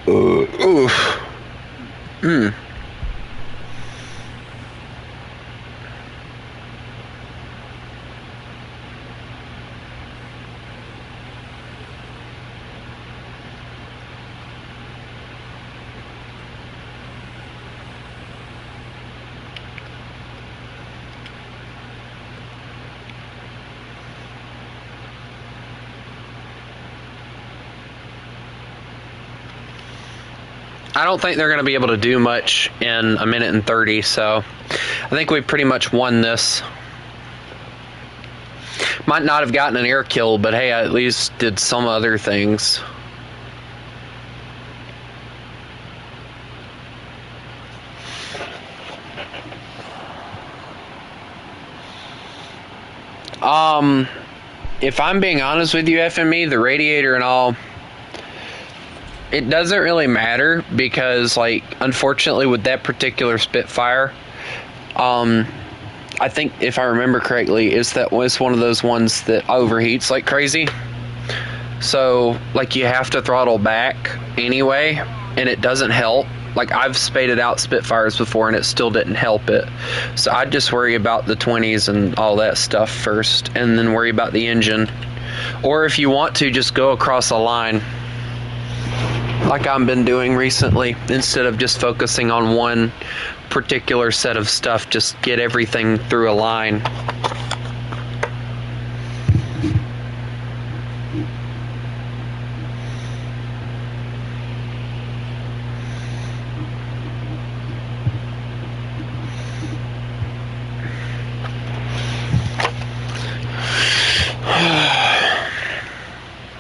Oof. I don't think they're going to be able to do much in a minute and 30, so I think we pretty much won this. Might not have gotten an air kill, but hey, I at least did some other things. If I'm being honest with you, FME, the radiator and all, it doesn't really matter because, like, unfortunately with that particular Spitfire, I think if I remember correctly, it's one of those ones that overheats like crazy. So, like, you have to throttle back anyway, and it doesn't help. Like, I've spaded out Spitfires before and it still didn't help it. So I'd just worry about the 20s and all that stuff first, and then worry about the engine. Or if you want to, just go across a line, like I've been doing recently, instead of just focusing on one particular set of stuff. Just get everything through a line.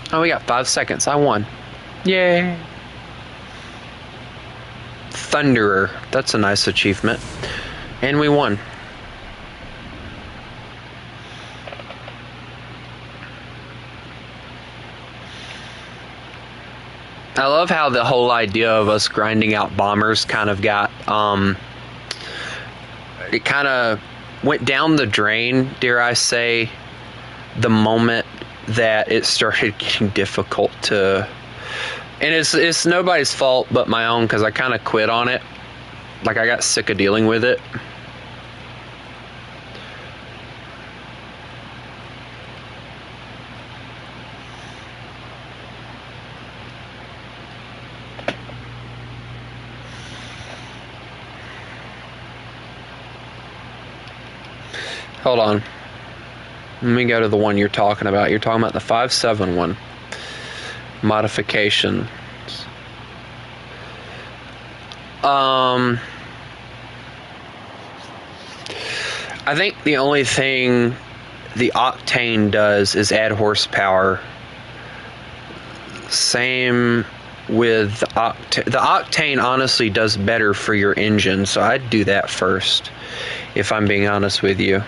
Oh, we got 5 seconds. I won. Yay. Thunderer. That's a nice achievement. And we won. I love how the whole idea of us grinding out bombers kind of got, it kind of went down the drain, dare I say, the moment that it started getting difficult to, and it's nobody's fault but my own, because I kind of quit on it. Like, I got sick of dealing with it. Hold on. Let me go to the one you're talking about. You're talking about the 5.7 one. Modifications. I think the only thing the Octane does is add horsepower. Same with the Octane. The Octane honestly does better for your engine, so I'd do that first, if I'm being honest with you.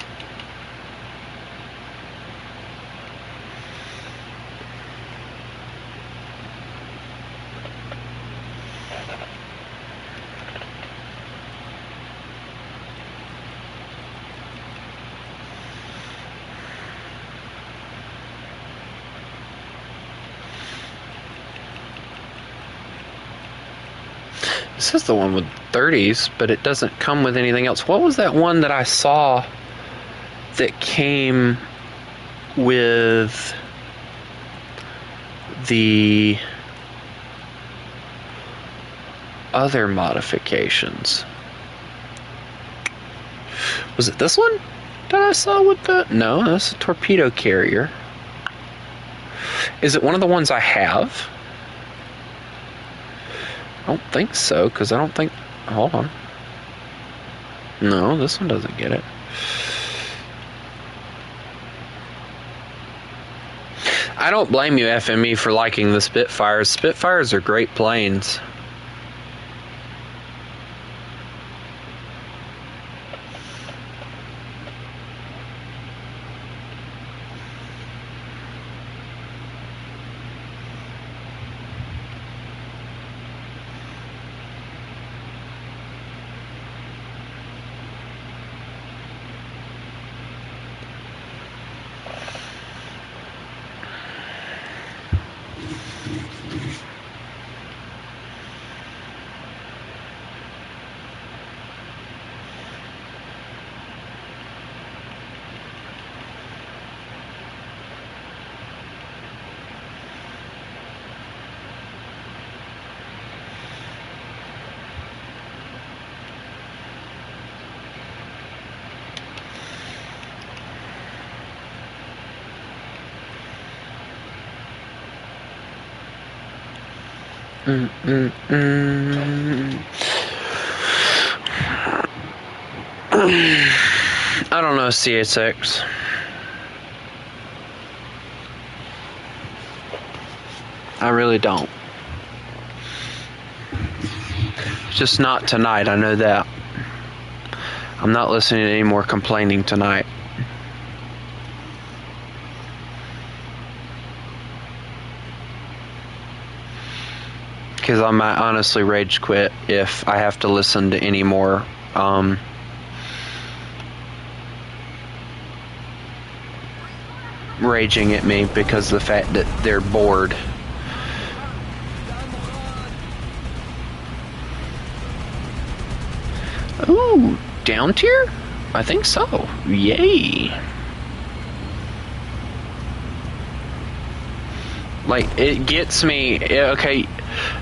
This is the one with 30s, but it doesn't come with anything else. What was that one that I saw that came with the other modifications? Was it this one that I saw with the... No, that's a torpedo carrier. Is it one of the ones I have? I don't think so, because I don't think... Hold on. No, this one doesn't get it. I don't blame you, FME, for liking the Spitfires. Spitfires are great planes. I don't know CSX. I really don't. Just not tonight, I know that. I'm not listening to any more complaining tonight. Because I might honestly rage quit if I have to listen to any more raging at me because of the fact that they're bored. Ooh, down tier? I think so. Yay. Like, it gets me, okay,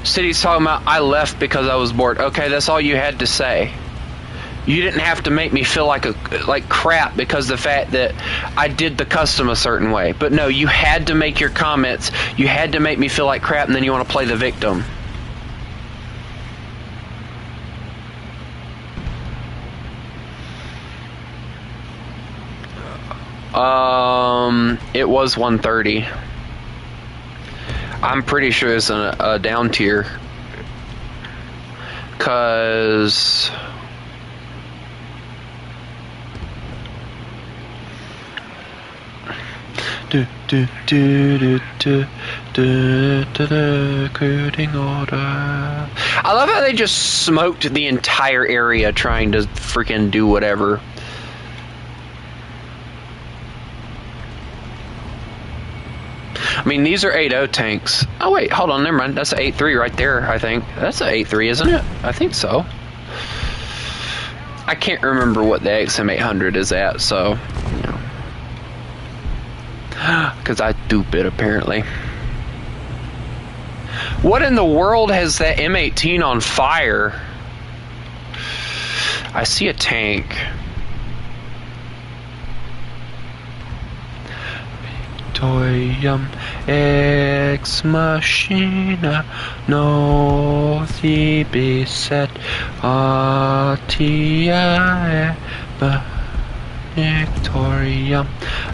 City's talking about I left because I was bored. Okay, that's all you had to say. You didn't have to make me feel like crap because of the fact that I did the custom a certain way. But no, you had to make your comments. You had to make me feel like crap, and then you want to play the victim. It was 130. I'm pretty sure it's a down tier. Cause recruiting order. I love how they just smoked the entire area trying to freaking do whatever. I mean, these are 8.0 tanks. Oh wait, hold on, never mind. That's an 8.3 right there, I think. That's an 8.3, isn't it? I think so. I can't remember what the XM800 is at, so, you know. Because I dupe it, apparently. What in the world has that M18 on fire? I see a tank. Victorium ex machina no si beset artia Victorium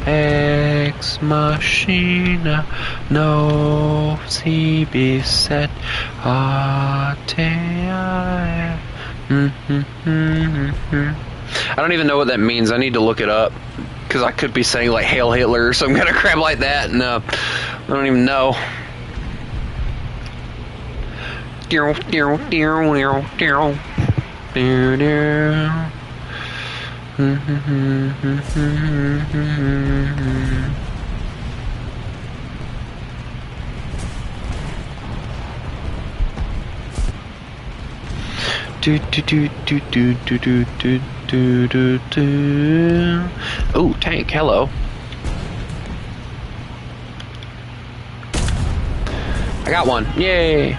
ex machina no si beset artia. I don't even know what that means. I need to look it up. Because I could be saying like Hail Hitler or some kind of crap like that. No, I don't even know. Do do do do do do do do do do do. Oh, tank, hello. I got one. Yay.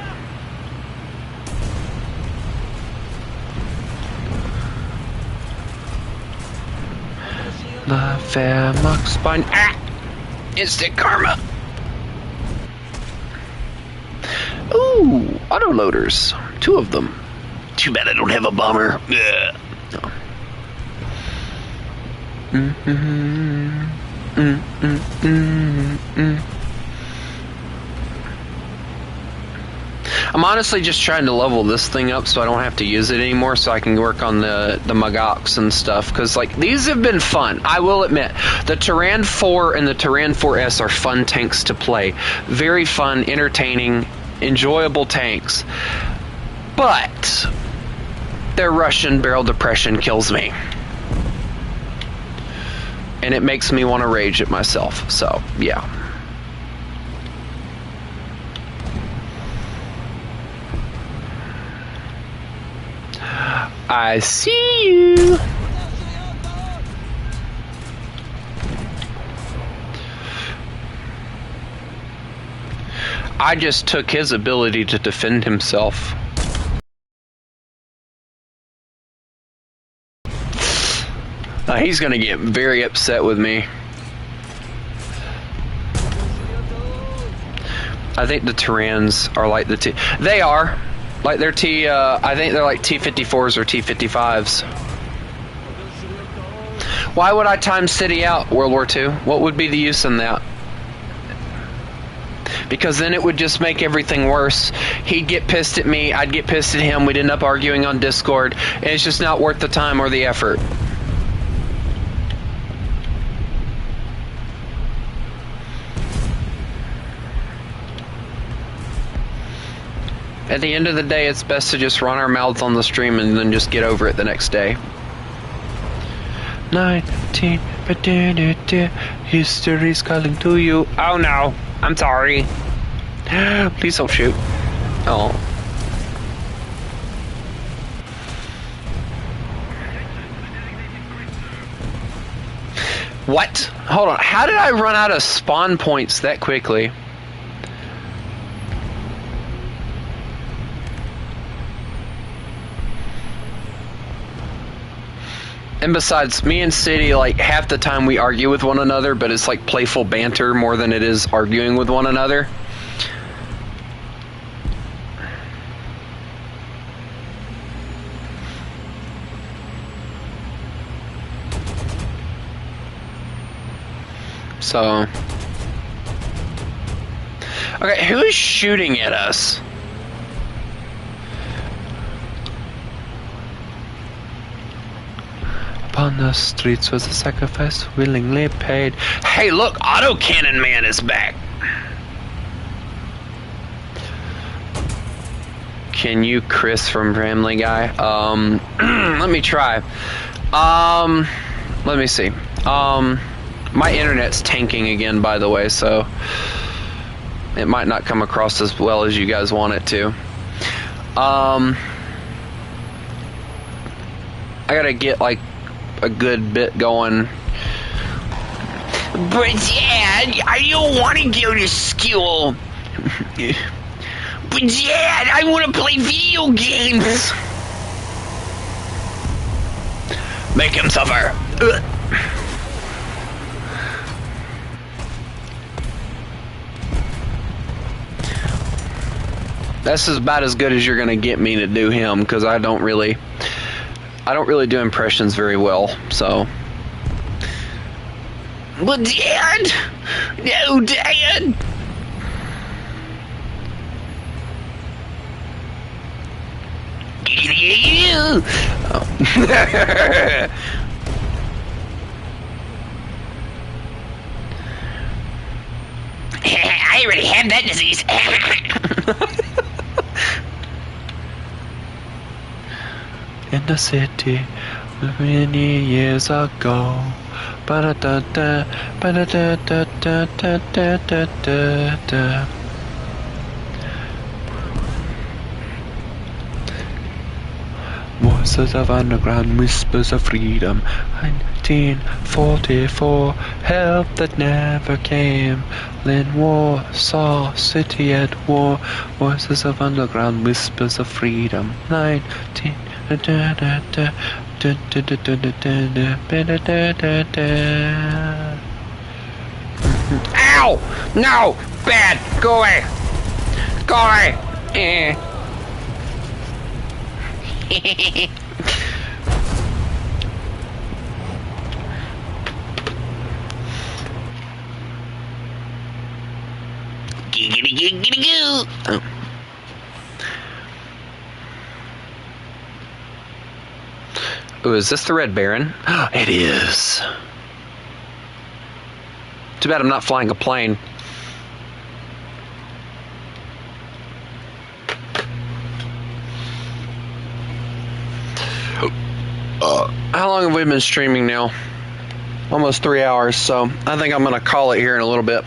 La Fairmox spine. Ah! Instant karma. Ooh, autoloaders. 2 of them. Too bad I don't have a bomber. Yeah. No. I'm honestly just trying to level this thing up so I don't have to use it anymore, so I can work on the Magoks and stuff, because like these have been fun. I will admit, the Terran 4 and the Terran 4S are fun tanks to play. Very fun, entertaining, enjoyable tanks. But their Russian barrel depression kills me. And it makes me want to rage at myself. So, yeah. I see you. I just took his ability to defend himself. He's gonna get very upset with me. I think the Terrans are like the T. They are. Like they're T, I think they're like T-54s or T-55s. Why would I time City out, World War II? What would be the use in that? Because then it would just make everything worse. He'd get pissed at me, I'd get pissed at him, we'd end up arguing on Discord, and it's just not worth the time or the effort. At the end of the day, it's best to just run our mouths on the stream and then just get over it the next day. 19, history's calling to you. Oh no, I'm sorry. Please don't shoot. Oh. What? Hold on, how did I run out of spawn points that quickly? And besides, me and City, like, half the time we argue with one another, but it's like playful banter more than it is arguing with one another. So... Okay, who is shooting at us? Upon the streets was a sacrifice willingly paid. Hey, look, Autocannon Man is back. Can you, Chris from Family Guy? Let me try. Let me see. My internet's tanking again, by the way, so it might not come across as well as you guys want it to. I gotta get like a good bit going. But Dad, I don't want to go to school. But Dad, I want to play video games. Make him suffer. That's about as good as you're gonna get me to do him, because I don't really do impressions very well, so. But Dad! No, Dad! Oh. I already have that disease. In the city, many years ago. Ba-da-da-da, ba-da-da-da-da-da-da-da-da. Voices of underground, whispers of freedom. 1944, help that never came. Lynn Warsaw, city at war. Voices of underground, whispers of freedom. 19. Ow! No! Bad! Go away! Go away! Oh. Ooh, is this the Red Baron? It is. Too bad I'm not flying a plane. How long have we been streaming now? Almost 3 hours, so I think I'm going to call it here in a little bit.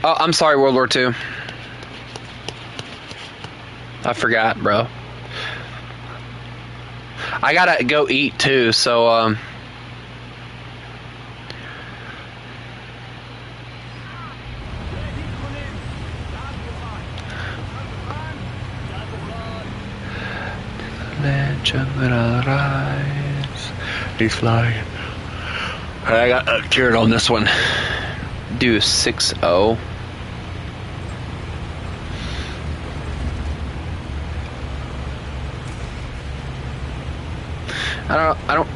Oh, I'm sorry, World War II. I forgot, bro. I gotta go eat too, so legend will rise. He's flying. I got cured on this one. Do 6-0. I don't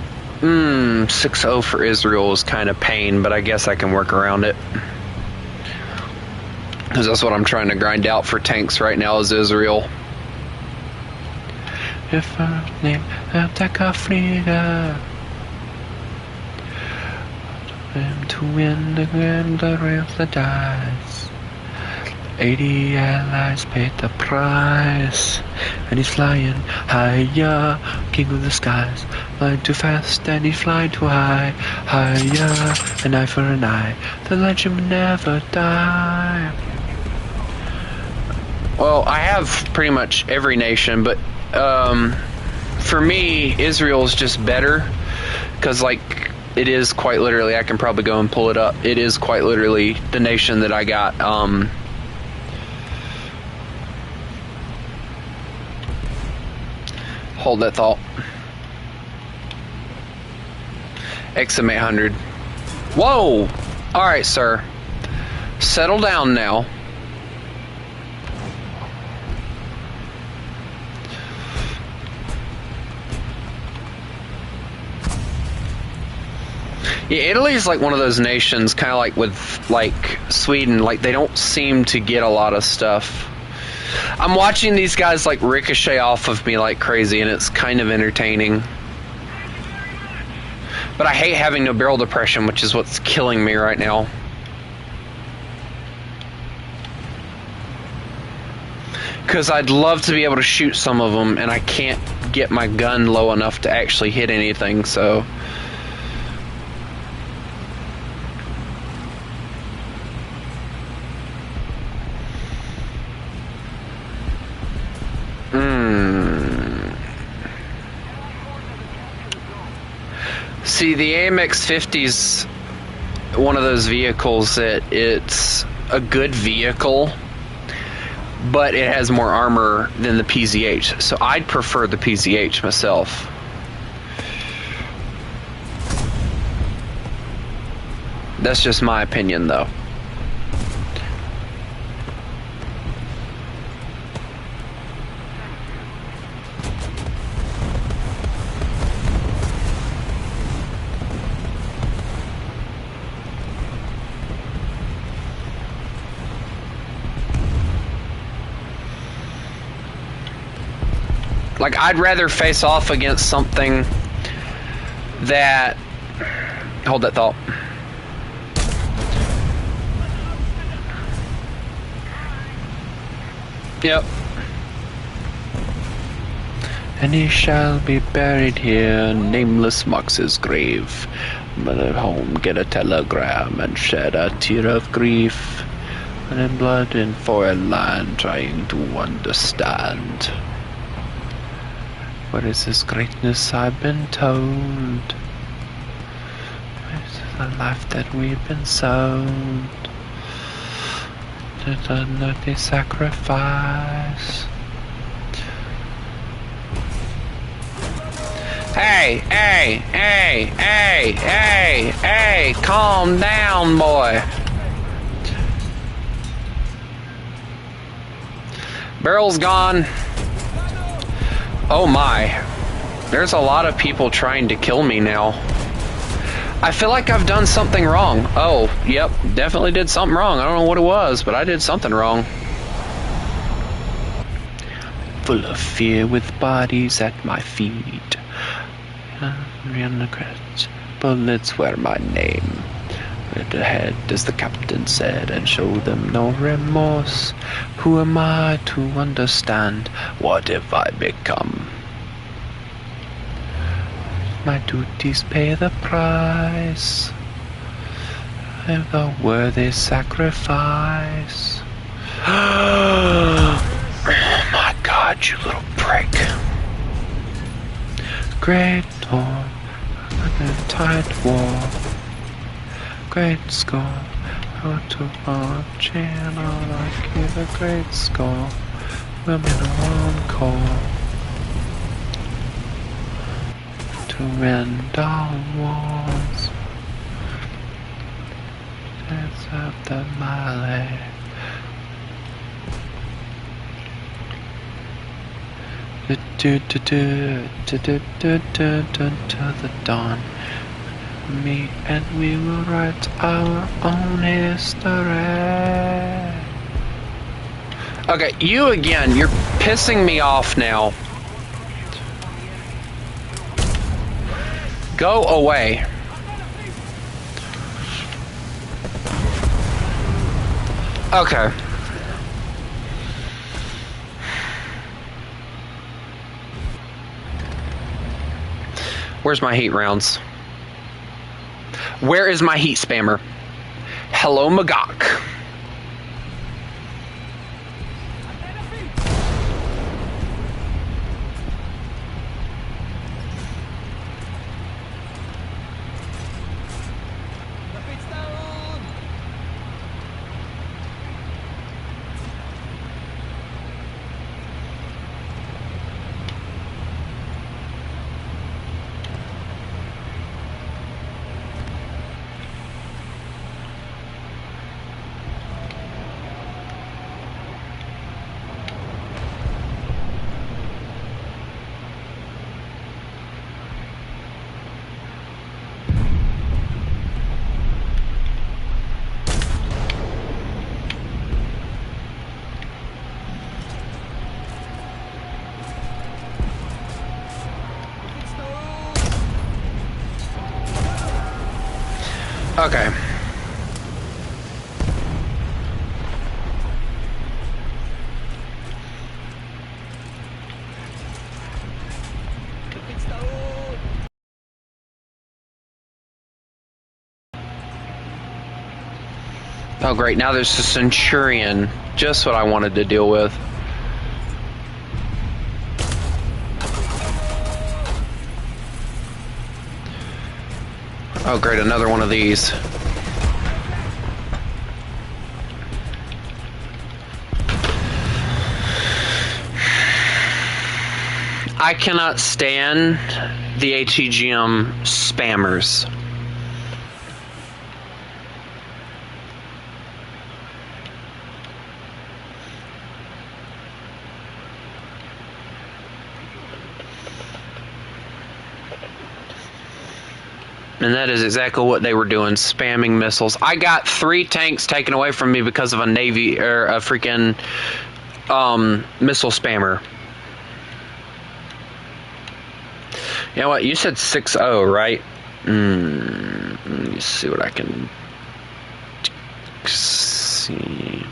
6-0 for Israel is kind of pain, but I guess I can work around it. Because that's what I'm trying to grind out for tanks right now is Israel. If I name Attacker Flieger to win the game, the rails the dice. 80 allies paid the price, and he's flying higher, king of the skies. Flying too fast and he's flying too high, higher, an eye for an eye. The legend will never die. Well, I have pretty much every nation, but for me, Israel's just better, because like it is quite literally, I can probably go and pull it up. It is quite literally the nation that I got. Hold that thought. XM800. Whoa! Alright, sir. Settle down now. Yeah, Italy's like one of those nations, kind of like with like Sweden, like they don't seem to get a lot of stuff. I'm watching these guys like ricochet off of me like crazy, and it's kind of entertaining. But I hate having no barrel depression, which is what's killing me right now. Because I'd love to be able to shoot some of them, and I can't get my gun low enough to actually hit anything, so... See, the AMX 50's one of those vehicles that it's a good vehicle, but it has more armor than the PZH, so I'd prefer the PZH myself. That's just my opinion, though. Like, I'd rather face off against something that... Hold that thought. Yep. And he shall be buried here, nameless marks his grave. But at home get a telegram and shed a tear of grief. And blood in foreign land, trying to understand. What is this greatness I've been told? What is the life that we've been sold? Did the sacrifice? Hey, hey, hey, hey, hey, hey, calm down, boy. Barrel's gone. Oh my. There's a lot of people trying to kill me now. I feel like I've done something wrong. Oh, yep, definitely did something wrong. I don't know what it was, but I did something wrong. Full of fear with bodies at my feet. Bullets were my name. Red ahead, as the captain said, and show them no remorse. Who am I to understand? What have I become? My duties pay the price. I'm the worthy sacrifice. Oh my God, you little prick. Great door, a tight wall. Great score, how to march in, I give a great score. Women on call to rend all walls. Dance up the mile. To the dawn. Me and we will write our own history. Okay, you again. You're pissing me off now. Go away. Okay. Where's my heat rounds? Where is my heat spammer? Hello, Magok. Okay. Oh great, now there's a Centurion. Just what I wanted to deal with. Oh great, another one of these. I cannot stand the ATGM spammers. And that is exactly what they were doing, spamming missiles. I got 3 tanks taken away from me because of a Navy or a freaking missile spammer. You know what? You said 6-0, right? Let me see what I can see.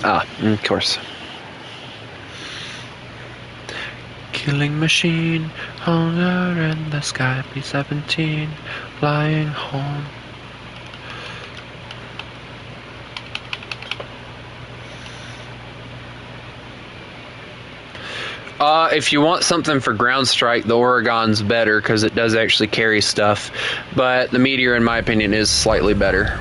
Ah, of course. Killing machine, hunger in the sky, P-17, flying home. If you want something for ground strike, the Oregon's better because it does actually carry stuff, but the Meteor, in my opinion, is slightly better.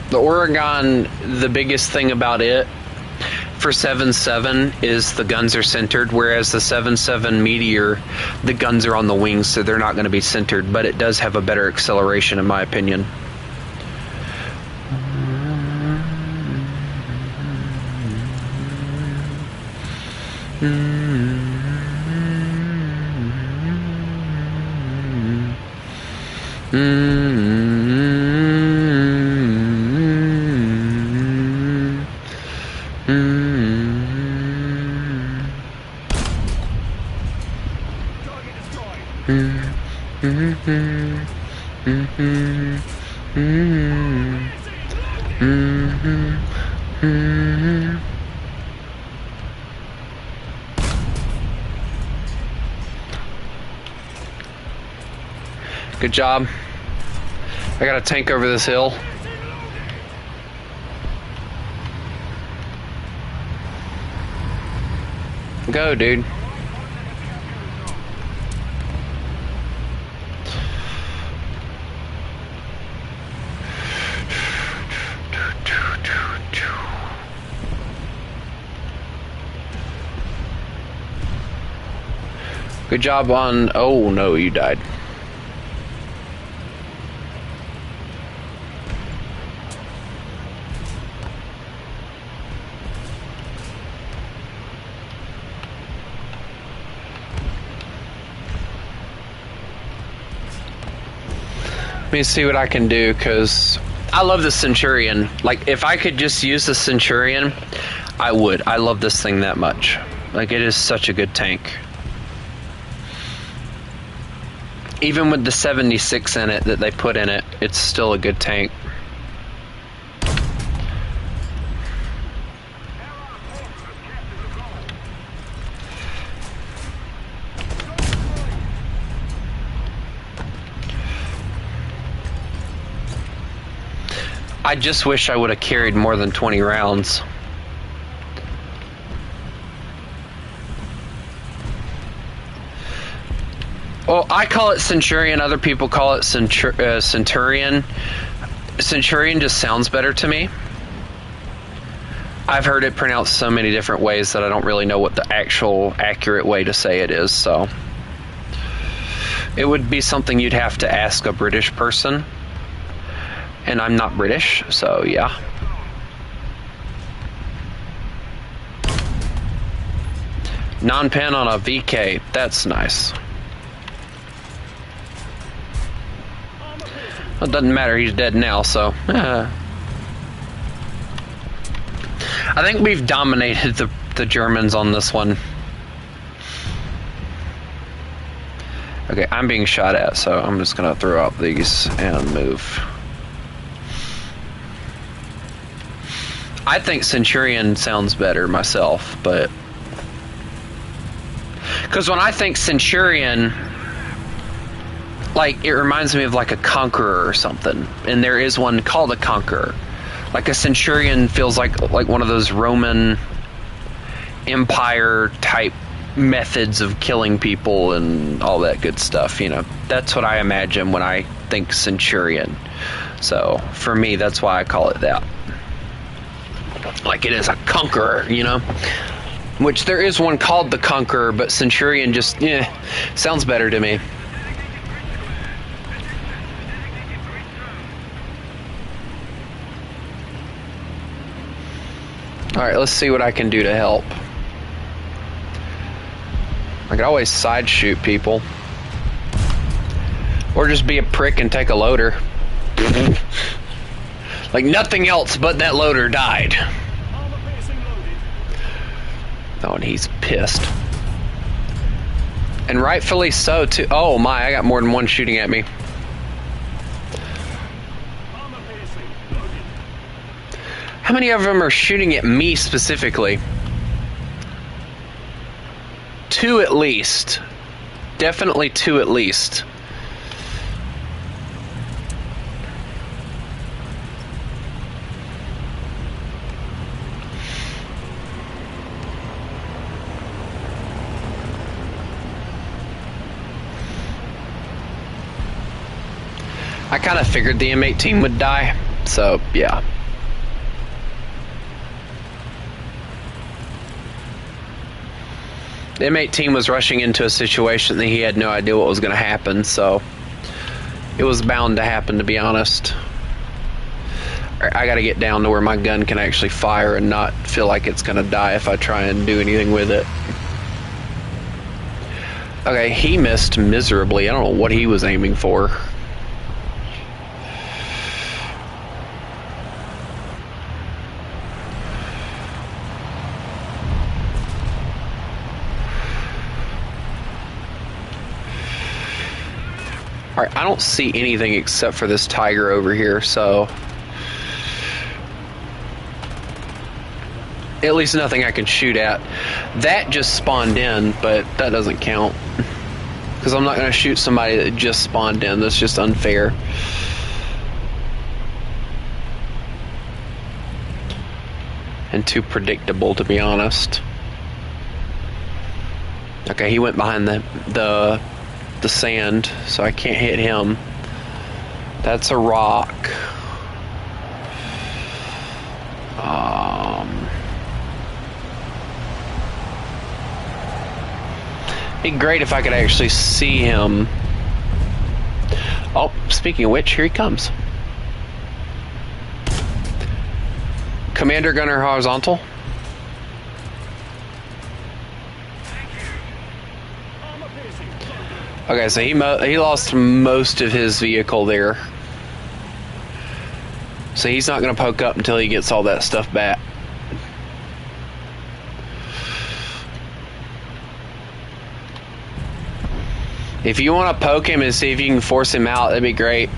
The Oregon, the biggest thing about it for 7.7 is the guns are centered, whereas the 7.7 Meteor, the guns are on the wings, so they're not going to be centered, but it does have a better acceleration in my opinion. Good job. I got a tank over this hill. Go, dude. Good job on... Oh, no, you died. Let me see what I can do, because I love the Centurion. Like, if I could just use the Centurion, I would. I love this thing that much. Like, it is such a good tank. Even with the 76 in it that they put in it, it's still a good tank. I just wish I would have carried more than 20 rounds. Well, I call it Centurion. Other people call it Centurion. Centurion just sounds better to me. I've heard it pronounced so many different ways that I don't really know what the actual accurate way to say it is, so it would be something you'd have to ask a British person. And I'm not British, so yeah. Non-pen on a VK, that's nice. Well, it doesn't matter, he's dead now, so. I think we've dominated the Germans on this one. Okay, I'm being shot at, so I'm just gonna throw out these and move. I think Centurion sounds better myself, but because when I think Centurion, like, it reminds me of like a Conqueror or something, and there is one called a Conqueror. Like a Centurion feels like one of those Roman Empire type methods of killing people and all that good stuff, you know. That's what I imagine when I think Centurion. So for me, that's why I call it that. Like it is a conqueror, you know? Which there is one called the Conqueror, but Centurion just, sounds better to me. Alright, let's see what I can do to help. I could always side shoot people. Or just be a prick and take a loader. Like nothing else but that loader died. Oh, and he's pissed. And rightfully so, too. Oh my, I got more than one shooting at me. How many of them are shooting at me specifically? 2 at least. Definitely 2 at least. I kind of figured the M8 team would die, so yeah. The M8 team was rushing into a situation that he had no idea what was going to happen, so it was bound to happen, to be honest. I got to get down to where my gun can actually fire and not feel like it's going to die if I try and do anything with it. Okay, he missed miserably. I don't know what he was aiming for. Alright, I don't see anything except for this tiger over here, so... At least nothing I can shoot at. That just spawned in, but that doesn't count. Because I'm not going to shoot somebody that just spawned in. That's just unfair. And too predictable, to be honest. Okay, he went behind the sand, so I can't hit him. That's a rock. Be great if I could actually see him. Oh, speaking of which, here he comes. Commander Gunner horizontal. Okay, so he lost most of his vehicle there. So he's not going to poke up until he gets all that stuff back. If you want to poke him and see if you can force him out, that'd be great.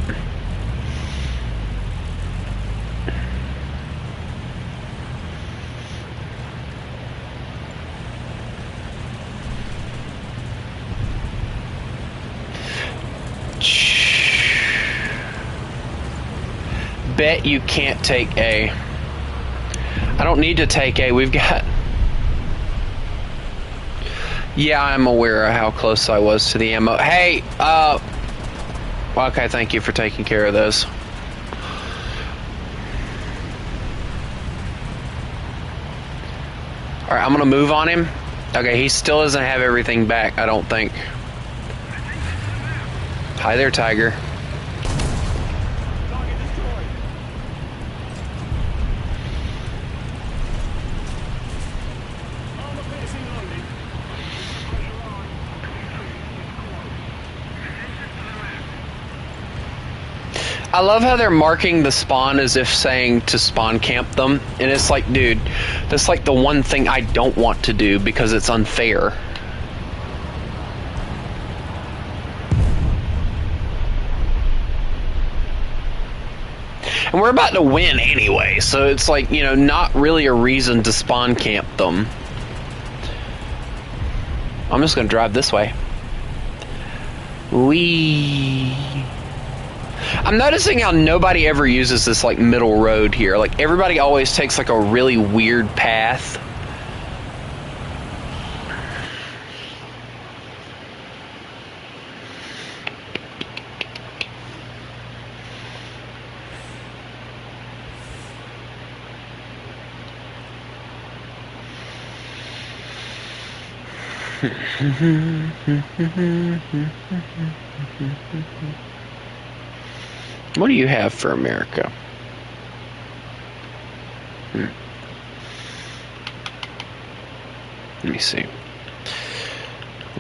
Bet you can't take A. I don't need to take A. We've got... Yeah, I'm aware of how close I was to the ammo. Hey, okay, thank you for taking care of those. Alright, I'm gonna move on him. Okay, he still doesn't have everything back, I don't think. Hi there, Tiger. I love how they're marking the spawn as if saying to spawn camp them, and it's like, dude, that's like the one thing I don't want to do because it's unfair. And we're about to win anyway, so it's like, you know, not really a reason to spawn camp them. I'm just gonna drive this way. Whee! I'm noticing how nobody ever uses this like middle road here. Like everybody always takes like a really weird path. What do you have for America? Let me see.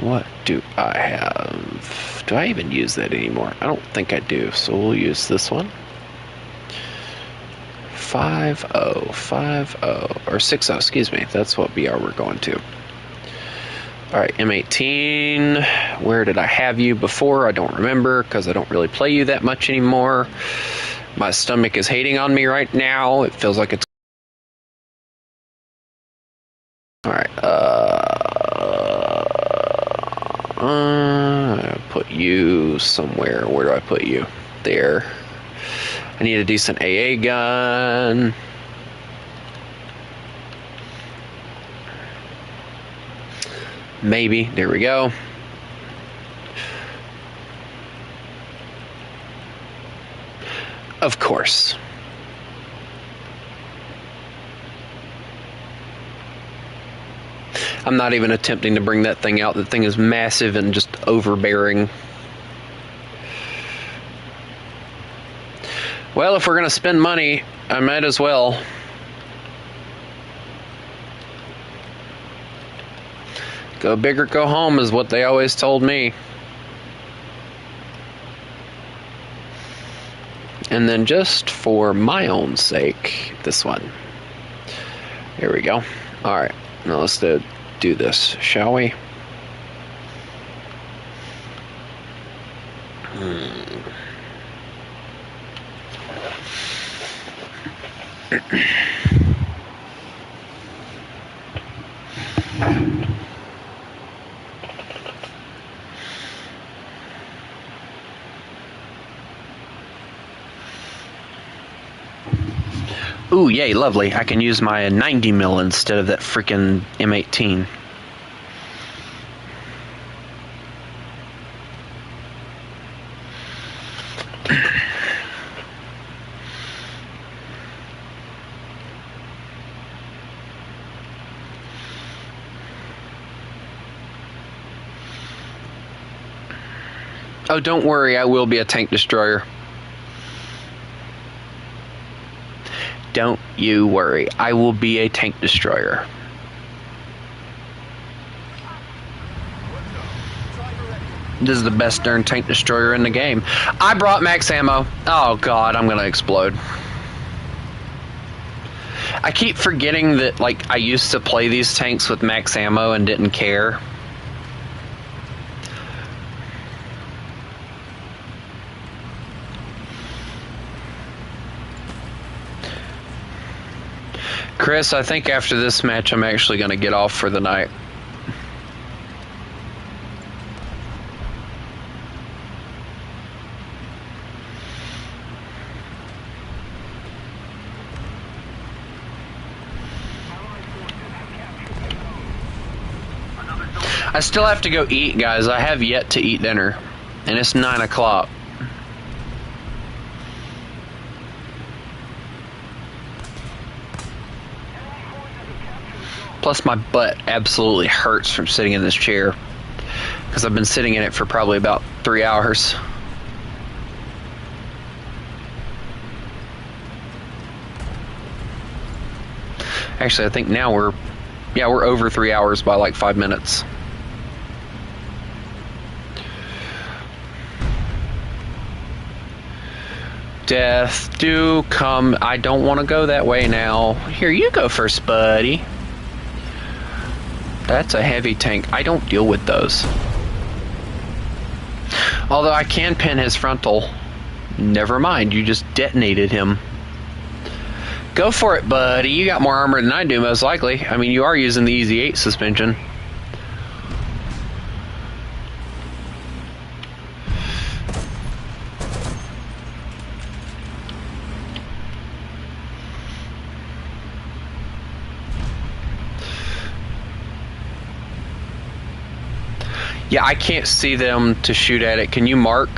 What do I have? Do I even use that anymore? I don't think I do, so we'll use this one. 5.0, or 6.0, excuse me. That's what BR we're going to. Alright, M18. Where did I have you before? I don't remember, because I don't really play you that much anymore. My stomach is hating on me right now. It feels like it's... Alright, put you somewhere. Where do I put you? There. I need a decent AA gun. Maybe. There we go. Of course. I'm not even attempting to bring that thing out. The thing is massive and just overbearing. Well, if we're going to spend money, I might as well. Go big or go home is what they always told me. And then just for my own sake, this one. Here we go. Alright, now let's do this, shall we? Ooh, yay, lovely. I can use my 90 mil instead of that freaking M18. Oh, don't worry, I will be a tank destroyer. Don't you worry, I will be a tank destroyer. This is the best darn tank destroyer in the game. I brought max ammo. Oh god, I'm gonna explode. I keep forgetting that, like, I used to play these tanks with max ammo and didn't care. Chris, I think after this match I'm actually going to get off for the night. I still have to go eat, guys. I have yet to eat dinner, and it's 9 o'clock. Plus my butt absolutely hurts from sitting in this chair, because I've been sitting in it for probably about 3 hours. Actually, I think now we're over 3 hours by like 5 minutes. Death, do come. I don't want to go that way now. Here, you go first, buddy. That's a heavy tank. I don't deal with those. Although I can pin his frontal. Never mind, you just detonated him. Go for it, buddy. You got more armor than I do, most likely. I mean, you are using the Easy 8 suspension. Yeah, I can't see them to shoot at it. Can you mark?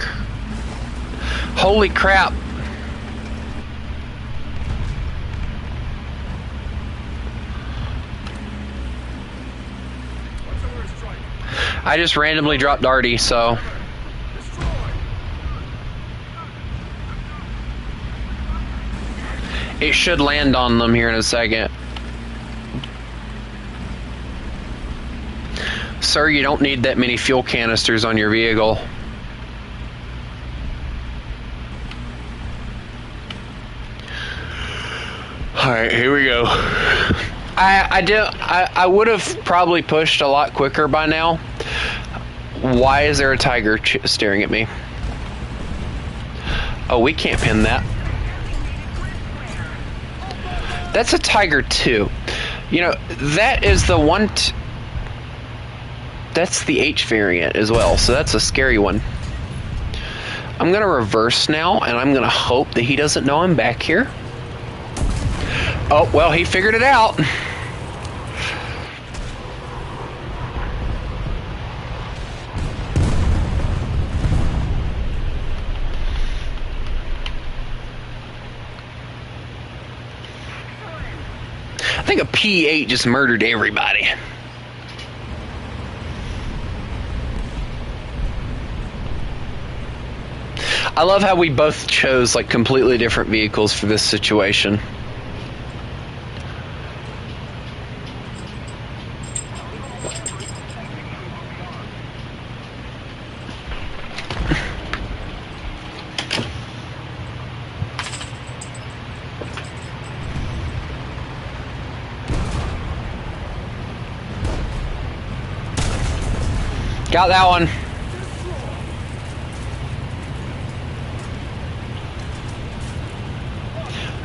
Holy crap. I just randomly dropped Artie, so... It should land on them here in a second. Sir, you don't need that many fuel canisters on your vehicle. Alright, here we go. I would have probably pushed a lot quicker by now. Why is there a tiger staring at me? Oh, we can't pin that. That's a Tiger 2. You know, that is the one... that's the H variant as well, so that's a scary one. I'm going to reverse now, and I'm going to hope that he doesn't know I'm back here. Oh, well, he figured it out. I think a P8 just murdered everybody. I love how we both chose like completely different vehicles for this situation. Got that one.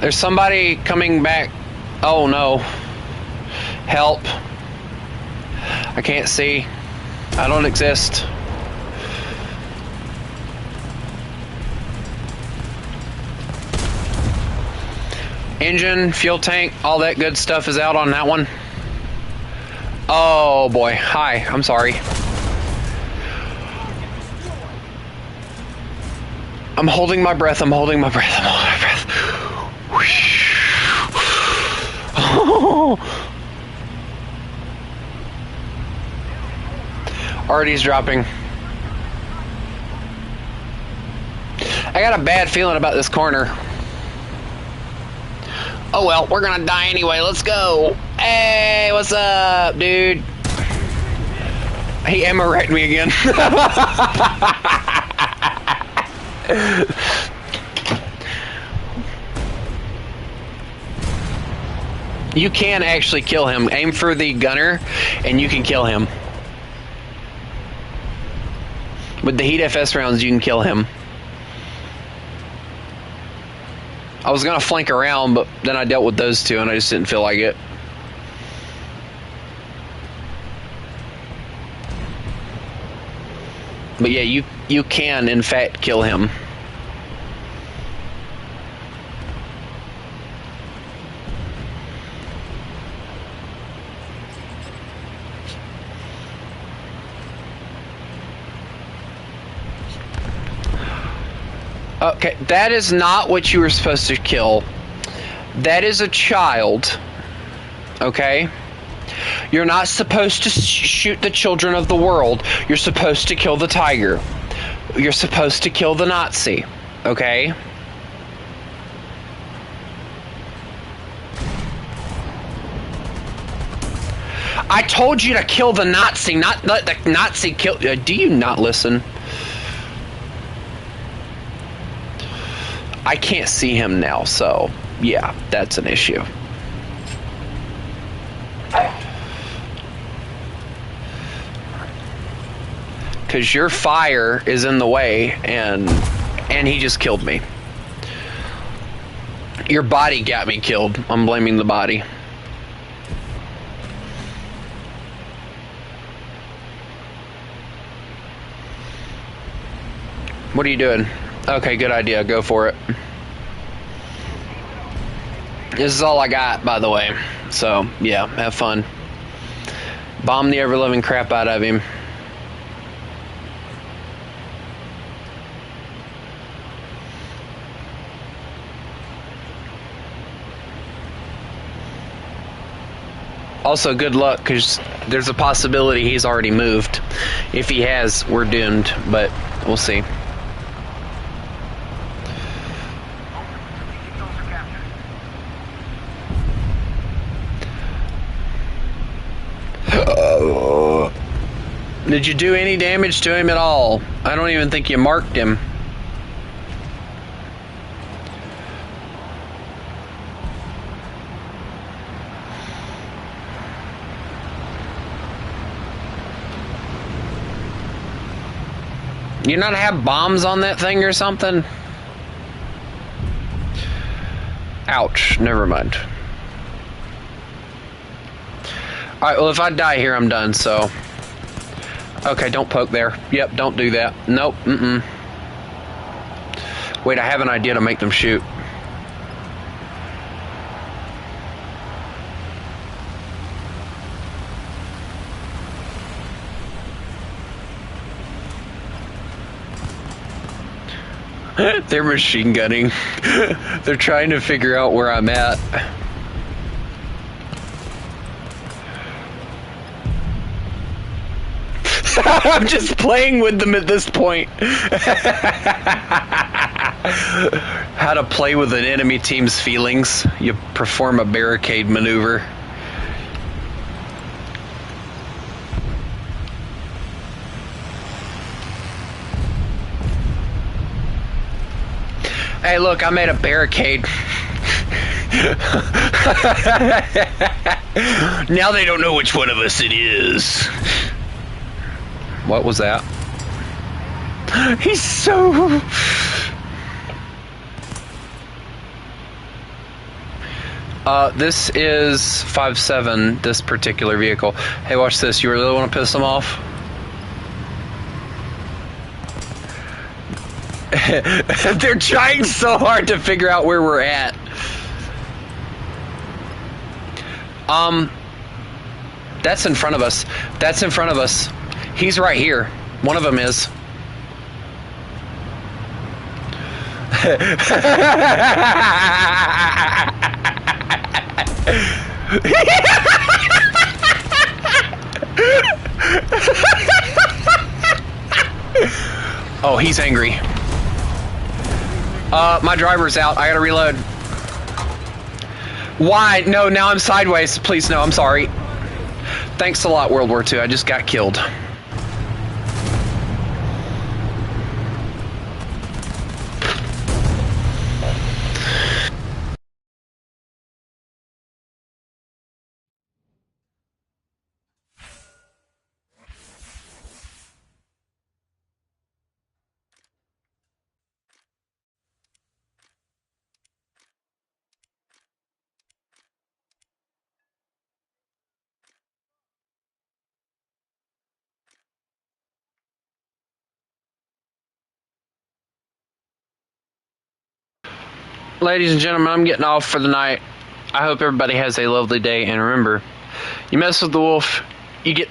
There's somebody coming back. Oh no. Help. I can't see. I don't exist. Engine, fuel tank, all that good stuff is out on that one. Oh boy. Hi. I'm sorry. I'm holding my breath. I'm holding my breath. I'm holding my breath. Artie's dropping. I got a bad feeling about this corner. Oh well, we're gonna die anyway. Let's go. Hey, what's up, dude? He ammo wrecked me again. You can actually kill him. Aim for the gunner and you can kill him. With the Heat FS rounds, you can kill him. I was gonna flank around, but then I dealt with those two and I just didn't feel like it. But yeah, you can in fact kill him. Okay, that is not what you were supposed to kill. That is a child. Okay? You're not supposed to shoot the children of the world. You're supposed to kill the tiger. You're supposed to kill the Nazi. Okay? I told you to kill the Nazi, not let the Nazi kill... do you not listen? I can't see him now, so yeah, that's an issue. Because your fire is in the way, and he just killed me. Your body got me killed. I'm blaming the body. What are you doing? Okay, good idea. Go for it. This is all I got, by the way. So, yeah, have fun. Bomb the ever-living crap out of him. Also, good luck, because there's a possibility he's already moved. If he has, we're doomed, but we'll see. Did you do any damage to him at all? I don't even think you marked him. You not have bombs on that thing or something? Ouch, never mind. Alright, well if I die here I'm done, so... Okay, don't poke there. Yep, don't do that. Nope, Wait, I have an idea to make them shoot. They're machine gunning. They're trying to figure out where I'm at. I'm just playing with them at this point. How to play with an enemy team's feelings. You perform a barricade maneuver. Hey, look, I made a barricade. Now they don't know which one of us it is. What was that? He's so... this is 5-7, this particular vehicle. Hey, watch this. You really want to piss them off? They're trying so hard to figure out where we're at. That's in front of us. That's in front of us. He's right here. One of them is. Oh, he's angry. My driver's out. I gotta reload. Why? No, now I'm sideways. Please, no, I'm sorry. Thanks a lot, World War II. I just got killed. Ladies and gentlemen, I'm getting off for the night. I hope everybody has a lovely day, and remember, you mess with the wolf, you get